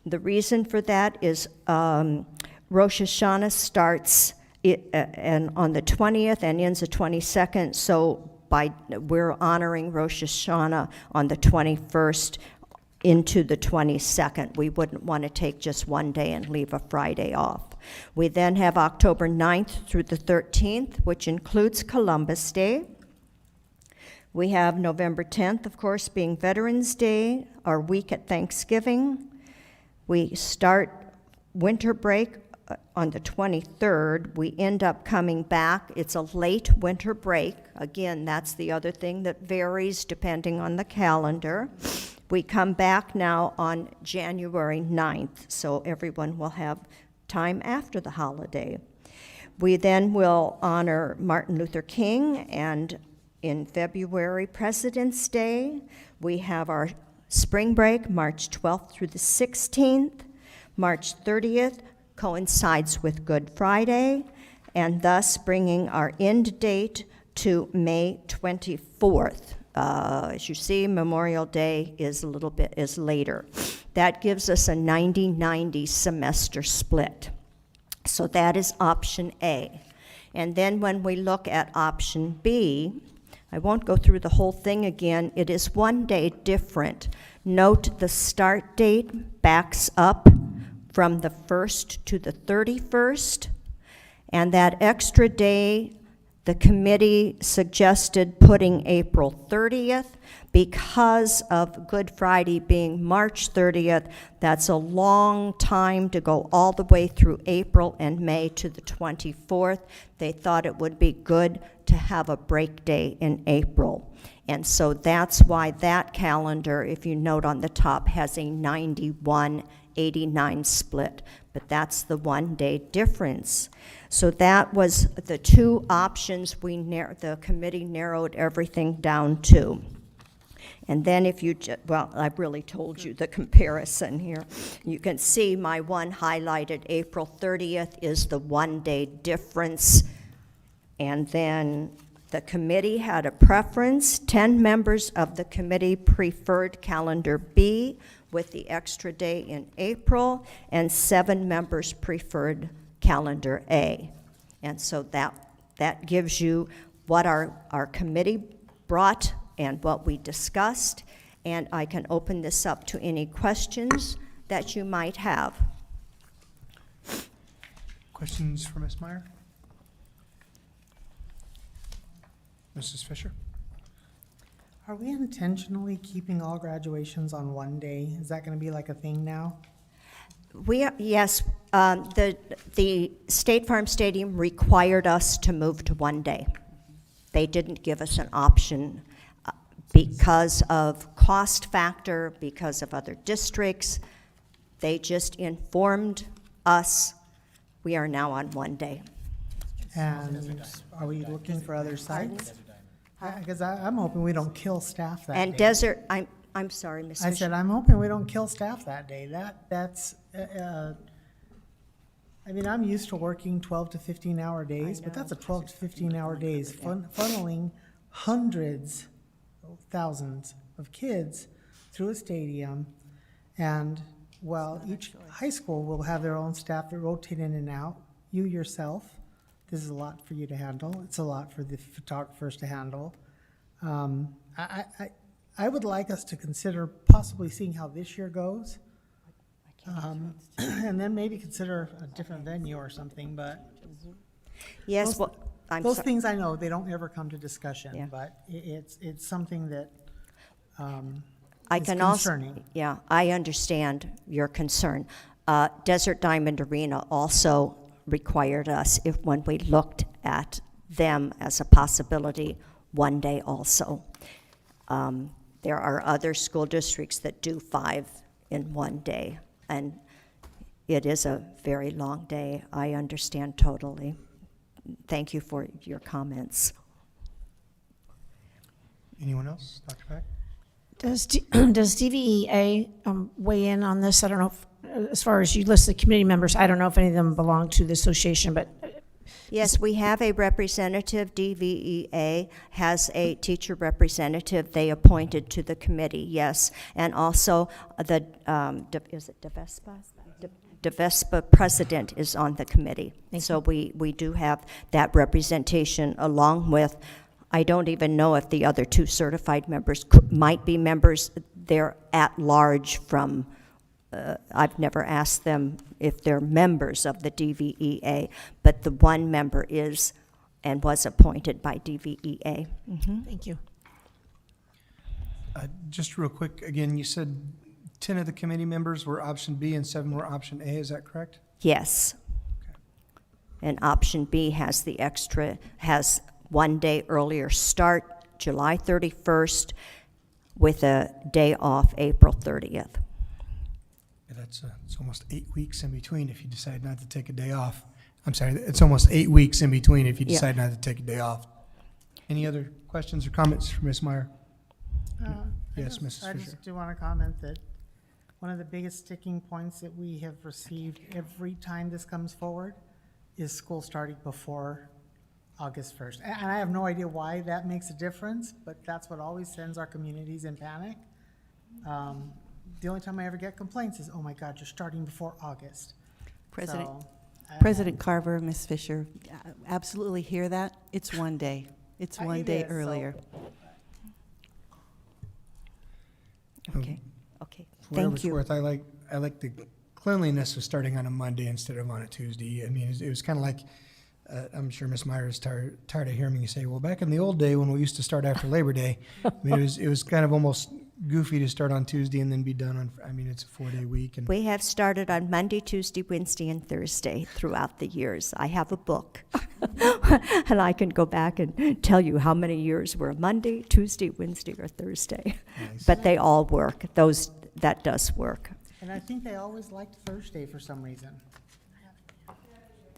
The reason for that is Rosh Hashanah starts on the 20th and ends the 22nd, so we're honoring Rosh Hashanah on the 21st into the 22nd. We wouldn't want to take just 1 day and leave a Friday off. We then have October 9th through the 13th, which includes Columbus Day. We have November 10th, of course, being Veterans Day, our week at Thanksgiving. We start winter break on the 23rd. We end up coming back. It's a late winter break. Again, that's the other thing that varies depending on the calendar. We come back now on January 9th, so everyone will have time after the holiday. We then will honor Martin Luther King, and in February, President's Day. We have our spring break, March 12th through the 16th. March 30th coincides with Good Friday, and thus bringing our end date to May 24th. As you see, Memorial Day is later. That gives us a 90-90 semester split. So that is option A. And then when we look at option B, I won't go through the whole thing again. It is 1 day different. Note the start date backs up from the 1st to the 31st, and that extra day, the committee suggested putting April 30th because of Good Friday being March 30th. That's a long time to go all the way through April and May to the 24th. They thought it would be good to have a break day in April. And so that's why that calendar, if you note on the top, has a 91-89 split, but that's the 1 day difference. So that was the two options the committee narrowed everything down to. And then if you, well, I've really told you the comparison here. You can see my one highlighted, April 30th, is the 1 day difference. And then the committee had a preference. 10 members of the committee preferred calendar B with the extra day in April, and 7 members preferred calendar A. And so that gives you what our committee brought and what we discussed, and I can open this up to any questions that you might have. Questions for Ms. Meyer? Mrs. Fisher? Are we intentionally keeping all graduations on 1 day? Is that going to be like a thing now? Yes, the State Farm Stadium required us to move to 1 day. They didn't give us an option because of cost factor, because of other districts. They just informed us we are now on 1 day. And are we looking for other sites? Because I'm hoping we don't kill staff that day. And Desert, I'm sorry, Ms. I Fisher. said, I'm hoping we don't kill staff that day. That's, I mean, I'm used to working 12 to 15-hour days, but that's a 12 to 15-hour days, funneling hundreds, thousands of kids through a stadium. And while each high school will have their own staff that rotate in and out, you yourself, this is a lot for you to handle. It's a lot for the photographers to handle. I would like us to consider possibly seeing how this year goes, and then maybe consider a different venue or something. But yes, those things I know they don't ever come to discussion, but it's something that is concerning. Yeah, I understand your concern. Desert Diamond Arena also required us, when we looked at them as a possibility, 1 day also. There are other school districts that do 5 in 1 day, and it is a very long day. I understand totally. Thank you for your comments. Anyone else? Dr. Pack? Does DVEA weigh in on this? I don't know if, as far as you listed community members, I don't know if any of them belong to the association, but. Yes, we have a representative. DVEA has a teacher representative they appointed to the committee, yes. And also the, is it DeVespa? DeVespa president is on the committee. So we do have that representation, along with, I don't even know if the other 2 certified members might be members. They're at large from, I've never asked them if they're members of the DVEA, but the 1 member is and was appointed by DVEA. Thank you. Just real quick, again, you said 10 of the committee members were option B and 7 were option A, is that correct? Yes. Okay. And option B has the extra, has 1 day earlier start, July 31st, with a day off April 30th. That's it's almost 8 weeks in between if you decide not to take a day off. I'm sorry, it's almost 8 weeks in between if you decide not to take a day off. Any other questions or comments for Ms. Meyer? Yes, Mrs. Fisher. I just do want to comment that one of the biggest sticking points that we have received every time this comes forward is school starting before August 1st. And I have no idea why that makes a difference, but that's what always sends our communities in panic. The only time I ever get complaints is, oh my God, you're starting before August. President Carver, Ms. Fisher, absolutely hear that. It's 1 day. It's 1 day earlier. Okay. For Thank whatever you. it's worth, I like the cleanliness of starting on a Monday instead of on a Tuesday. I mean, it was kind of like, I'm sure Ms. Meyer is tired of hearing me say, well, back in the old day when we used to start after Labor Day, I mean, it was kind of almost goofy to start on Tuesday and then be done on, I mean, it's a 4-day week. And we have started on Monday, Tuesday, Wednesday, and Thursday throughout the years. I have a book. And I can go back and tell you how many years were Monday, Tuesday, Wednesday, or Thursday. Nice. But they all work. That does work. And I think they always liked Thursday for some reason.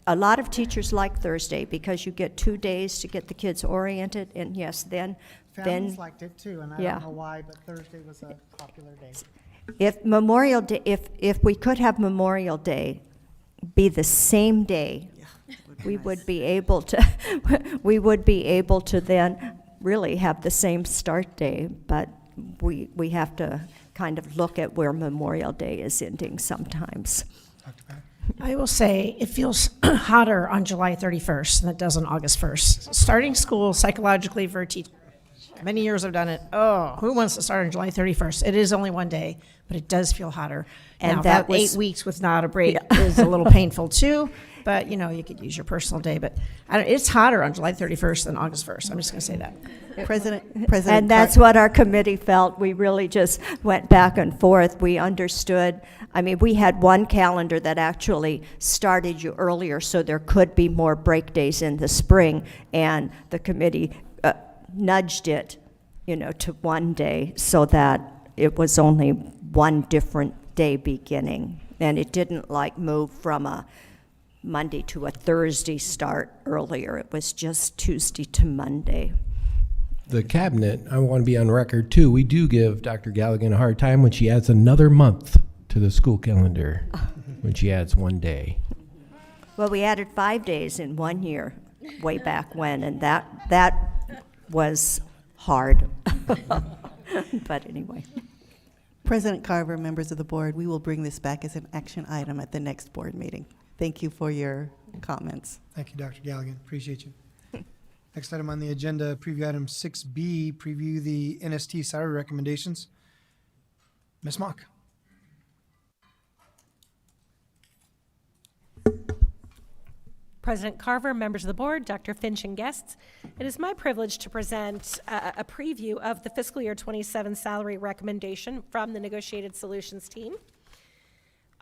A lot of teachers like Thursday because you get 2 days to get the kids oriented, and yes, then Families liked it too, and I yeah. don't know why, but Thursday was a popular day. If Memorial Day, if we could have Memorial Day be the same day, we would be able to then really have the same start day, but we have to kind of look at where Memorial Day is ending sometimes. I will say it feels hotter on July 31st than it does on August 1st. Starting school psychologically for a teacher, many years I've done it. Oh, who wants to start on July 31st? It is only one day, but it does feel hotter. And now, that that was 8 weeks without a break is a little painful too, but you know, you could use your personal day. But it's hotter on July 31st than August 1st. I'm just going to say that. President And that's what our committee felt. We really just went back and forth. We understood. I mean, we had one calendar that actually started you earlier, so there could be more break days in the spring, and the committee nudged it, to one day so that it was only one different day beginning. And it didn't move from a Monday to a Thursday start earlier. It was just Tuesday to Monday. The cabinet, I want to be on record too, we do give Dr. Galligan a hard time when she adds another month to the school calendar, when she adds one day. Well, we added 5 days in 1 year, way back when, and that was hard. But anyway. President Carver, members of the board, we will bring this back as an action item at the next board meeting. Thank you for your comments. Thank you, Dr. Galligan. Appreciate you. Next item on the agenda, preview item 6B, preview the NST salary recommendations. Ms. Mock. President Carver, members of the board, Dr. Finch, and guests, it is my privilege to present a preview of the fiscal year 27 salary recommendation from the Negotiated Solutions team.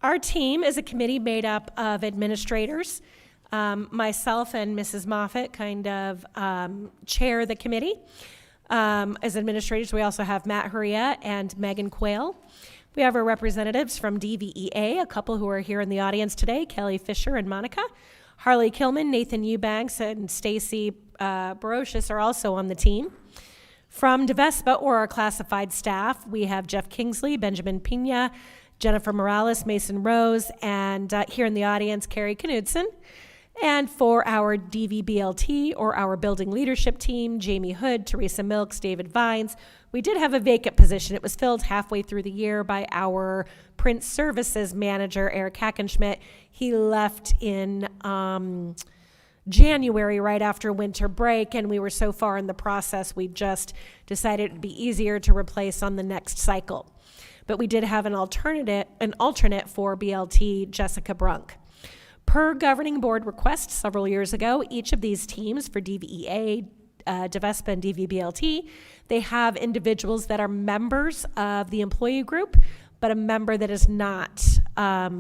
Our team is a committee made up of administrators. Myself and Mrs. Moffitt kind of chair the committee. As administrators, we also have Matt Huria and Megan Quayle. We have our representatives from DVEA, a couple who are here in the audience today, Kelly Fisher and Monica. Harley Kilman, Nathan Eubanks, and Stacy Barocious are also on the team. From DeVespa, or our classified staff, we have Jeff Kingsley, Benjamin Pina, Jennifer Morales, Mason Rose, and here in the audience, Carrie Knudsen. And for our DVBLT, or our building leadership team, Jamie Hood, Teresa Milks, David Vines. We did have a vacant position. It was filled halfway through the year by our print services manager, Eric Hackenschmidt. He left in January, right after winter break, and we were so far in the process, we just decided it'd be easier to replace on the next cycle. But we did have an alternate for BLT, Jessica Brunk. Per governing board request several years ago, each of these teams for DVEA, DeVespa, and DVBLT, they have individuals that are members of the employee group, but a member that is not a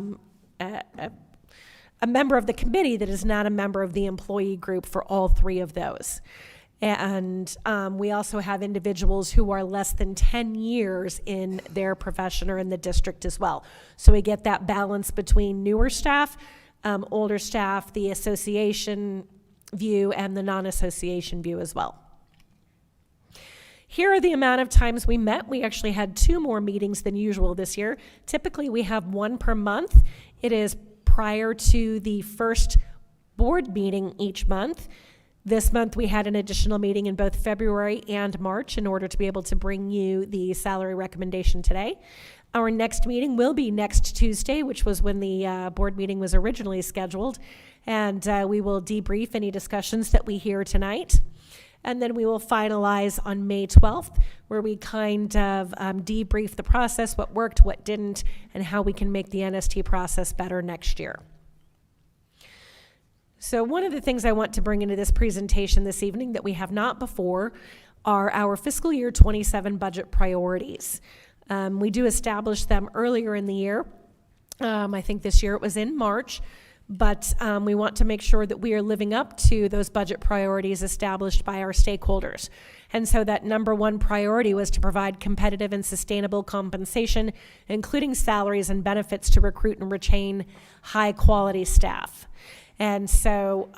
member of the committee that is not a member of the employee group for all three of those. And we also have individuals who are less than 10 years in their profession or in the district as well. So we get that balance between newer staff, older staff, the association view, and the non-association view as well. Here are the amount of times we met. We actually had 2 more meetings than usual this year. Typically, we have 1 per month. It is prior to the first board meeting each month. This month, we had an additional meeting in both February and March in order to be able to bring you the salary recommendation today. Our next meeting will be next Tuesday, which was when the board meeting was originally scheduled, and we will debrief any discussions that we hear tonight. And then we will finalize on May 12th, where we kind of debrief the process, what worked, what didn't, and how we can make the NST process better next year. So one of the things I want to bring into this presentation this evening that we have not before are our fiscal year 27 budget priorities. We do establish them earlier in the year. I think this year it was in March, But we want to make sure that we are living up to those budget priorities established by our stakeholders. And so that number one priority was to provide competitive and sustainable compensation, including salaries and benefits, to recruit and retain high quality staff. And so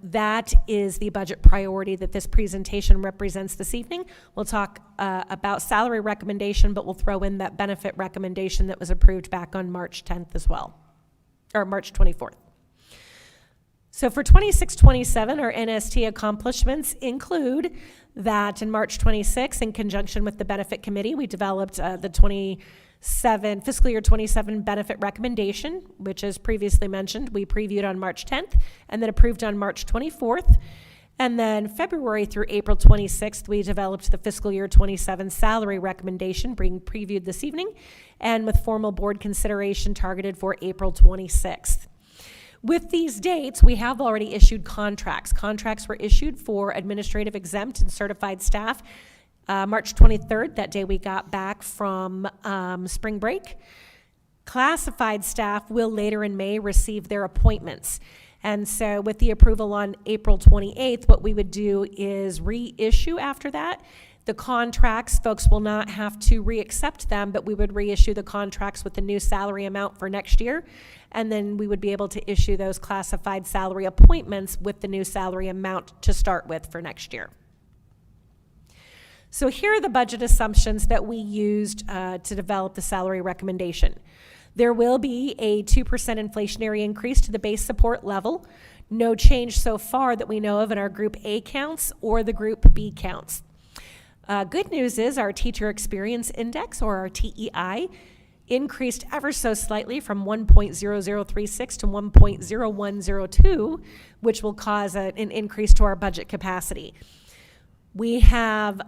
that is the budget priority that this presentation represents this evening. We'll talk about salary recommendation, but we'll throw in that benefit recommendation that was approved back on March 10th as well, or March 24th. So for 26-27, our NST accomplishments include that in March 26, in conjunction with the Benefit Committee, we developed the fiscal year 27 benefit recommendation, which, as previously mentioned, we previewed on March 10th and then approved on March 24th. And then February through April 26th, we developed the fiscal year 27 salary recommendation, being previewed this evening, and with formal board consideration targeted for April 26th. With these dates, we have already issued contracts. Contracts were issued for administrative exempt and certified staff March 23rd, that day we got back from spring break. Classified staff will later in May receive their appointments. And so with the approval on April 28th, what we would do is reissue after that. The contracts, folks will not have to reaccept them, but we would reissue the contracts with the new salary amount for next year. And then we would be able to issue those classified salary appointments with the new salary amount to start with for next year. So here are the budget assumptions that we used to develop the salary recommendation. There will be a 2% inflationary increase to the base support level. No change so far that we know of in our Group A counts or the Group B counts. Good news is our Teacher Experience Index, or our TEI, increased ever so slightly from 1.0036 to 1.0102, which will cause an increase to our budget capacity. We have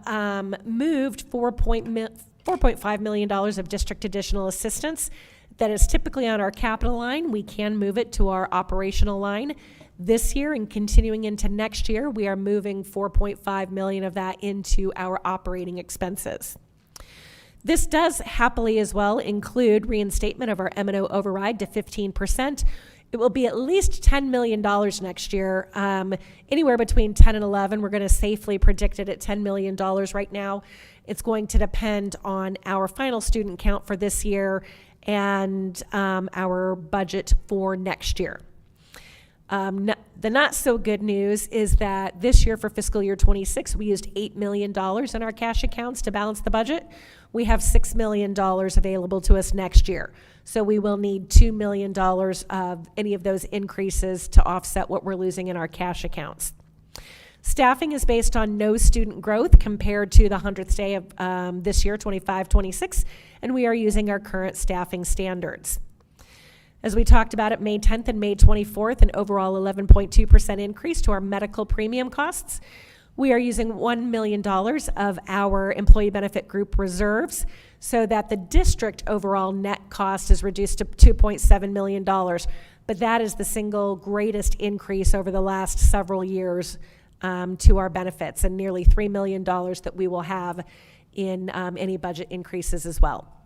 moved $4.5 million of district additional assistance that is typically on our capital line. We can move it to our operational line. This year and continuing into next year, we are moving $4.5 million of that into our operating expenses. This does happily as well include reinstatement of our M&O override to 15%. It will be at least $10 million next year, anywhere between 10 and 11. We're going to safely predict it at $10 million right now. It's going to depend on our final student count for this year and our budget for next year. The not so good news is that this year for fiscal year 26, we used $8 million in our cash accounts to balance the budget. We have $6 million available to us next year. So we will need $2 million of any of those increases to offset what we're losing in our cash accounts. Staffing is based on no student growth compared to the 100th day of this year, 25-26, and we are using our current staffing standards. As we talked about at May 10th and May 24th, an overall 11.2% increase to our medical premium costs. We are using $1 million of our employee benefit group reserves so that the district overall net cost is reduced to $2.7 million. But that is the single greatest increase over the last several years to our benefits, and nearly $3 million that we will have in any budget increases as well.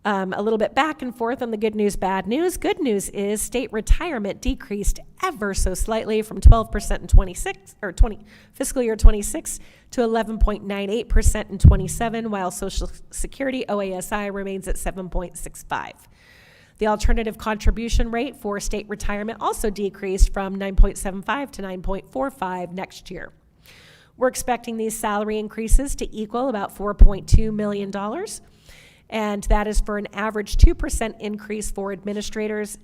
A little bit back and forth on the good news, bad news. Good news is state retirement decreased ever so slightly from 12% in fiscal year 26 to 11.98% in 27, while Social Security OASI remains at 7.65. The alternative contribution rate for state retirement also decreased from 9.75 to 9.45 next year. We're expecting these salary increases to equal about $4.2 million. And that is for an average 2% increase for administrators,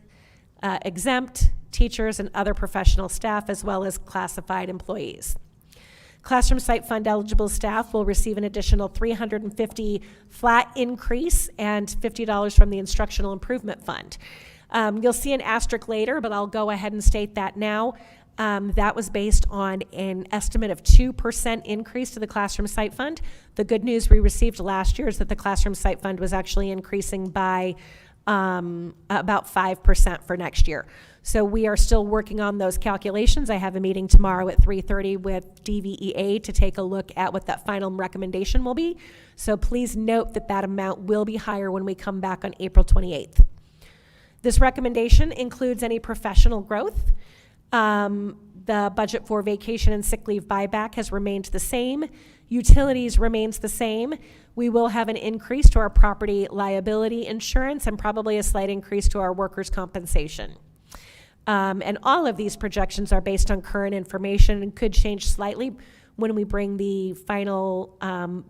exempt, teachers, and other professional staff, as well as classified employees. Classroom Site Fund eligible staff will receive an additional $350 flat increase and $50 from the Instructional Improvement Fund. You'll see an asterisk later, but I'll go ahead and state that now. That was based on an estimate of 2% increase to the Classroom Site Fund. The good news we received last year is that the Classroom Site Fund was actually increasing by about 5% for next year. So we are still working on those calculations. I have a meeting tomorrow at 3:30 with DVEA to take a look at what that final recommendation will be. So please note that that amount will be higher when we come back on April 28th. This recommendation includes any professional growth. The budget for vacation and sick leave buyback has remained the same. Utilities remains the same. We will have an increase to our property liability insurance and probably a slight increase to our workers' compensation. And all of these projections are based on current information and could change slightly when we bring the final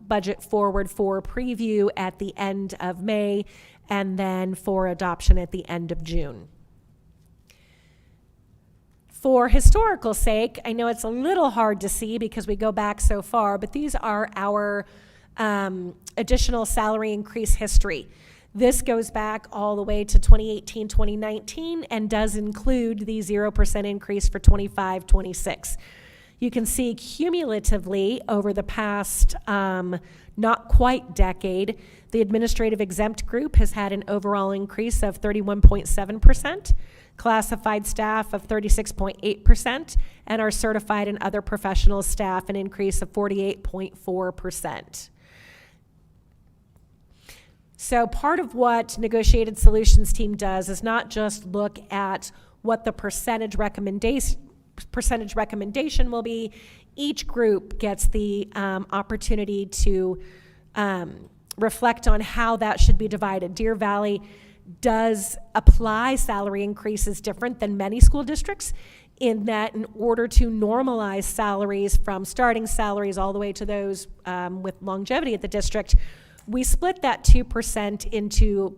budget forward for preview at the end of May and then for adoption at the end of June. For historical sake, I know it's a little hard to see because we go back so far, but these are our additional salary increase history. This goes back all the way to 2018, 2019, and does include the 0% increase for 25, 26. You can see cumulatively over the past not quite decade, the administrative exempt group has had an overall increase of 31.7%, classified staff of 36.8%, and our certified and other professional staff an increase of 48.4%. So part of what Negotiated Solutions team does is not just look at what the percentage recommendation will be. Each group gets the opportunity to reflect on how that should be divided. Deer Valley does apply salary increases different than many school districts in that in order to normalize salaries from starting salaries all the way to those with longevity at the district, we split that 2% into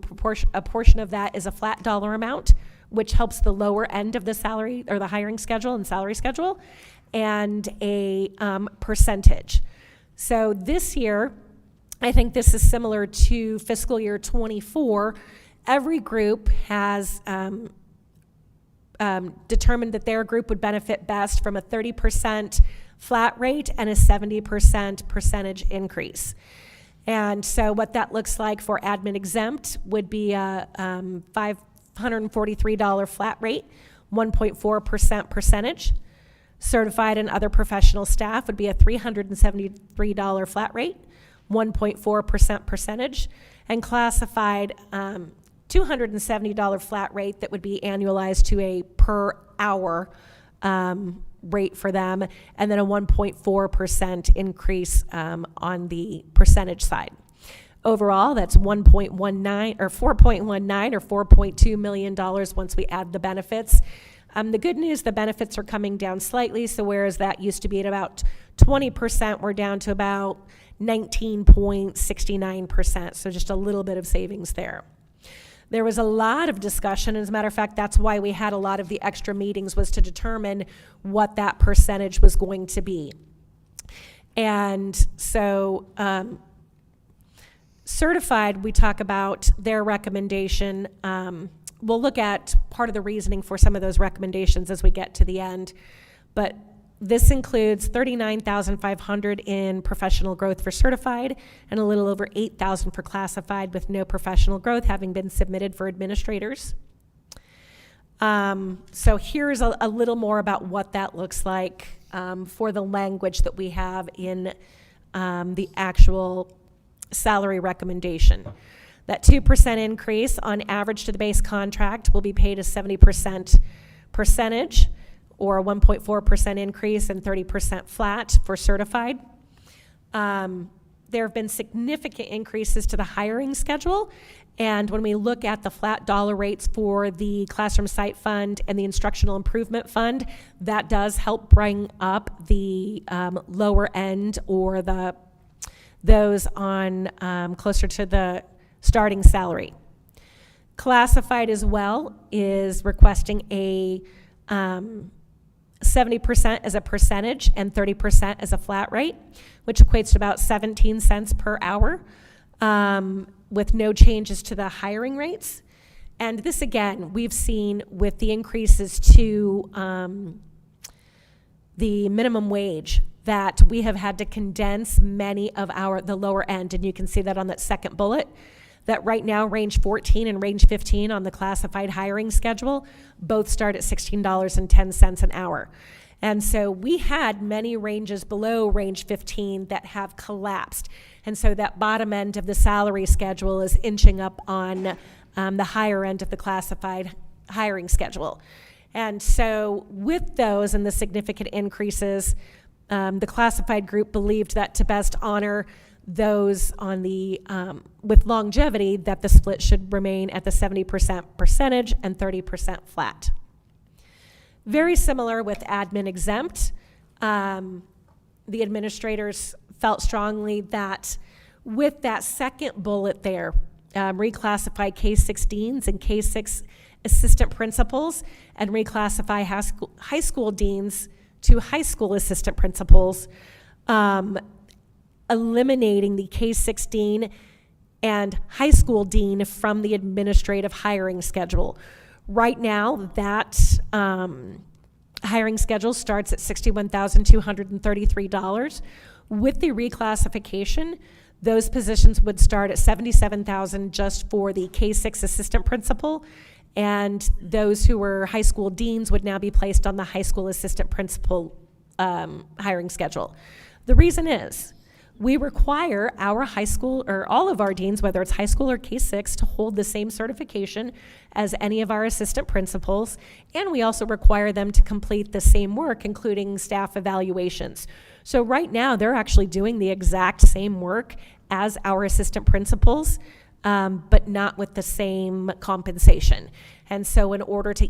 a portion of that is a flat dollar amount, which helps the lower end of the salary or the hiring schedule and salary schedule, and a percentage. So this year, I think this is similar to fiscal year 24. Every group has determined that their group would benefit best from a 30% flat rate and a 70% percentage increase. And so what that looks like for admin exempt would be a $543 flat rate, 1.4% percentage. Certified and other professional staff would be a $373 flat rate, 1.4% percentage. And classified $270 flat rate that would be annualized to a per hour rate for them, and then a 1.4% increase on the percentage side. Overall, that's 1.19 or 4.19 or $4.2 million once we add the benefits. The good news, the benefits are coming down slightly, so whereas that used to be at about 20%, we're down to about 19.69%, so just a little bit of savings there. There was a lot of discussion. As a matter of fact, that's why we had a lot of the extra meetings, was to determine what that percentage was going to be. And so certified, we talk about their recommendation. We'll look at part of the reasoning for some of those recommendations as we get to the end. But this includes $39,500 in professional growth for certified and a little over $8,000 for classified, with no professional growth having been submitted for administrators. So here's a little more about what that looks like for the language that we have in the actual salary recommendation. That 2% increase on average to the base contract will be paid as 70% percentage, or a 1.4% increase and 30% flat for certified. There have been significant increases to the hiring schedule, and when we look at the flat dollar rates for the Classroom Site Fund and the Instructional Improvement Fund, that does help bring up the lower end or those on closer to the starting salary. Classified as well is requesting a 70% as a percentage and 30% as a flat rate, which equates to about 17 cents per hour, with no changes to the hiring rates. And this, again, we've seen with the increases to the minimum wage, that we have had to condense many of the lower end, and you can see that on that second bullet, that right now range 14 and range 15 on the classified hiring schedule both start at $16.10 an hour. And so we had many ranges below range 15 that have collapsed. And so that bottom end of the salary schedule is inching up on the higher end of the classified hiring schedule. And so with those and the significant increases, the classified group believed that to best honor those on the with longevity, that the split should remain at the 70% percentage and 30% flat. Very similar with admin exempt. The administrators felt strongly that with that second bullet there, reclassify K-6 deans and K-6 assistant principals and reclassify high school deans to high school assistant principals, eliminating the K-6 dean and high school dean from the administrative hiring schedule. Right now, that hiring schedule starts at $61,233. With the reclassification, those positions would start at $77,000 just for the K-6 assistant principal, and those who were high school deans would now be placed on the high school assistant principal hiring schedule. The reason is, we require our high school, or all of our deans, whether it's high school or K-6, to hold the same certification as any of our assistant principals, and we also require them to complete the same work, including staff evaluations. So right now, they're actually doing the exact same work as our assistant principals, but not with the same compensation. And so in order to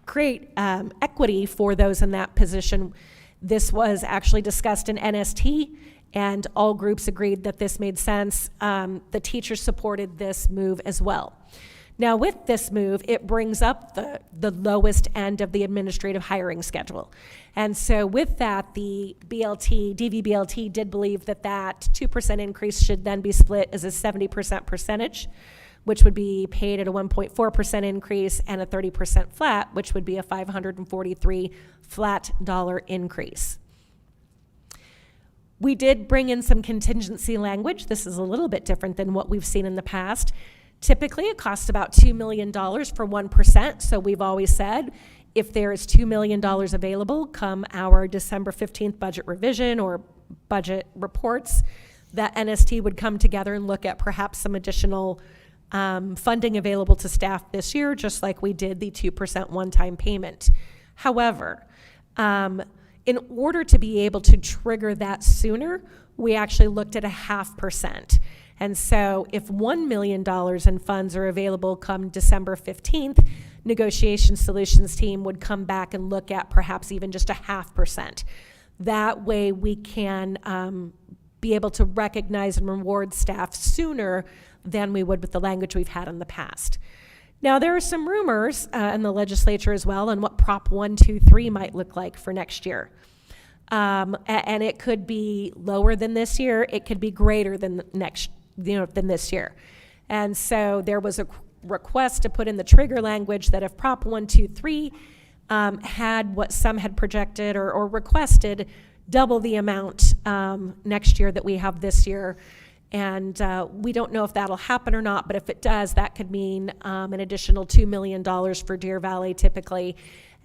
create equity for those in that position, this was actually discussed in NST, and all groups agreed that this made sense. The teachers supported this move as well. Now with this move, it brings up the lowest end of the administrative hiring schedule. And so with that, the DVBLT did believe that that 2% increase should then be split as a 70% percentage, which would be paid at a 1.4% increase, and a 30% flat, which would be a $543 flat dollar increase. We did bring in some contingency language. This is a little bit different than what we've seen in the past. Typically, it costs about $2 million for 1%, so we've always said if there is $2 million available come our December 15th budget revision or budget reports, that NST would come together and look at perhaps some additional funding available to staff this year, just like we did the 2% one-time payment. However, in order to be able to trigger that sooner, we actually looked at a 0.5%. And so if $1 million in funds are available come December 15th, Negotiation Solutions team would come back and look at perhaps even just a 0.5%. That way we can be able to recognize and reward staff sooner than we would with the language we've had in the past. Now, there are some rumors in the legislature as well on what Prop 123 might look like for next year. And it could be lower than this year. It could be greater than than this year. And so there was a request to put in the trigger language that if Prop 123 had what some had projected or requested, double the amount next year that we have this year. And we don't know if that'll happen or not, but if it does, that could mean an additional $2 million for Deer Valley typically.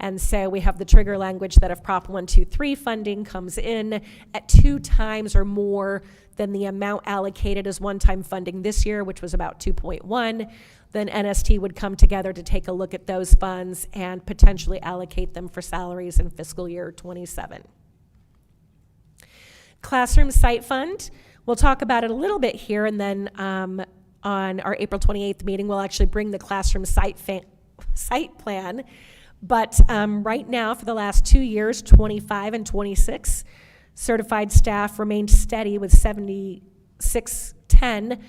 And so we have the trigger language that if Prop 123 funding comes in at 2 times or more than the amount allocated as one-time funding this year, which was about 2.1, then NST would come together to take a look at those funds and potentially allocate them for salaries in fiscal year 27. Classroom Site Fund. We'll talk about it a little bit here, and then on our April 28th meeting, we'll actually bring the classroom site plan. But right now, for the last 2 years, 25 and 26, certified staff remained steady with 7610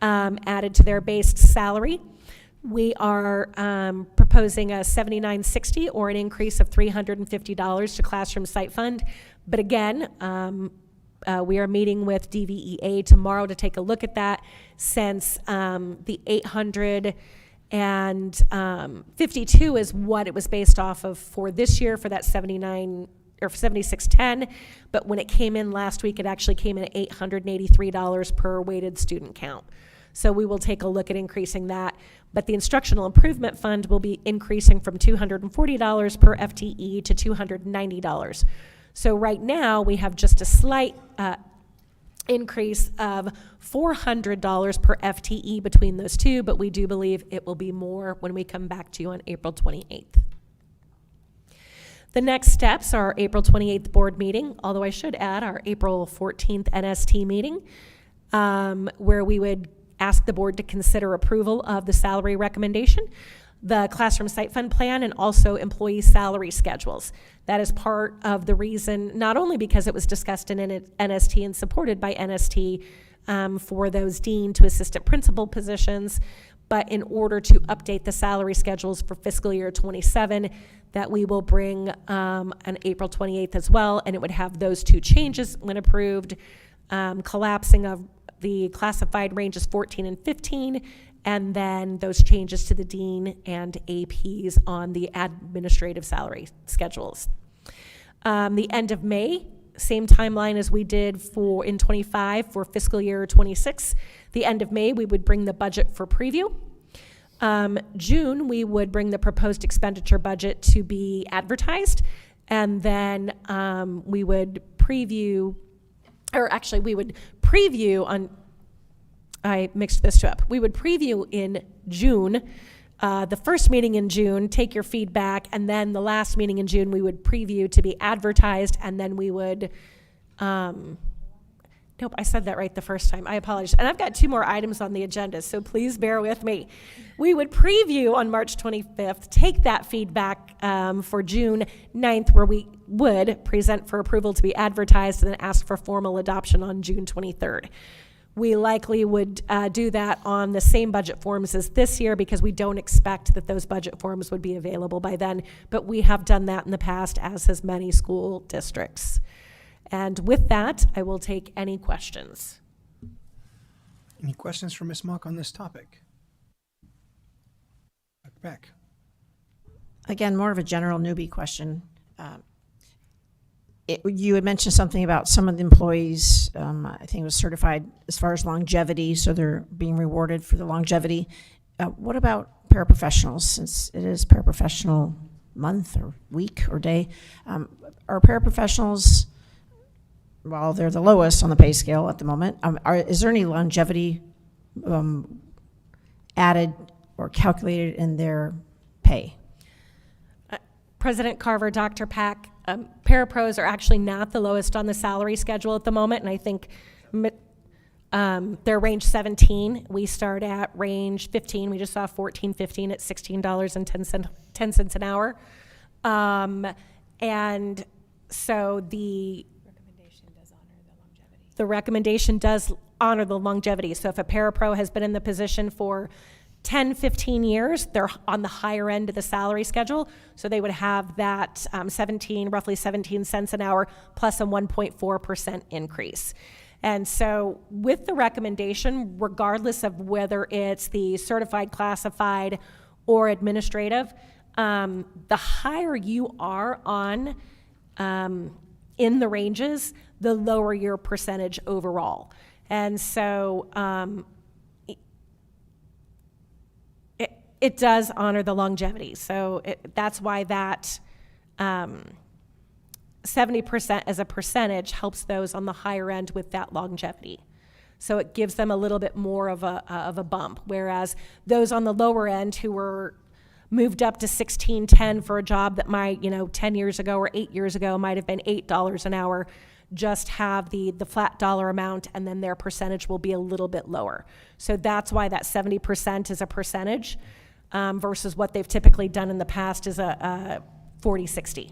added to their base salary. We are proposing a $79.60 or an increase of $350 to Classroom Site Fund. But again, we are meeting with DVEA tomorrow to take a look at that, since the 852 is what it was based off of for this year for that 79 or 7610. But when it came in last week, it actually came in at $883 per weighted student count. So we will take a look at increasing that. But the Instructional Improvement Fund will be increasing from $240 per FTE to $290. So right now, we have just a slight increase of $400 per FTE between those two, but we do believe it will be more when we come back to you on April 28th. The next steps are April 28th board meeting, although I should add our April 14th NST meeting, where we would ask the board to consider approval of the salary recommendation, the classroom site fund plan, and also employee salary schedules. That is part of the reason, not only because it was discussed in NST and supported by NST for those dean to assistant principal positions, but in order to update the salary schedules for fiscal year 27, that we will bring on April 28th as well, and it would have those two changes when approved, collapsing of the classified ranges 14 and 15, and then those changes to the dean and APs on the administrative salary schedules. The end of May, same timeline as we did in 25 for fiscal year 26. The end of May, we would bring the budget for preview. June, we would bring the proposed expenditure budget to be advertised, and then we would preview, or actually we would preview on, I mixed this two up. We would preview in June, the first meeting in June, take your feedback, and then the last meeting in June, we would preview to be advertised, and then we would, nope, I said that right the first time. I apologize. And I've got two more items on the agenda, so please bear with me. We would preview on March 25th, take that feedback for June 9th, where we would present for approval to be advertised and then ask for formal adoption on June 23rd. We likely would do that on the same budget forms as this year because we don't expect that those budget forms would be available by then, but we have done that in the past, as has many school districts. And with that, I will take any questions. Any questions for Ms. Mock on this topic? Dr. Beck. Again, more of a general newbie question. You had mentioned something about some of the employees, I think it was certified as far as longevity, so they're being rewarded for the longevity. What about paraprofessionals, since it is paraprofessional month or week or day? Are paraprofessionals, while they're the lowest on the pay scale at the moment, is there any longevity added or calculated in their pay? President Carver, Dr. Pack, parapros are actually not the lowest on the salary schedule at the moment, and I think they're range 17. We start at range 15. We just saw 14.15 at $16.10 an hour. And so the recommendation does honor the longevity. So if a parapro has been in the position for 10, 15 years, they're on the higher end of the salary schedule. So they would have that roughly 17 cents an hour plus a 1.4% increase. And so with the recommendation, regardless of whether it's the certified, classified, or administrative, the higher you are on in the ranges, the lower your percentage overall. And so it does honor the longevity. So that's why that 70% as a percentage helps those on the higher end with that longevity. So it gives them a little bit more of a bump, whereas those on the lower end who were moved up to $16.10 for a job that might, 10 years ago or 8 years ago might have been $8 an hour, just have the flat dollar amount, and then their percentage will be a little bit lower. So that's why that 70% is a percentage versus what they've typically done in the past is a 40-60.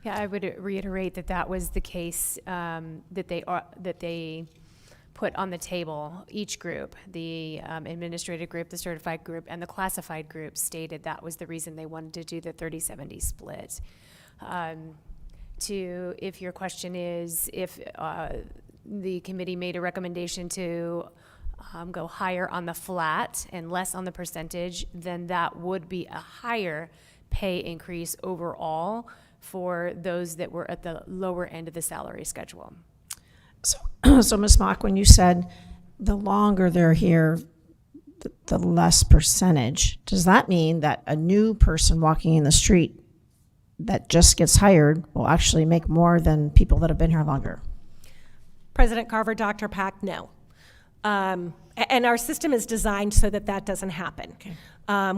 Yeah, I would reiterate that was the case that they put on the table. Each group, the administrative group, the certified group, and the classified group stated that was the reason they wanted to do the 30-70 split. If your question is if the committee made a recommendation to go higher on the flat and less on the percentage, then that would be a higher pay increase overall for those that were at the lower end of the salary schedule. So Ms. Mock, when you said the longer they're here, the less percentage, does that mean that a new person walking in the street that just gets hired will actually make more than people that have been here longer? President Carver, Dr. Pack, no. And our system is designed so that that doesn't happen,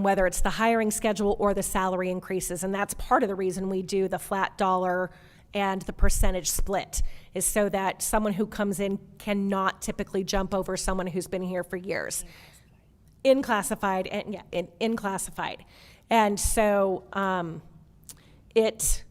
whether it's the hiring schedule or the salary increases. And that's part of the reason we do the flat dollar and the percentage split, is so that someone who comes in cannot typically jump over someone who's been here for years. In classified, and yeah, in classified. And so it's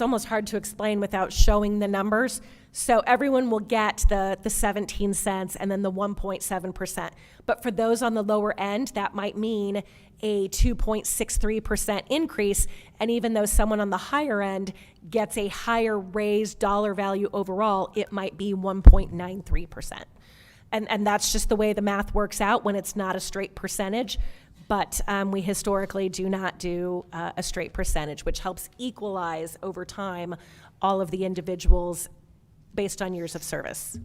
almost hard to explain without showing the numbers. So everyone will get the 17 cents and then the 1.7%. But for those on the lower end, that might mean a 2.63% increase. And even though someone on the higher end gets a higher raised dollar value overall, it might be 1.93%. And that's just the way the math works out when it's not a straight percentage. But we historically do not do a straight percentage, which helps equalize over time all of the individuals based on years of service.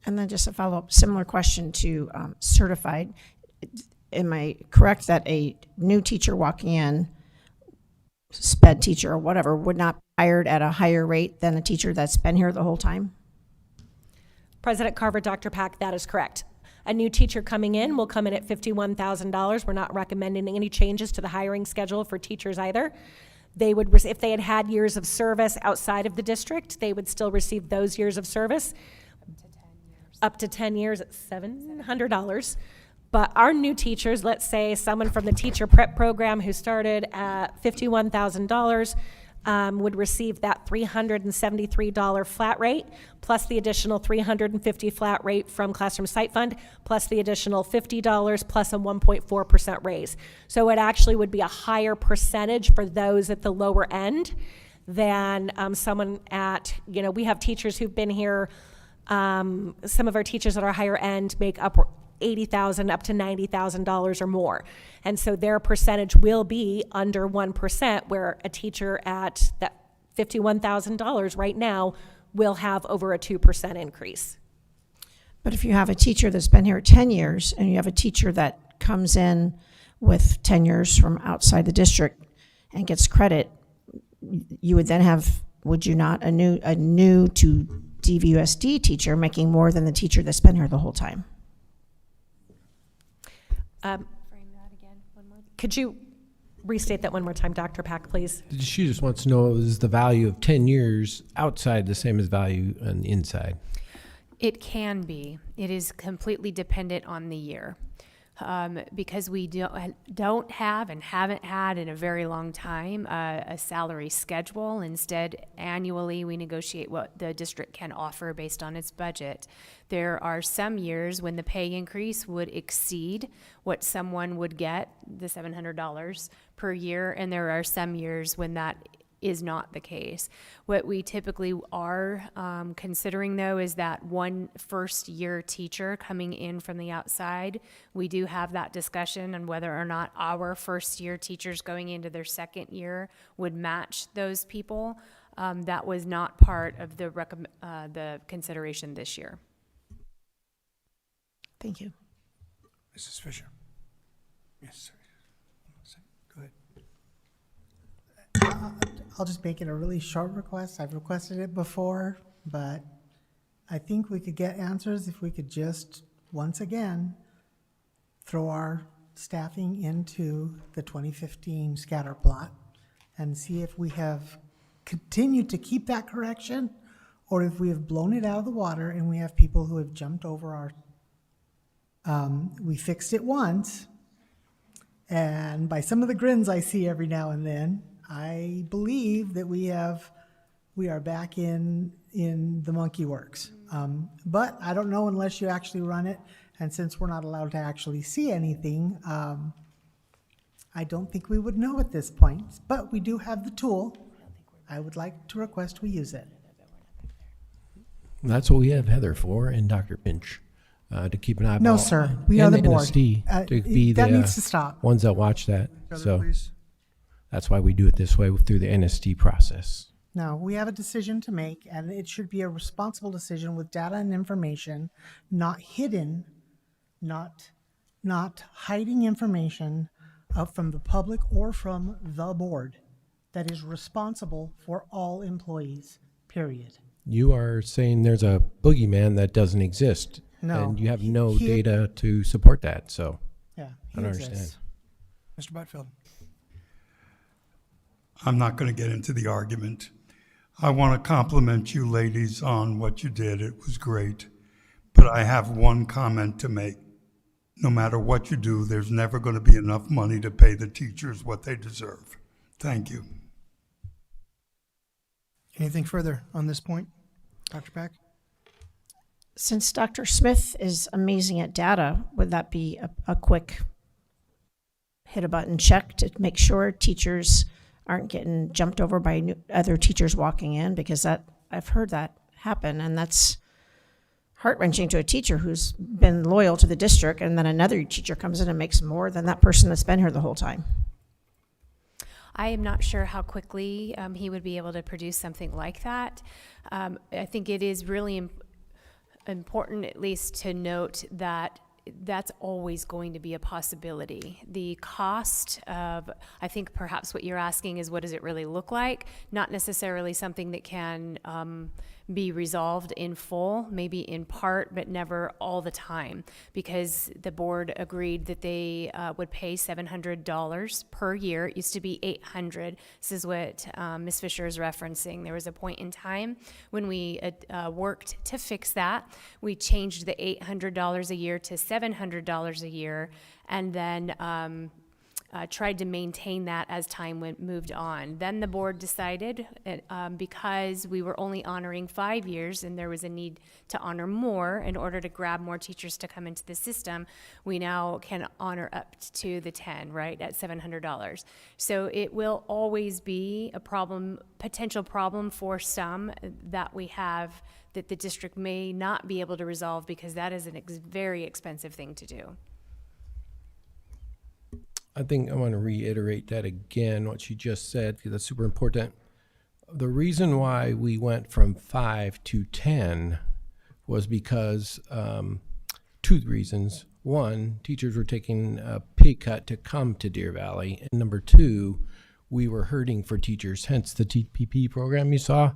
And then just a follow-up, similar question to certified. Am I correct that a new teacher walking in, sped teacher or whatever, would not be hired at a higher rate than a teacher that's been here the whole time? President Carver, Dr. Pack, that is correct. A new teacher coming in will come in at $51,000. We're not recommending any changes to the hiring schedule for teachers either. They would, if they had years of service outside of the district, they would still receive those years of service. Up to 10 years at $700. But our new teachers, let's say someone from the teacher prep program who started at $51,000, would receive that $373 flat rate, plus the additional $350 flat rate from Classroom Site Fund, plus the additional $50, plus a 1.4% raise. So it actually would be a higher percentage for those at the lower end than someone at, we have teachers who've been here, some of our teachers at our higher end make up $80,000 up to $90,000 or more. And so their percentage will be under 1%, where a teacher at that $51,000 right now will have over a 2% increase. But if you have a teacher that's been here 10 years and you have a teacher that comes in with 10 years from outside the district and gets credit, you would then have, would you not, a new to DVUSD teacher making more than the teacher that's been here the whole time? Could you restate that one more time, Dr. Pack, please? She just wants to know, is the value of 10 years outside the same as value on the inside? It can be. It is completely dependent on the year. Because we don't have and haven't had in a very long time a salary schedule. Instead, annually we negotiate what the district can offer based on its budget. There are some years when the pay increase would exceed what someone would get, the $700 per year, and there are some years when that is not the case. What we typically are considering, though, is that one first-year teacher coming in from the outside. We do have that discussion on whether or not our first-year teachers going into their second year would match those people. That was not part of the consideration this year. Thank you. Mrs. Fisher. Yes, sir. Go ahead. I'll just make it a really short request. I've requested it before, but I think we could get answers if we could just, once again, throw our staffing into the 2015 scatter plot and see if we have continued to keep that correction or if we have blown it out of the water and we have people who have jumped over our, we fixed it once, and by some of the grins I see every now and then, I believe that we are back in the monkey works. But I don't know unless you actually run it, and since we're not allowed to actually see anything, I don't think we would know at this point. But we do have the tool. I would like to request we use it. That's what we have Heather for and Dr. Finch to keep an eye on. No, sir. We are the board. NSD to be that the needs to stop. ones that watch that. Heather, So please. that's why we do it this way through the NSD process. No, we have a decision to make, and it should be a responsible decision with data and information, not hidden, not hiding information from the public or from the board that is responsible for all employees, period. You are saying there's a boogeyman that doesn't exist. No. And you have no He- data to support that, so Yeah, I don't understand. exists. Mr. Butfield. I'm not going to get into the argument. I want to compliment you ladies on what you did. It was great. But I have one comment to make. No matter what you do, there's never going to be enough money to pay the teachers what they deserve. Thank you. Anything further on this point? Dr. Pack? Since Dr. Smith is amazing at data, would that be a quick hit a button check to make sure teachers aren't getting jumped over by other teachers walking in? Because that I've heard that happen, and that's heart-wrenching to a teacher who's been loyal to the district, and then another teacher comes in and makes more than that person that's been here the whole time. I am not sure how quickly he would be able to produce something like that. I think it is really important, at least, to note that that's always going to be a possibility. The cost of, I think perhaps what you're asking is, what does it really look like? Not necessarily something that can be resolved in full, maybe in part, but never all the time, because the board agreed that they would pay $700 per year. It used to be $800. This is what Ms. Fisher is referencing. There was a point in time when we worked to fix that. We changed the $800 a year to $700 a year, and then tried to maintain that as time moved on. Then the board decided, because we were only honoring 5 years and there was a need to honor more in order to grab more teachers to come into the system, we now can honor up to the 10, right, at $700. So it will always be a problem, potential problem for some that we have that the district may not be able to resolve, because that is a very expensive thing to do. I think I want to reiterate that again, what she just said, because that's super important. The reason why we went from 5 to 10 was because two reasons. One, teachers were taking a pay cut to come to Deer Valley. And number two, we were hurting for teachers, hence the TPP program you saw.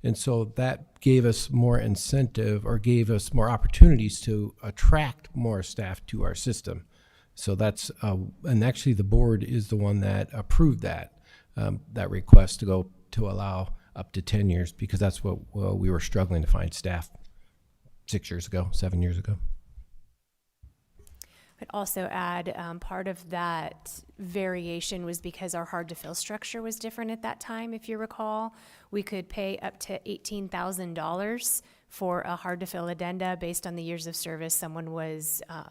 And so that gave us more incentive, or gave us more opportunities to attract more staff to our system. So that's, and actually the board is the one that approved that, that request to go to allow up to 10 years, because that's what we were struggling to find staff 6 years ago, 7 years ago. I'd also add, part of that variation was because our hard to fill structure was different at that time. If you recall, we could pay up to $18,000 for a hard to fill addenda based on the years of service someone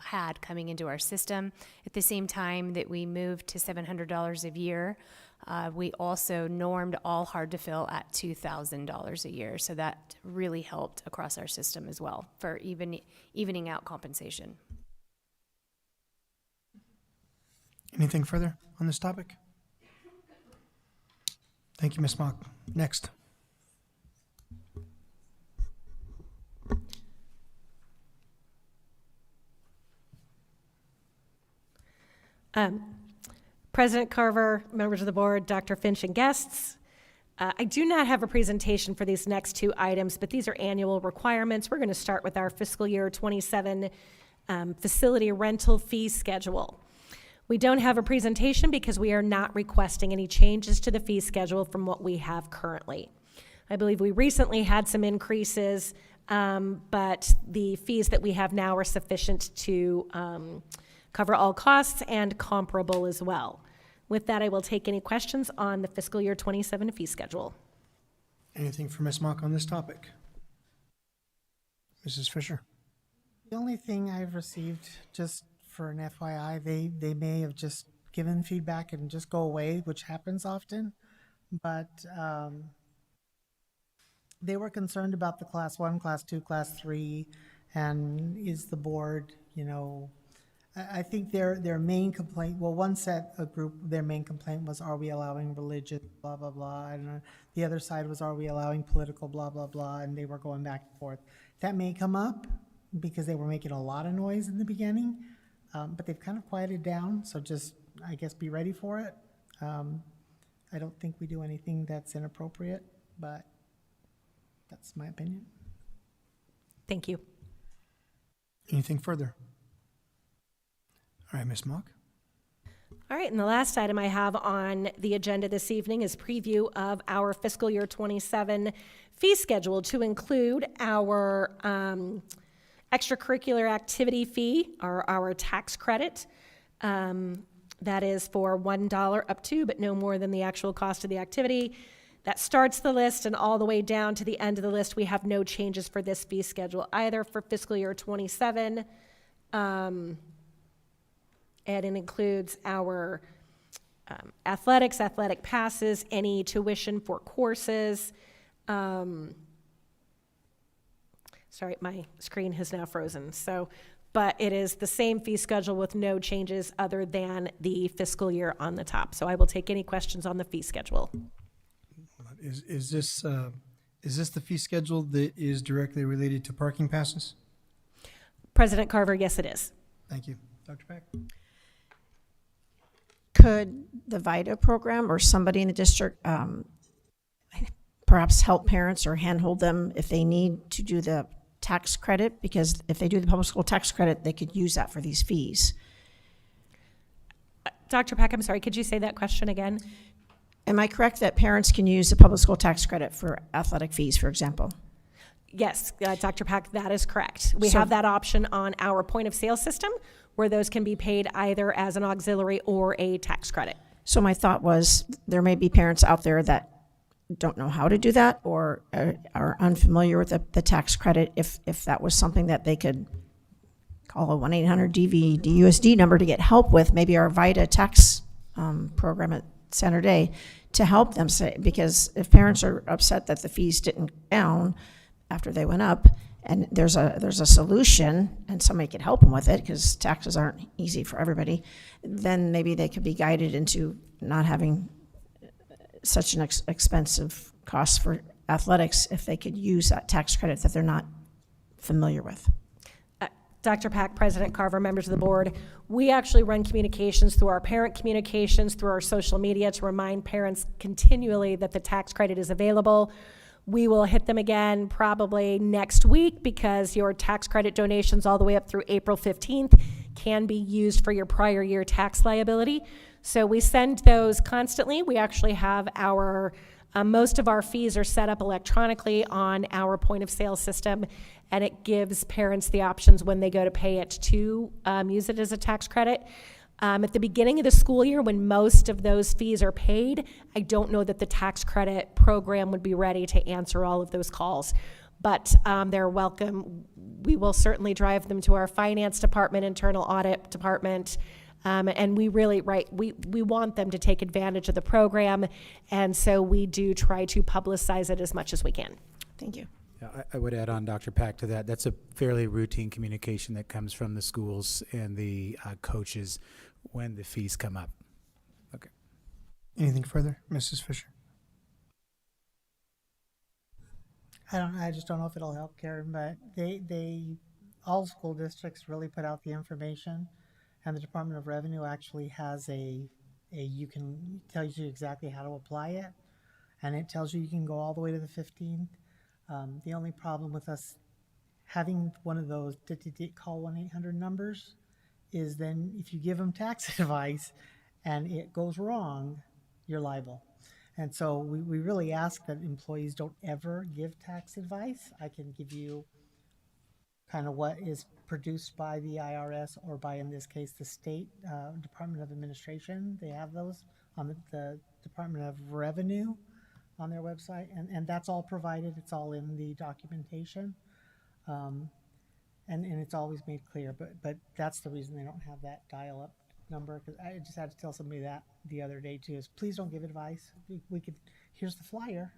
had coming into our system. At the same time that we moved to $700 a year, we also normed all hard to fill at $2,000 a year. So that really helped across our system as well for evening out compensation. Anything further on this topic? Thank you, Ms. Mock. Next. President Carver, members of the board, Dr. Finch, and guests, I do not have a presentation for these next two items, but these are annual requirements. We're going to start with our fiscal year 27 facility rental fee schedule. We don't have a presentation because we are not requesting any changes to the fee schedule from what we have currently. I believe we recently had some increases, but the fees that we have now are sufficient to cover all costs and comparable as well. With that, I will take any questions on the fiscal year 27 fee schedule. Anything for Ms. Mock on this topic? Mrs. Fisher? The only thing I've received, just for an FYI, they may have just given feedback and just go away, which happens often, but they were concerned about the class 1, class 2, class 3, and is the board, I think their main complaint, well, one set of group, their main complaint was, are we allowing religion, blah, blah, blah, and the other side was, are we allowing political, blah, blah, blah, and they were going back and forth. That may come up because they were making a lot of noise in the beginning, but they've kind of quieted down, so just, I guess, be ready for it. I don't think we do anything that's inappropriate, but That's my opinion. Thank you. Anything further? All right, Ms. Mock. All right, and the last item I have on the agenda this evening is preview of our fiscal year 27 fee schedule, to include our extracurricular activity fee, or our tax credit. That is for $1 up to, but no more than the actual cost of the activity. That starts the list, and all the way down to the end of the list, we have no changes for this fee schedule either for fiscal year 27. And it includes our athletics, athletic passes, any tuition for courses. Sorry, my screen has now frozen. But it is the same fee schedule with no changes other than the fiscal year on the top. So I will take any questions on the fee schedule. Is this the fee schedule that is directly related to parking passes? President Carver, yes, it is. Thank you. Dr. Pack? Could the VITA program or somebody in the district perhaps help parents or handhold them if they need to do the tax credit? Because if they do the public school tax credit, they could use that for these fees. Dr. Pack, I'm sorry, could you say that question again? Am I correct that parents can use the public school tax credit for athletic fees, for example? Yes, Dr. Pack, that is correct. We So- have that option on our point of sale system, where those can be paid either as an auxiliary or a tax credit. So my thought was, there may be parents out there that don't know how to do that or are unfamiliar with the tax credit. If that was something that they could call a 1-800-DVD-USD number to get help with, maybe our VITA tax program at Center Day, to help them say, because if parents are upset that the fees didn't go down after they went up, and there's a solution, and somebody could help them with it, because taxes aren't easy for everybody, then maybe they could be guided into not having such an expensive cost for athletics if they could use that tax credit that they're not familiar with. Dr. Pack, President Carver, members of the board, we actually run communications through our parent communications, through our social media, to remind parents continually that the tax credit is available. We will hit them again probably next week, because your tax credit donations all the way up through April 15th can be used for your prior year tax liability. So we send those constantly. We actually have our, most of our fees are set up electronically on our point of sale system, and it gives parents the options when they go to pay it to use it as a tax credit. At the beginning of the school year, when most of those fees are paid, I don't know that the tax credit program would be ready to answer all of those calls. But they're welcome. We will certainly drive them to our finance department, internal audit department, and we really, we want them to take advantage of the program, and so we do try to publicize it as much as we can. Thank you. Yeah, I would add on, Dr. Pack, to that. That's a fairly routine communication that comes from the schools and the coaches when the fees come up. Okay. Anything further, Mrs. Fisher? I just don't know if it'll help, Karen, but all school districts really put out the information, and the Department of Revenue actually has tells you exactly how to apply it, and it tells you can go all the way to the 15th. The only problem with us having one of those call 1-800 numbers is then if you give them tax advice and it goes wrong, you're liable. And so we really ask that employees don't ever give tax advice. I can give you kind of what is produced by the IRS, or by, in this case, the state Department of Administration. They have those on the Department of Revenue on their website, and that's all provided. It's all in the documentation, and it's always made clear. But that's the reason they don't have that dial-up number. Because I just had to tell somebody that the other day too. Is please don't give advice. We could, here's the flyer,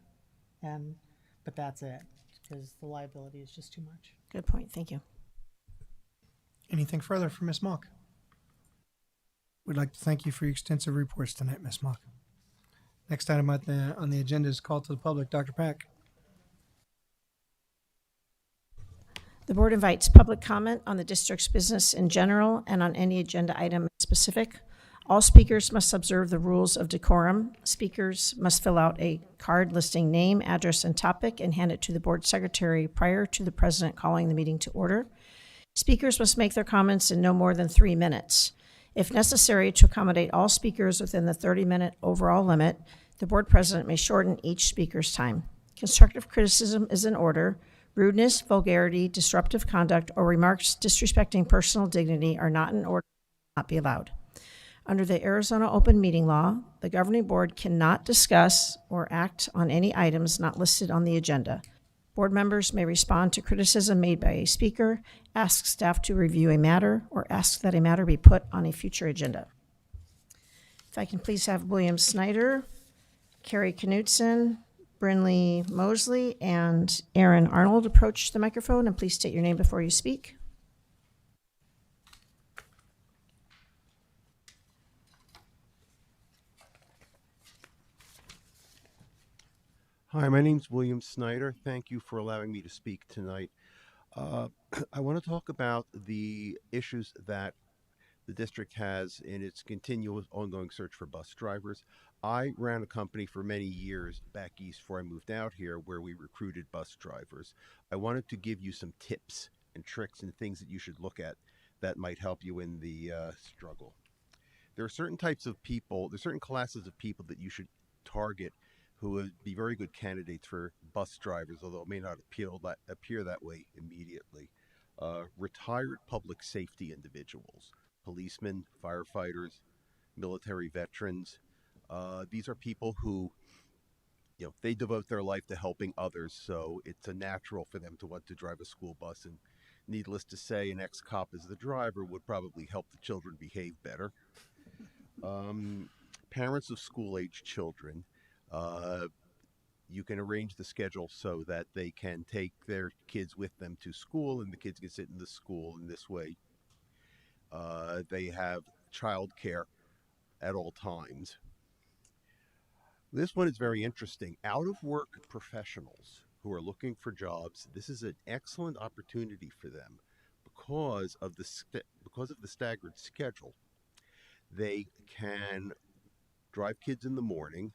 but that's it, because the liability is just too much. Good point. Thank you. Anything further from Ms. Mock? We'd like to thank you for your extensive reports tonight, Ms. Mock. Next item on the agenda is call to the public. Dr. Pack. The board invites public comment on the district's business in general and on any agenda item specific. All speakers must observe the rules of decorum. Speakers must fill out a card listing name, address, and topic and hand it to the board secretary prior to the president calling the meeting to order. Speakers must make their comments in no more than 3 minutes. If necessary, to accommodate all speakers within the 30-minute overall limit, the board president may shorten each speaker's time. Constructive criticism is in order. Rudeness, vulgarity, disruptive conduct, or remarks disrespecting personal dignity are not in order, not be allowed. Under the Arizona Open Meeting Law, the governing board cannot discuss or act on any items not listed on the agenda. Board members may respond to criticism made by a speaker, ask staff to review a matter, or ask that a matter be put on a future agenda. If I can please have William Snyder, Carrie Knutson, Brinley Mosley, and Aaron Arnold approach the microphone, and please state your name before you speak. Hi, my name's William Snyder. Thank you for allowing me to speak tonight. I want to talk about the issues that the district has in its continuous ongoing search for bus drivers. I ran a company for many years back east before I moved out here where we recruited bus drivers. I wanted to give you some tips and tricks and things that you should look at that might help you in the struggle. There are certain types of people, there's certain classes of people that you should target who would be very good candidates for bus drivers, although it may not appear that way immediately. Retired public safety individuals, policemen, firefighters, military veterans. These are people who, they devote their life to helping others, so it's a natural for them to want to drive a school bus. And needless to say, an ex-cop as the driver would probably help the children behave better. Parents of school-age children. You can arrange the schedule so that they can take their kids with them to school and the kids can sit in the school in this way. They have childcare at all times. This one is very interesting. Out-of-work professionals who are looking for jobs, this is an excellent opportunity for them because of the staggered schedule. They can drive kids in the morning,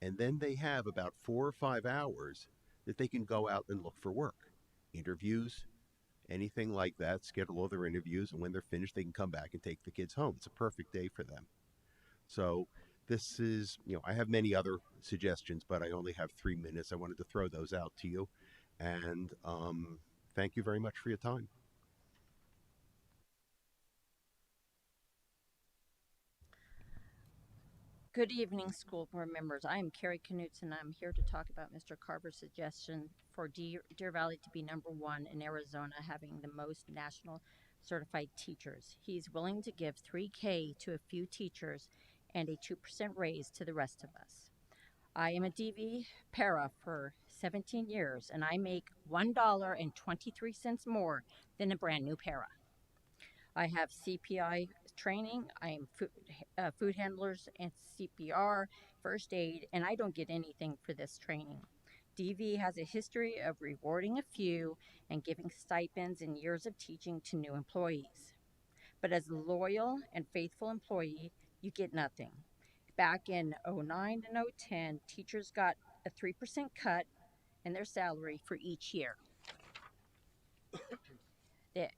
and then they have about 4 or 5 hours that they can go out and look for work. Interviews, anything like that, schedule all their interviews, and when they're finished, they can come back and take the kids home. It's a perfect day for them. So this is, I have many other suggestions, but I only have 3 minutes. I wanted to throw those out to you. And thank you very much for your time. Good evening, school board members. I am Carrie Knutson. I'm here to talk about Mr. Carver's suggestion for Deer Valley to be #1 in Arizona, having the most national certified teachers. He's willing to give $3,000 to a few teachers and a 2% raise to the rest of us. I am a DV para for 17 years, and I make $1.23 more than a brand new para. I have CPI training. I am food handlers and CPR, first aid, and I don't get anything for this training. DV has a history of rewarding a few and giving stipends and years of teaching to new employees. But as a loyal and faithful employee, you get nothing. Back in 2009 and 2010, teachers got a 3% cut in their salary for each year. The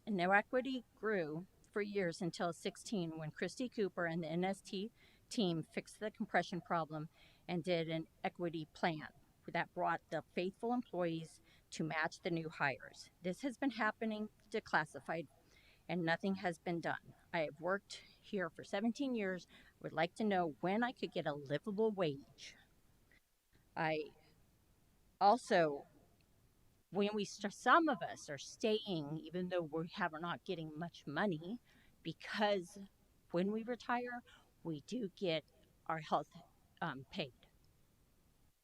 inequity grew for years until 2016 when Christy Cooper and the NST team fixed the compression problem and did an equity plan that brought the faithful employees to match the new hires. This has been happening to classified and nothing has been done. I have worked here for 17 years. I would like to know when I could get a livable wage. I also, some of us are staying even though we are not getting much money, because when we retire, we do get our health paid.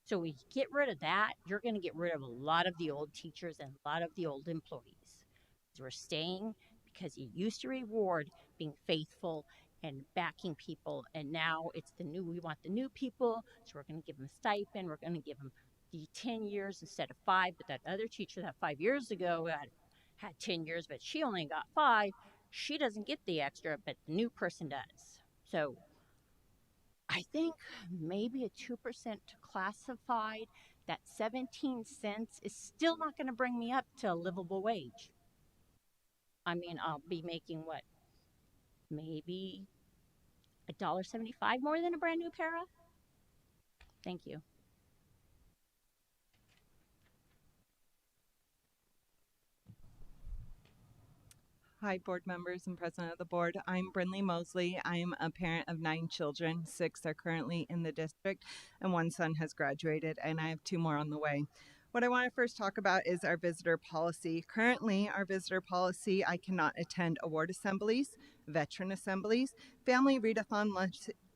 So we get rid of that, you're going to get rid of a lot of the old teachers and a lot of the old employees. So we're staying because you used to reward being faithful and backing people, and now it's we want the new people, so we're going to give them a stipend, we're going to give them the 10 years instead of 5, but that other teacher that 5 years ago had 10 years, but she only got 5, she doesn't get the extra, but the new person does. So I think maybe a 2% classified, that 17 cents is still not going to bring me up to a livable wage. I mean, I'll be making what? Maybe $1.75 more than a brand new para? Thank you. Hi, board members and president of the board. I'm Brinley Mosley. I'm a parent of 9 children. 6 are currently in the district, and 1 son has graduated, and I have 2 more on the way. What I want to first talk about is our visitor policy. Currently, our visitor policy, I cannot attend award assemblies, veteran assemblies, family readathon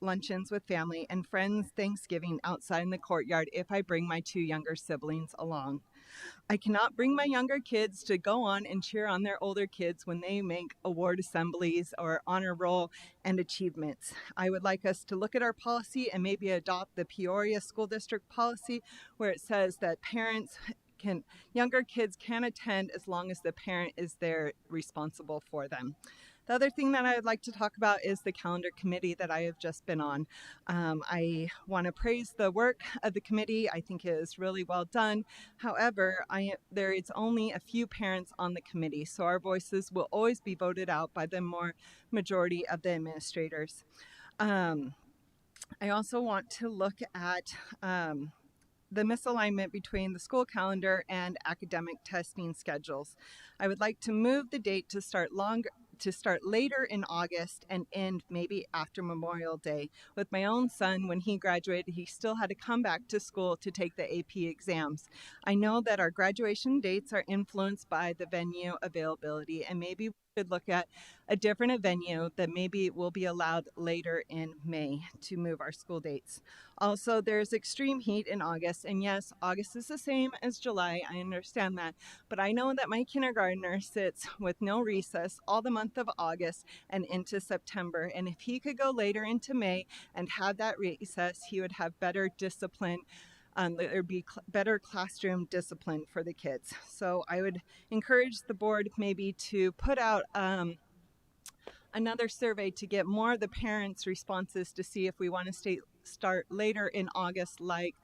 luncheons with family, and friends Thanksgiving outside in the courtyard if I bring my 2 younger siblings along. I cannot bring my younger kids to go on and cheer on their older kids when they make award assemblies or honor roll and achievements. I would like us to look at our policy and maybe adopt the Peoria School District policy where it says that younger kids can attend as long as the parent is there responsible for them. The other thing that I would like to talk about is the calendar committee that I have just been on. I want to praise the work of the committee. I think it is really well done. However, there is only a few parents on the committee, so our voices will always be voted out by the majority of the administrators. I also want to look at the misalignment between the school calendar and academic testing schedules. I would like to move the date to start later in August and end maybe after Memorial Day. With my own son, when he graduated, he still had to come back to school to take the AP exams. I know that our graduation dates are influenced by the venue availability, and maybe we should look at a different venue that maybe will be allowed later in May to move our school dates. Also, there's extreme heat in August, and yes, August is the same as July. I understand that, but I know that my kindergartner sits with no recess all the month of August and into September, and if he could go later into May and have that recess, he would have better discipline. There'd be better classroom discipline for the kids. So I would encourage the board maybe to put out another survey to get more of the parents' responses to see if we want to start later in August like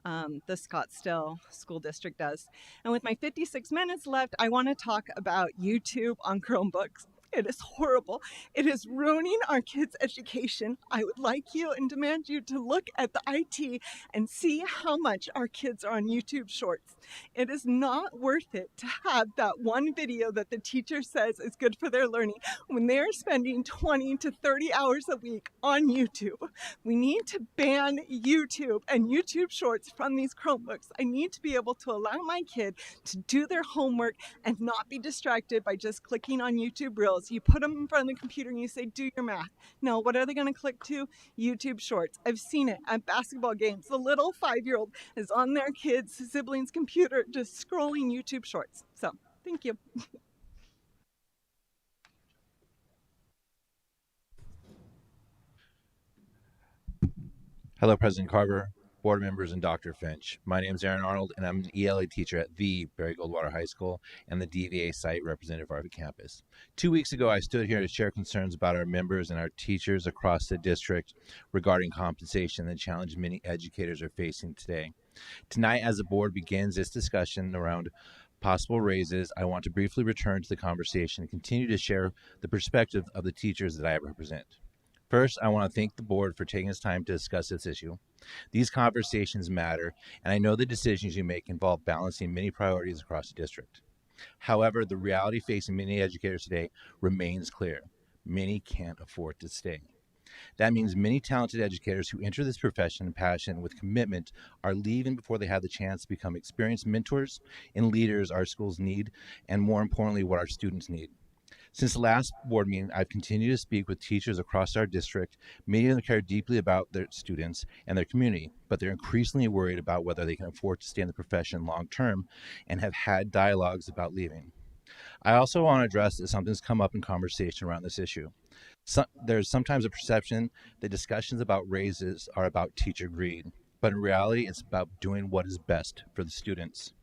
the Scottsdale School District does. And with my 56 minutes left, I want to talk about YouTube on Chromebooks. It is horrible. It is ruining our kids' education. I would like you and demand you to look at the IT and see how much our kids are on YouTube Shorts. It is not worth it to have that one video that the teacher says is good for their learning when they're spending 20 to 30 hours a week on YouTube. We need to ban YouTube and YouTube Shorts from these Chromebooks. I need to be able to allow my kid to do their homework and not be distracted by just clicking on YouTube Reels. You put them in front of the computer and you say, do your math. No, what are they going to click to? YouTube Shorts. I've seen it at basketball games. The little 5-year-old is on their kid's sibling's computer just scrolling YouTube Shorts. So, thank you. Hello, President Carver, board members, and Dr. Finch. My name is Aaron Arnold, and I'm an ELA teacher at the Barry Goldwater High School and the DVA site representative for our campus. 2 weeks ago, I stood here to share concerns about our members and our teachers across the district regarding compensation and the challenge many educators are facing today. Tonight, as the board begins this discussion around possible raises, I want to briefly return to the conversation and continue to share the perspective of the teachers that I represent. First, I want to thank the board for taking this time to discuss this issue. These conversations matter, and I know the decisions you make involve balancing many priorities across the district. However, the reality facing many educators today remains clear. Many can't afford to stay. That means many talented educators who enter this profession and passion with commitment are leaving before they have the chance to become experienced mentors and leaders our schools need, and more importantly, what our students need. Since the last board meeting, I've continued to speak with teachers across our district. Many of them care deeply about their students and their community, but they're increasingly worried about whether they can afford to stay in the profession long term and have had dialogues about leaving. I also want to address that something's come up in conversation around this issue. There's sometimes a perception that discussions about raises are about teacher greed, but in reality, it's about doing what is best for the students.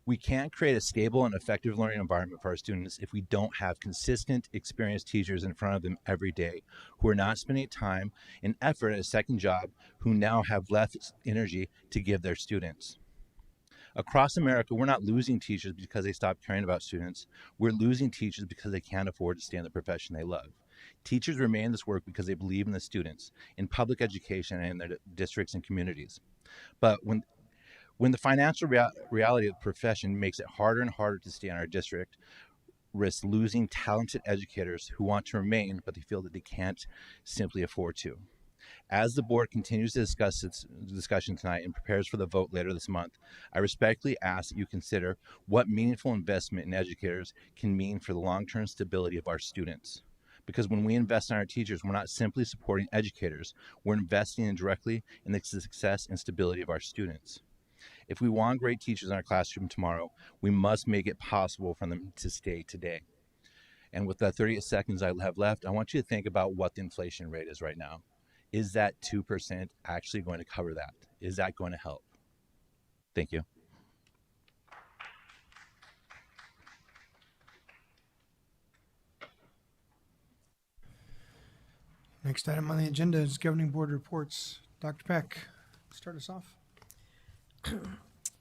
We can't create a stable and effective learning environment for our students if we don't have consistent, experienced teachers in front of them every day who are not spending time and effort at a second job, who now have less energy to give their students. Across America, we're not losing teachers because they stop caring about students. We're losing teachers because they can't afford to stay in the profession they love. Teachers remain in this work because they believe in the students, in public education, and in their districts and communities. But when the financial reality of the profession makes it harder and harder to stay in our district, risk losing talented educators who want to remain, but they feel that they can't simply afford to. As the board continues to discuss its discussion tonight and prepares for the vote later this month, I respectfully ask that you consider what meaningful investment in educators can mean for the long-term stability of our students. Because when we invest in our teachers, we're not simply supporting educators, we're investing directly in the success and stability of our students. If we want great teachers in our classroom tomorrow, we must make it possible for them to stay today. And with the 30 seconds I have left, I want you to think about what the inflation rate is right now. Is that 2% actually going to cover that? Is that going to help? Thank you. Next item on the agenda is governing board reports. Dr. Peck, start us off.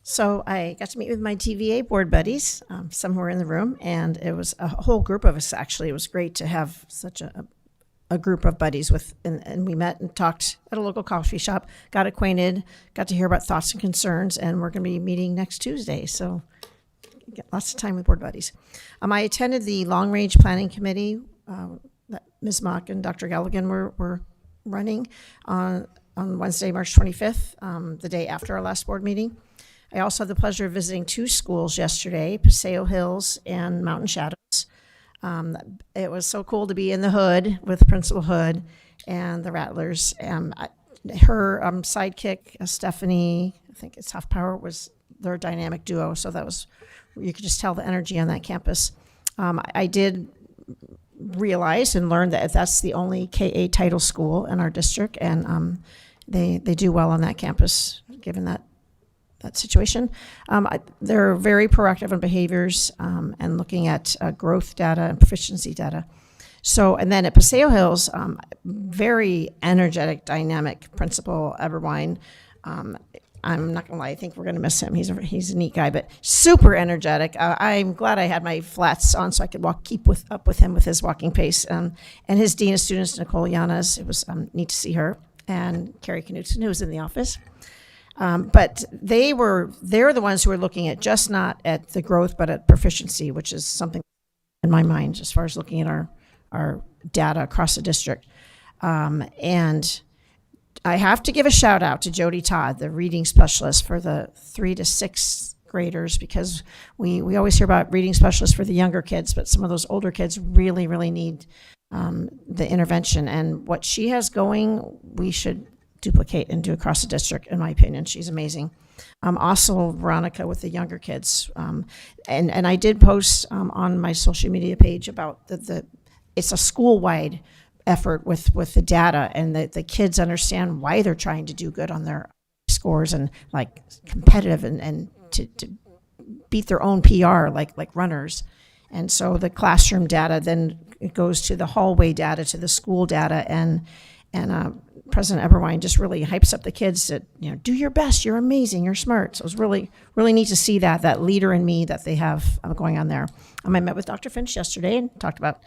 So I got to meet with my TVA board buddies, some who were in the room, and it was a whole group of us, actually. It was great to have such a group of buddies and we met and talked at a local coffee shop, got acquainted, got to hear about thoughts and concerns, and we're going to be meeting next Tuesday. So get lots of time with board buddies. I attended the long range planning committee that Ms. Mock and Dr. Galligan were running on Wednesday, March 25th, the day after our last board meeting. I also had the pleasure of visiting 2 schools yesterday, Paseo Hills and Mountain Shadows. It was so cool to be in the hood with Principal Hood and the Rattlers. Her sidekick, Stephanie, I think it's Half Power, was their dynamic duo. So that was, you could just tell the energy on that campus. I did realize and learn that that's the only KA title school in our district, and they do well on that campus, given that situation. They're very proactive in behaviors and looking at growth data and proficiency data. So, and then at Paseo Hills, very energetic, dynamic Principal Eberwein. I'm not gonna lie, I think we're gonna miss him. He's a neat guy, but super energetic. I'm glad I had my flats on so I could keep up with him with his walking pace. And his Dean of Students, Nicole Llanas, it was neat to see her, and Carrie Knudsen, who was in the office. But they're the ones who are looking at just not at the growth, but at proficiency, which is something in my mind as far as looking at our data across the district. And I have to give a shout out to Jody Todd, the reading specialist for the 3 to 6 graders, because we always hear about reading specialists for the younger kids, but some of those older kids really, really need the intervention. And what she has going, we should duplicate and do across the district, in my opinion. She's amazing. Also Veronica with the younger kids. And I did post on my social media page about it's a school-wide effort with the data, and the kids understand why they're trying to do good on their scores and like competitive and to beat their own PR like runners. And so the classroom data, then it goes to the hallway data, to the school data, and President Eberwein just really hypes up the kids to, do your best, you're amazing, you're smart. So it was really, really neat to see that leader in me that they have going on there. I met with Dr. Finch yesterday and talked about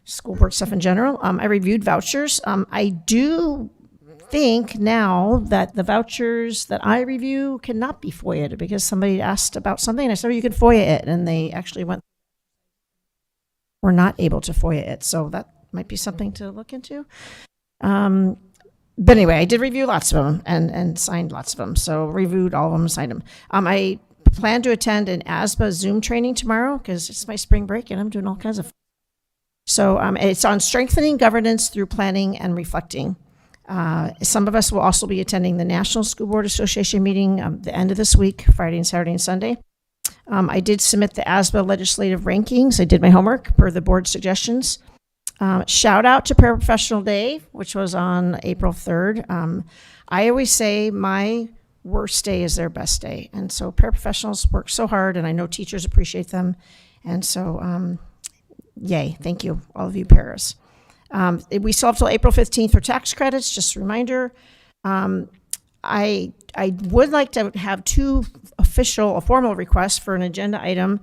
school board stuff in general. I reviewed vouchers. I do think now that the vouchers that I review cannot be FOIA'd, because somebody asked about something and I said, you can FOIA it, and they actually were not able to FOIA it. So that might be something to look into. But anyway, I did review lots of them and signed lots of them. So reviewed all of them, signed them. I plan to attend an ASBA Zoom training tomorrow because it's my spring break and I'm doing all kinds of. So it's on strengthening governance through planning and reflecting. Some of us will also be attending the National School Board Association meeting the end of this week, Friday and Saturday and Sunday. I did submit the ASBA legislative rankings. I did my homework per the board suggestions. Shout out to Paraprofessional Day, which was on April 3rd. I always say my worst day is their best day. And so paraprofessionals work so hard, and I know teachers appreciate them. And so, yay, thank you, all of you paras. We still have till April 15th for tax credits, just a reminder. I would like to have two formal requests for an agenda item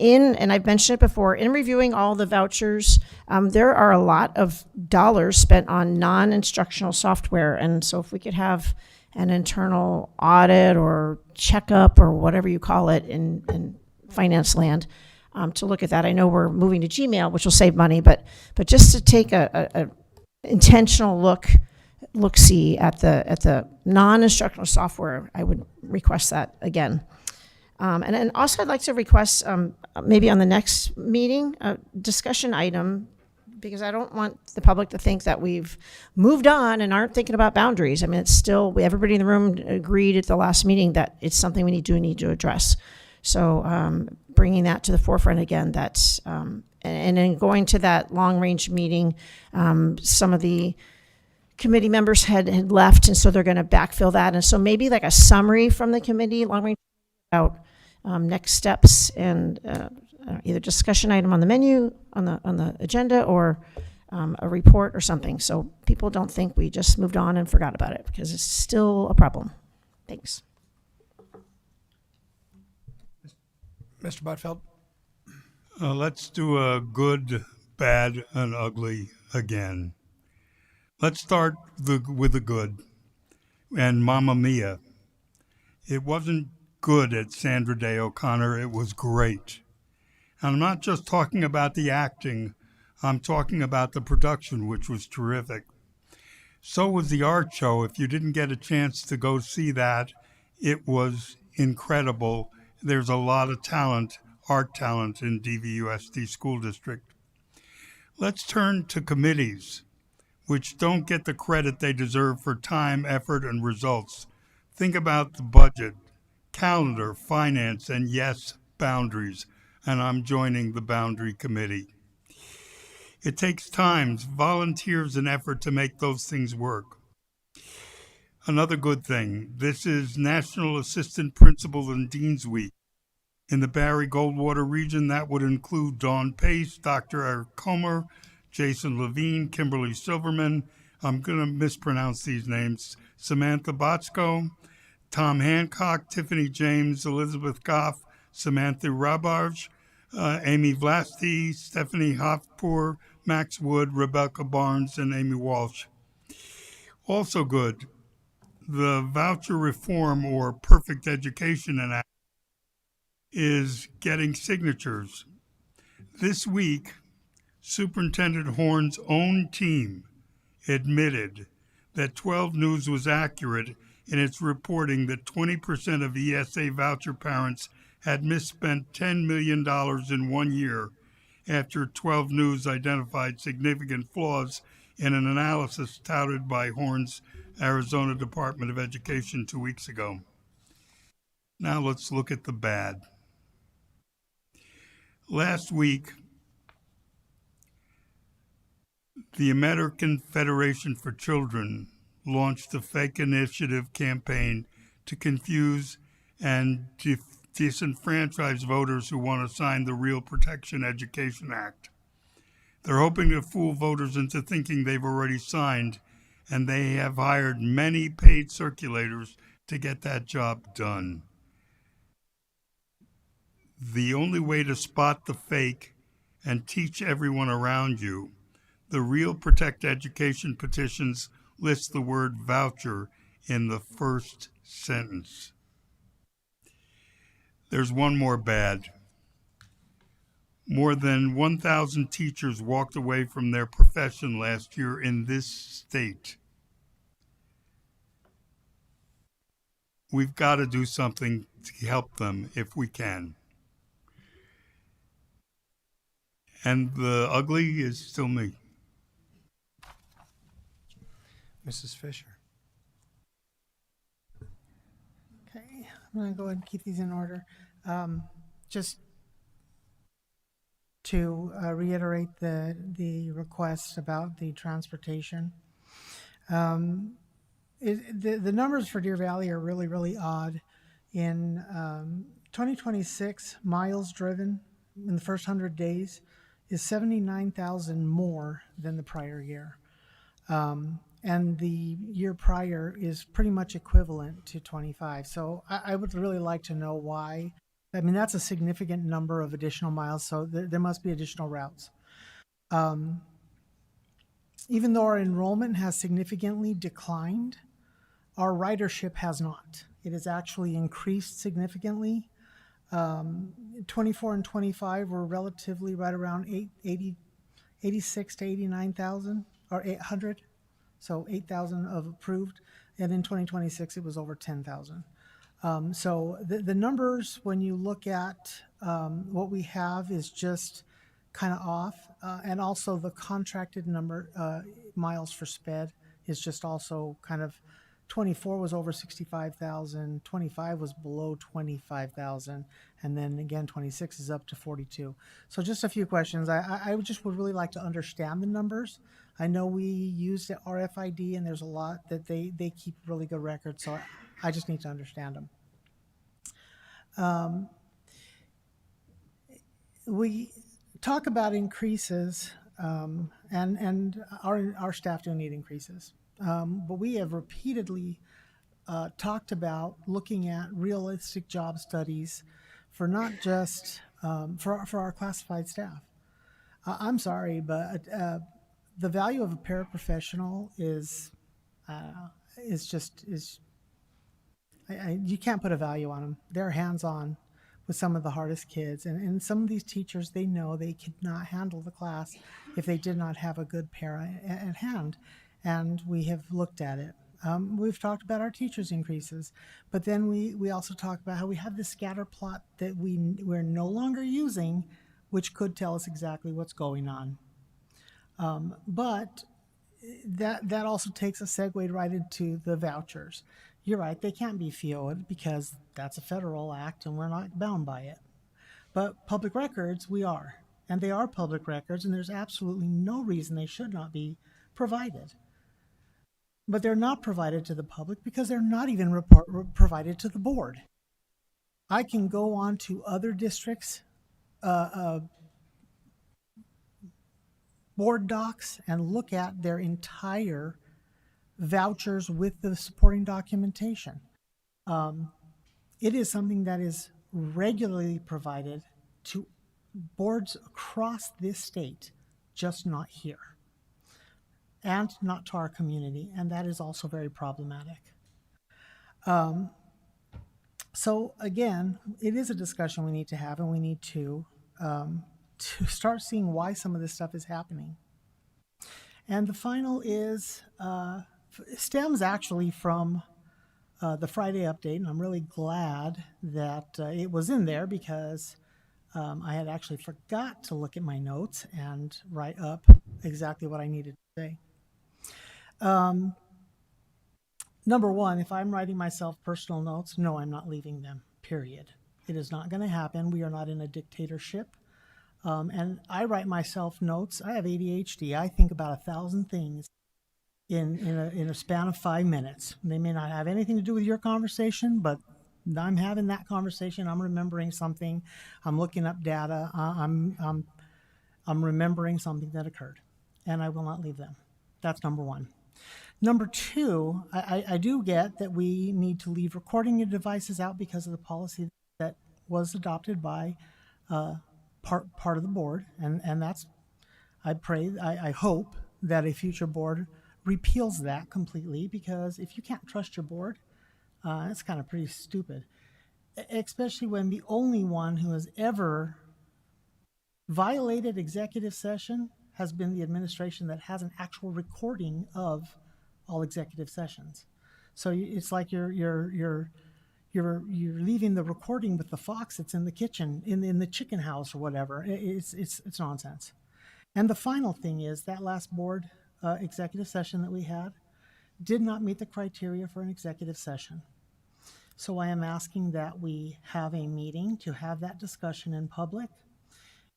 and I've mentioned it before, in reviewing all the vouchers, there are a lot of dollars spent on non-instructional software. And so if we could have an internal audit or checkup or whatever you call it in finance land, to look at that. I know we're moving to Gmail, which will save money, but just to take a intentional look-see at the non-instructional software, I would request that again. And then also I'd like to request, maybe on the next meeting, a discussion item, because I don't want the public to think that we've moved on and aren't thinking about boundaries. I mean, it's still, everybody in the room agreed at the last meeting that it's something we need to address. So bringing that to the forefront again, that's, and then going to that long-range meeting, some of the committee members had left, and so they're going to backfill that. And so maybe like a summary from the committee, long-range, about next steps and either discussion item on the menu, on the agenda, or a report or something. So people don't think we just moved on and forgot about it, because it's still a problem. Thanks. Mr. Botfeld? Let's do a good, bad, and ugly again. Let's start with the good. And Mamma Mia. It wasn't good at Sandra Day O'Connor. It was great. And I'm not just talking about the acting. I'm talking about the production, which was terrific. So was the art show. If you didn't get a chance to go see that, it was incredible. There's a lot of talent, art talent in DVUSD School District. Let's turn to committees, which don't get the credit they deserve for time, effort, and results. Think about the budget, calendar, finance, and yes, boundaries. And I'm joining the Boundary Committee. It takes time, volunteers, and effort to make those things work. Another good thing, this is National Assistant Principal and Dean's Week. In the Barry Goldwater region, that would include Dawn Pace, Dr. Eric Comer, Jason Levine, Kimberly Silverman, I'm going to mispronounce these names, Samantha Botsko, Tom Hancock, Tiffany James, Elizabeth Goff, Samantha Rabarge, Amy Vlasti, Stephanie Hofpour, Max Wood, Rebecca Barnes, and Amy Walsh. Also good, the voucher reform or perfect education act is getting signatures. This week, Superintendent Horn's own team admitted that 12 News was accurate in its reporting that 20% of ESA voucher parents had misspent $10 million in 1 year after 12 News identified significant flaws in an analysis touted by Horn's Arizona Department of Education 2 weeks ago. Now let's look at the bad. Last week, the American Federation for Children launched a fake initiative campaign to confuse and disenfranchise voters who want to sign the Real Protection Education Act. They're hoping to fool voters into thinking they've already signed, and they have hired many paid circulators to get that job done. The only way to spot the fake and teach everyone around you, the Real Protect Education petitions list the word voucher in the first sentence. There's one more bad. More than 1,000 teachers walked away from their profession last year in this state. We've got to do something to help them if we can. And the ugly is still me. Mrs. Fisher. Okay, I'm going to go ahead and keep these in order. Just to reiterate the request about the transportation. The numbers for Deer Valley are really, really odd. In 2026, miles driven in the first 100 days is 79,000 more than the prior year. And the year prior is pretty much equivalent to 25. So I would really like to know why. I mean, that's a significant number of additional miles, so there must be additional routes. Even though our enrollment has significantly declined, our ridership has not. It has actually increased significantly. 24 and 25 were relatively right around 86 to 89,000 or 800. So 8,000 of approved. And in 2026, it was over 10,000. So the numbers, when you look at what we have, is just kind of off. And also the contracted number, miles for sped, is just also kind of 24 was over 65,000, 25 was below 25,000, and then again 26 is up to 42. So just a few questions. I just would really like to understand the numbers. I know we use the RFID, and there's a lot that they keep really good records, so I just need to understand them. We talk about increases, and our staff do need increases. But we have repeatedly talked about looking at realistic job studies for not just for our classified staff. I'm sorry, but the value of a paraprofessional is you can't put a value on them. They're hands-on with some of the hardest kids, and some of these teachers, they know they could not handle the class if they did not have a good para at hand. And we have looked at it. We've talked about our teachers' increases, but then we also talk about how we have this scatter plot that we're no longer using, which could tell us exactly what's going on. But that also takes a segue right into the vouchers. You're right, they can't be FIO'd because that's a federal act and we're not bound by it. But public records, we are. And they are public records, and there's absolutely no reason they should not be provided. But they're not provided to the public because they're not even provided to the board. I can go on to other districts' board docs and look at their entire vouchers with the supporting documentation. It is something that is regularly provided to boards across this state, just not here, and not to our community, and that is also very problematic. So again, it is a discussion we need to have, and we need to start seeing why some of this stuff is happening. And the final is stems actually from the Friday update, and I'm really glad that it was in there because I had actually forgot to look at my notes and write up exactly what I needed to say. Number one, if I'm writing myself personal notes, no, I'm not leaving them, period. It is not going to happen. We are not in a dictatorship. And I write myself notes. I have ADHD. I think about 1,000 things in a span of 5 minutes. They may not have anything to do with your conversation, but I'm having that conversation. I'm remembering something. I'm looking up data. I'm remembering something that occurred, and I will not leave them. That's number one. Number two, I do get that we need to leave recording devices out because of the policy that was adopted by part of the board, and that's, I hope that a future board repeals that completely, because if you can't trust your board, it's kind of pretty stupid, especially when the only one who has ever violated executive session has been the administration that has an actual recording of all executive sessions. So it's like you're leaving the recording with the fox that's in the kitchen, in the chicken house or whatever. It's nonsense. And the final thing is that last board executive session that we had did not meet the criteria for an executive session. So I am asking that we have a meeting to have that discussion in public.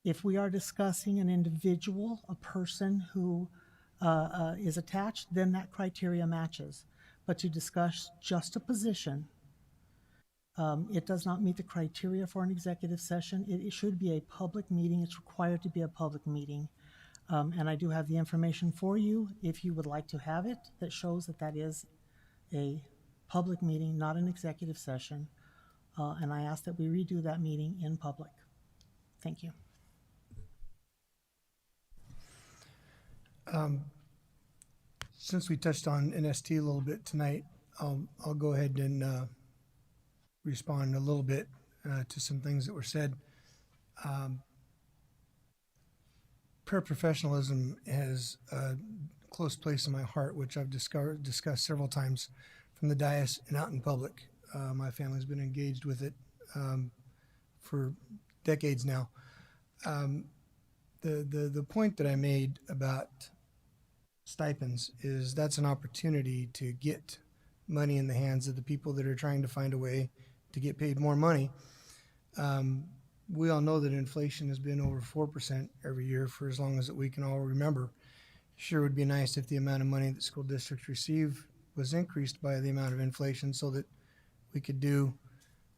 If we are discussing an individual, a person who is attached, then that criteria matches. but to discuss just a position, it does not meet the criteria for an executive session. It should be a public meeting. It's required to be a public meeting. And I do have the information for you, if you would like to have it, that shows that that is a public meeting, not an executive session. And I ask that we redo that meeting in public. Thank you. Since we touched on NST a little bit tonight, I'll go ahead and respond a little bit to some things that were said. Paraprofessionalism has a close place in my heart, which I've discussed several times from the dais and out in public. My family's been engaged with it for decades now. The point that I made about stipends is that's an opportunity to get money in the hands of the people that are trying to find a way to get paid more money. We all know that inflation has been over 4% every year for as long as that we can all remember. Sure would be nice if the amount of money that school districts receive was increased by the amount of inflation so that we could do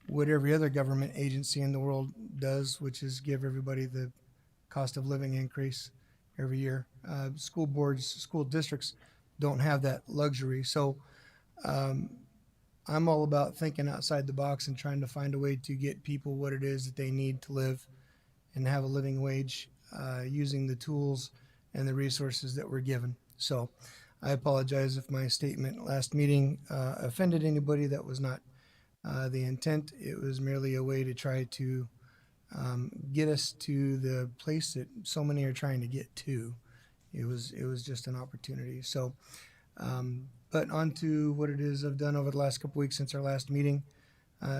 what every other government agency in the world does, which is give everybody the cost of living increase every year. School boards, school districts don't have that luxury. So I'm all about thinking outside the box and trying to find a way to get people what it is that they need to live and have a living wage using the tools and the resources that we're given. So I apologize if my statement last meeting offended anybody. That was not the intent. It was merely a way to try to get us to the place that so many are trying to get to. It was just an opportunity. So, but on to what it is I've done over the last couple weeks since our last meeting.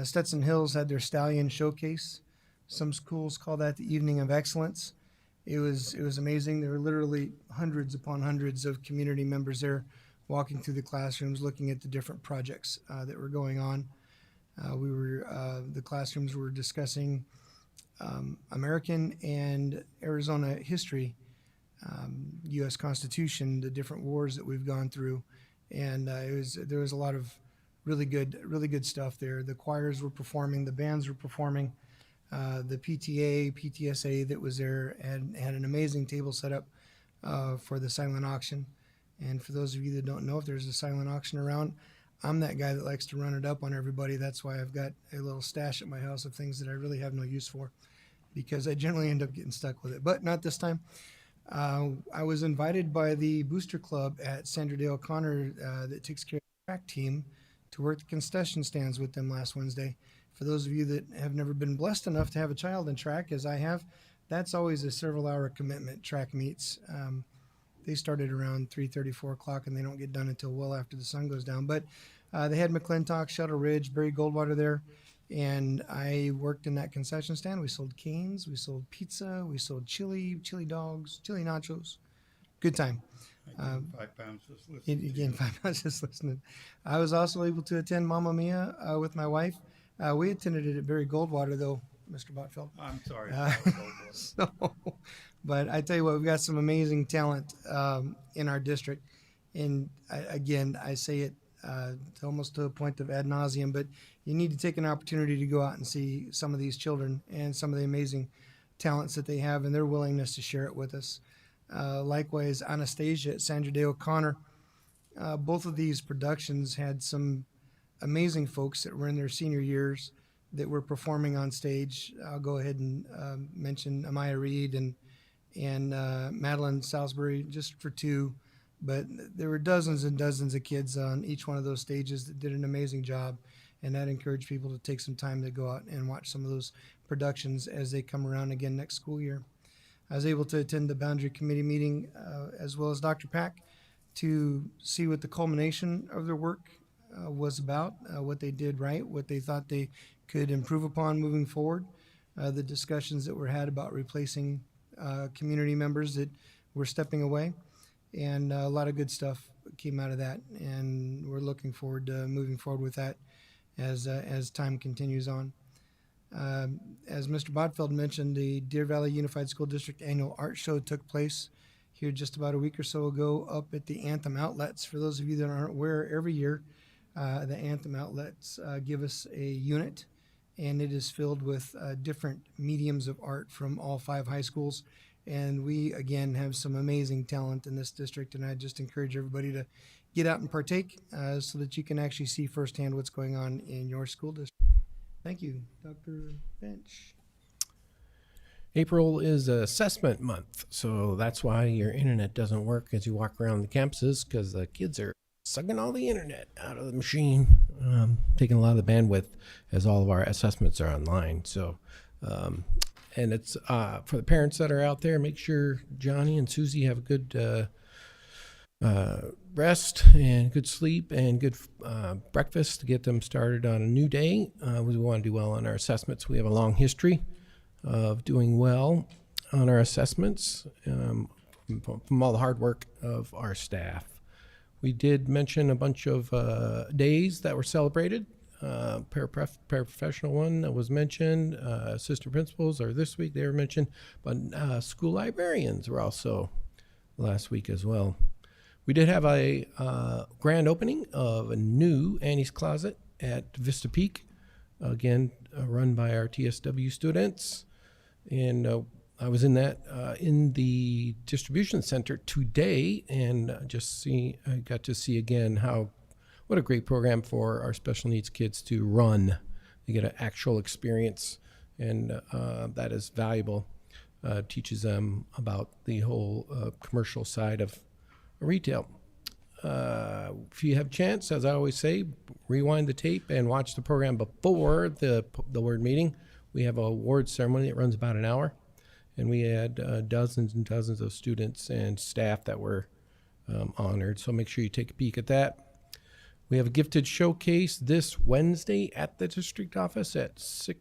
Stetson Hills had their Stallion Showcase. Some schools call that the Evening of Excellence. It was amazing. There were literally hundreds upon hundreds of community members there walking through the classrooms, looking at the different projects that were going on. The classrooms were discussing American and Arizona history, U.S. Constitution, the different wars that we've gone through, and there was a lot of really good stuff there. The choirs were performing, the bands were performing, the PTA, PTSA that was there had an amazing table set up for the silent auction. And for those of you that don't know, if there's a silent auction around, I'm that guy that likes to run it up on everybody. That's why I've got a little stash at my house of things that I really have no use for, because I generally end up getting stuck with it. But not this time. I was invited by the booster club at Sandra Day O'Connor that takes care of the track team to work the concession stands with them last Wednesday. For those of you that have never been blessed enough to have a child in track, as I have, that's always a several-hour commitment, track meets. They started around 3:30, 4 o'clock, and they don't get done until well after the sun goes down. But they had McClintock, Shuttle Ridge, Barry Goldwater there, and I worked in that concession stand. We sold canes, we sold pizza, we sold chili dogs, chili nachos. Good time. I gained 5 pounds just listening. You gained 5 pounds just listening. I was also able to attend Mamma Mia with my wife. We attended it at Barry Goldwater, though, Mr. Botfeld. I'm sorry. But I tell you what, we've got some amazing talent in our district. And I say it almost to a point of ad nauseum, but you need to take an opportunity to go out and see some of these children and some of the amazing talents that they have and their willingness to share it with us. Likewise, Anastasia at Sandra Day O'Connor. Both of these productions had some amazing folks that were in their senior years that were performing on stage. I'll go ahead and mention Amaya Reed and Madeline Salisbury, just for two. But there were dozens and dozens of kids on each one of those stages that did an amazing job, and that encouraged people to take some time to go out and watch some of those productions as they come around again next school year. I was able to attend the Boundary Committee meeting as well as Dr. Pack to see what the culmination of their work was about, what they did right, what they thought they could improve upon moving forward, the discussions that were had about replacing community members that were stepping away, and a lot of good stuff came out of that, and we're looking forward to moving forward with that as time continues on. As Mr. Botfeld mentioned, the Deer Valley Unified School District Annual Art Show took place here just about a week or so ago up at the Anthem outlets. For those of you that aren't aware, every year the Anthem outlets give us a unit, and it is filled with different mediums of art from all 5 high schools. And we, again, have some amazing talent in this district, and I just encourage everybody to get out and partake so that you can actually see firsthand what's going on in your school district. Thank you. Dr. Finch. April is assessment month, so that's why your internet doesn't work as you walk around the campuses, because the kids are sucking all the internet out of the machine, taking a lot of the bandwidth as all of our assessments are online. So, and it's for the parents that are out there, make sure Johnny and Susie have a good rest and good sleep and good breakfast to get them started on a new day. We want to do well on our assessments. We have a long history of doing well on our assessments from all the hard work of our staff. We did mention a bunch of days that were celebrated. Paraprofessional one that was mentioned. Assistant principals are this week, they were mentioned. But school librarians were also last week as well. We did have a grand opening of a new Annie's Closet at Vista Peak, again run by our TSW students. And I was in that in the distribution center today, and I got to see again what a great program for our special needs kids to run. They get an actual experience, and that is valuable. Teaches them about the whole commercial side of retail. If you have a chance, as I always say, rewind the tape and watch the program before the word meeting. We have a award ceremony that runs about an hour, and we had dozens and dozens of students and staff that were honored. So make sure you take a peek at that. We have a gifted showcase this Wednesday at the district office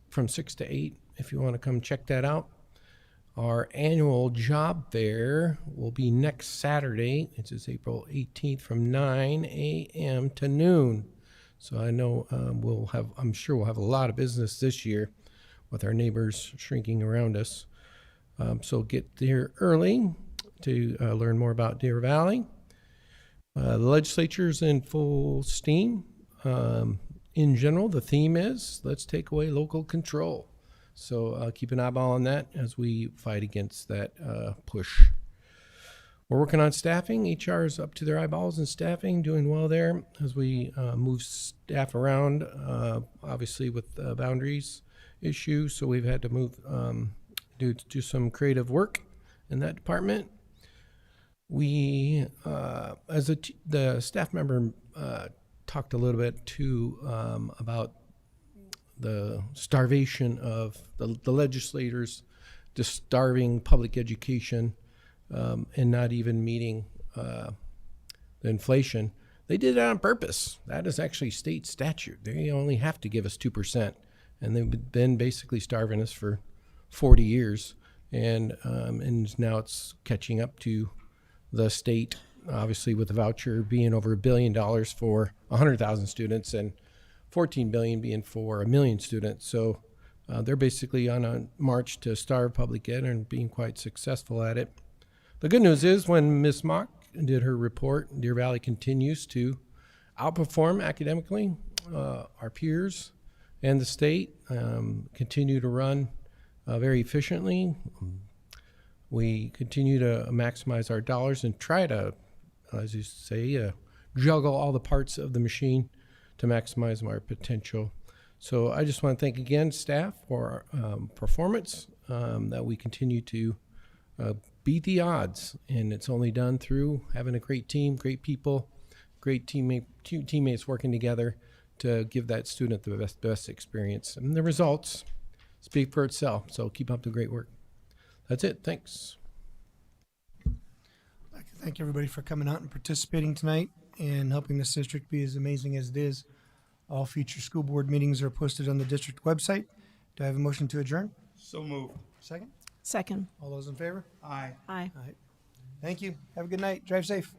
from 6 to 8 if you want to come check that out. Our annual job fair will be next Saturday, which is April 18th, from 9 a.m. to noon. So I know I'm sure we'll have a lot of business this year with our neighbors shrinking around us. So get there early to learn more about Deer Valley. The legislature's in full steam. In general, the theme is let's take away local control. So keep an eyeball on that as we fight against that push. We're working on staffing. HR is up to their eyeballs in staffing, doing well there as we move staff around, obviously with boundaries issue. So we've had to move, do some creative work in that department. We, the staff member talked a little bit too about the starvation of the legislators, just starving public education and not even meeting the inflation. They did it on purpose. That is actually state statute. They only have to give us 2%. And they've been basically starving us for 40 years. And now it's catching up to the state, obviously with the voucher being over $1 billion for 100,000 students and $14 billion being for 1 million students. So they're basically on a march to starve public ed and being quite successful at it. The good news is when Ms. Mock did her report, Deer Valley continues to outperform academically. Our peers and the state continue to run very efficiently. We continue to maximize our dollars and try to, as you say, juggle all the parts of the machine to maximize our potential. So I just want to thank again staff for our performance, that we continue to beat the odds, and it's only done through having a great team, great people, great teammates working together to give that student the best experience. And the results speak for itself, so keep up the great work. That's it. Thanks. I'd like to thank everybody for coming out and participating tonight and helping this district be as amazing as it is. All future school board meetings are posted on the district website. Do I have a motion to adjourn? So moved. Second? Second. All those in favor? Aye. Aye. All right. Thank you. Have a good night. Drive safe.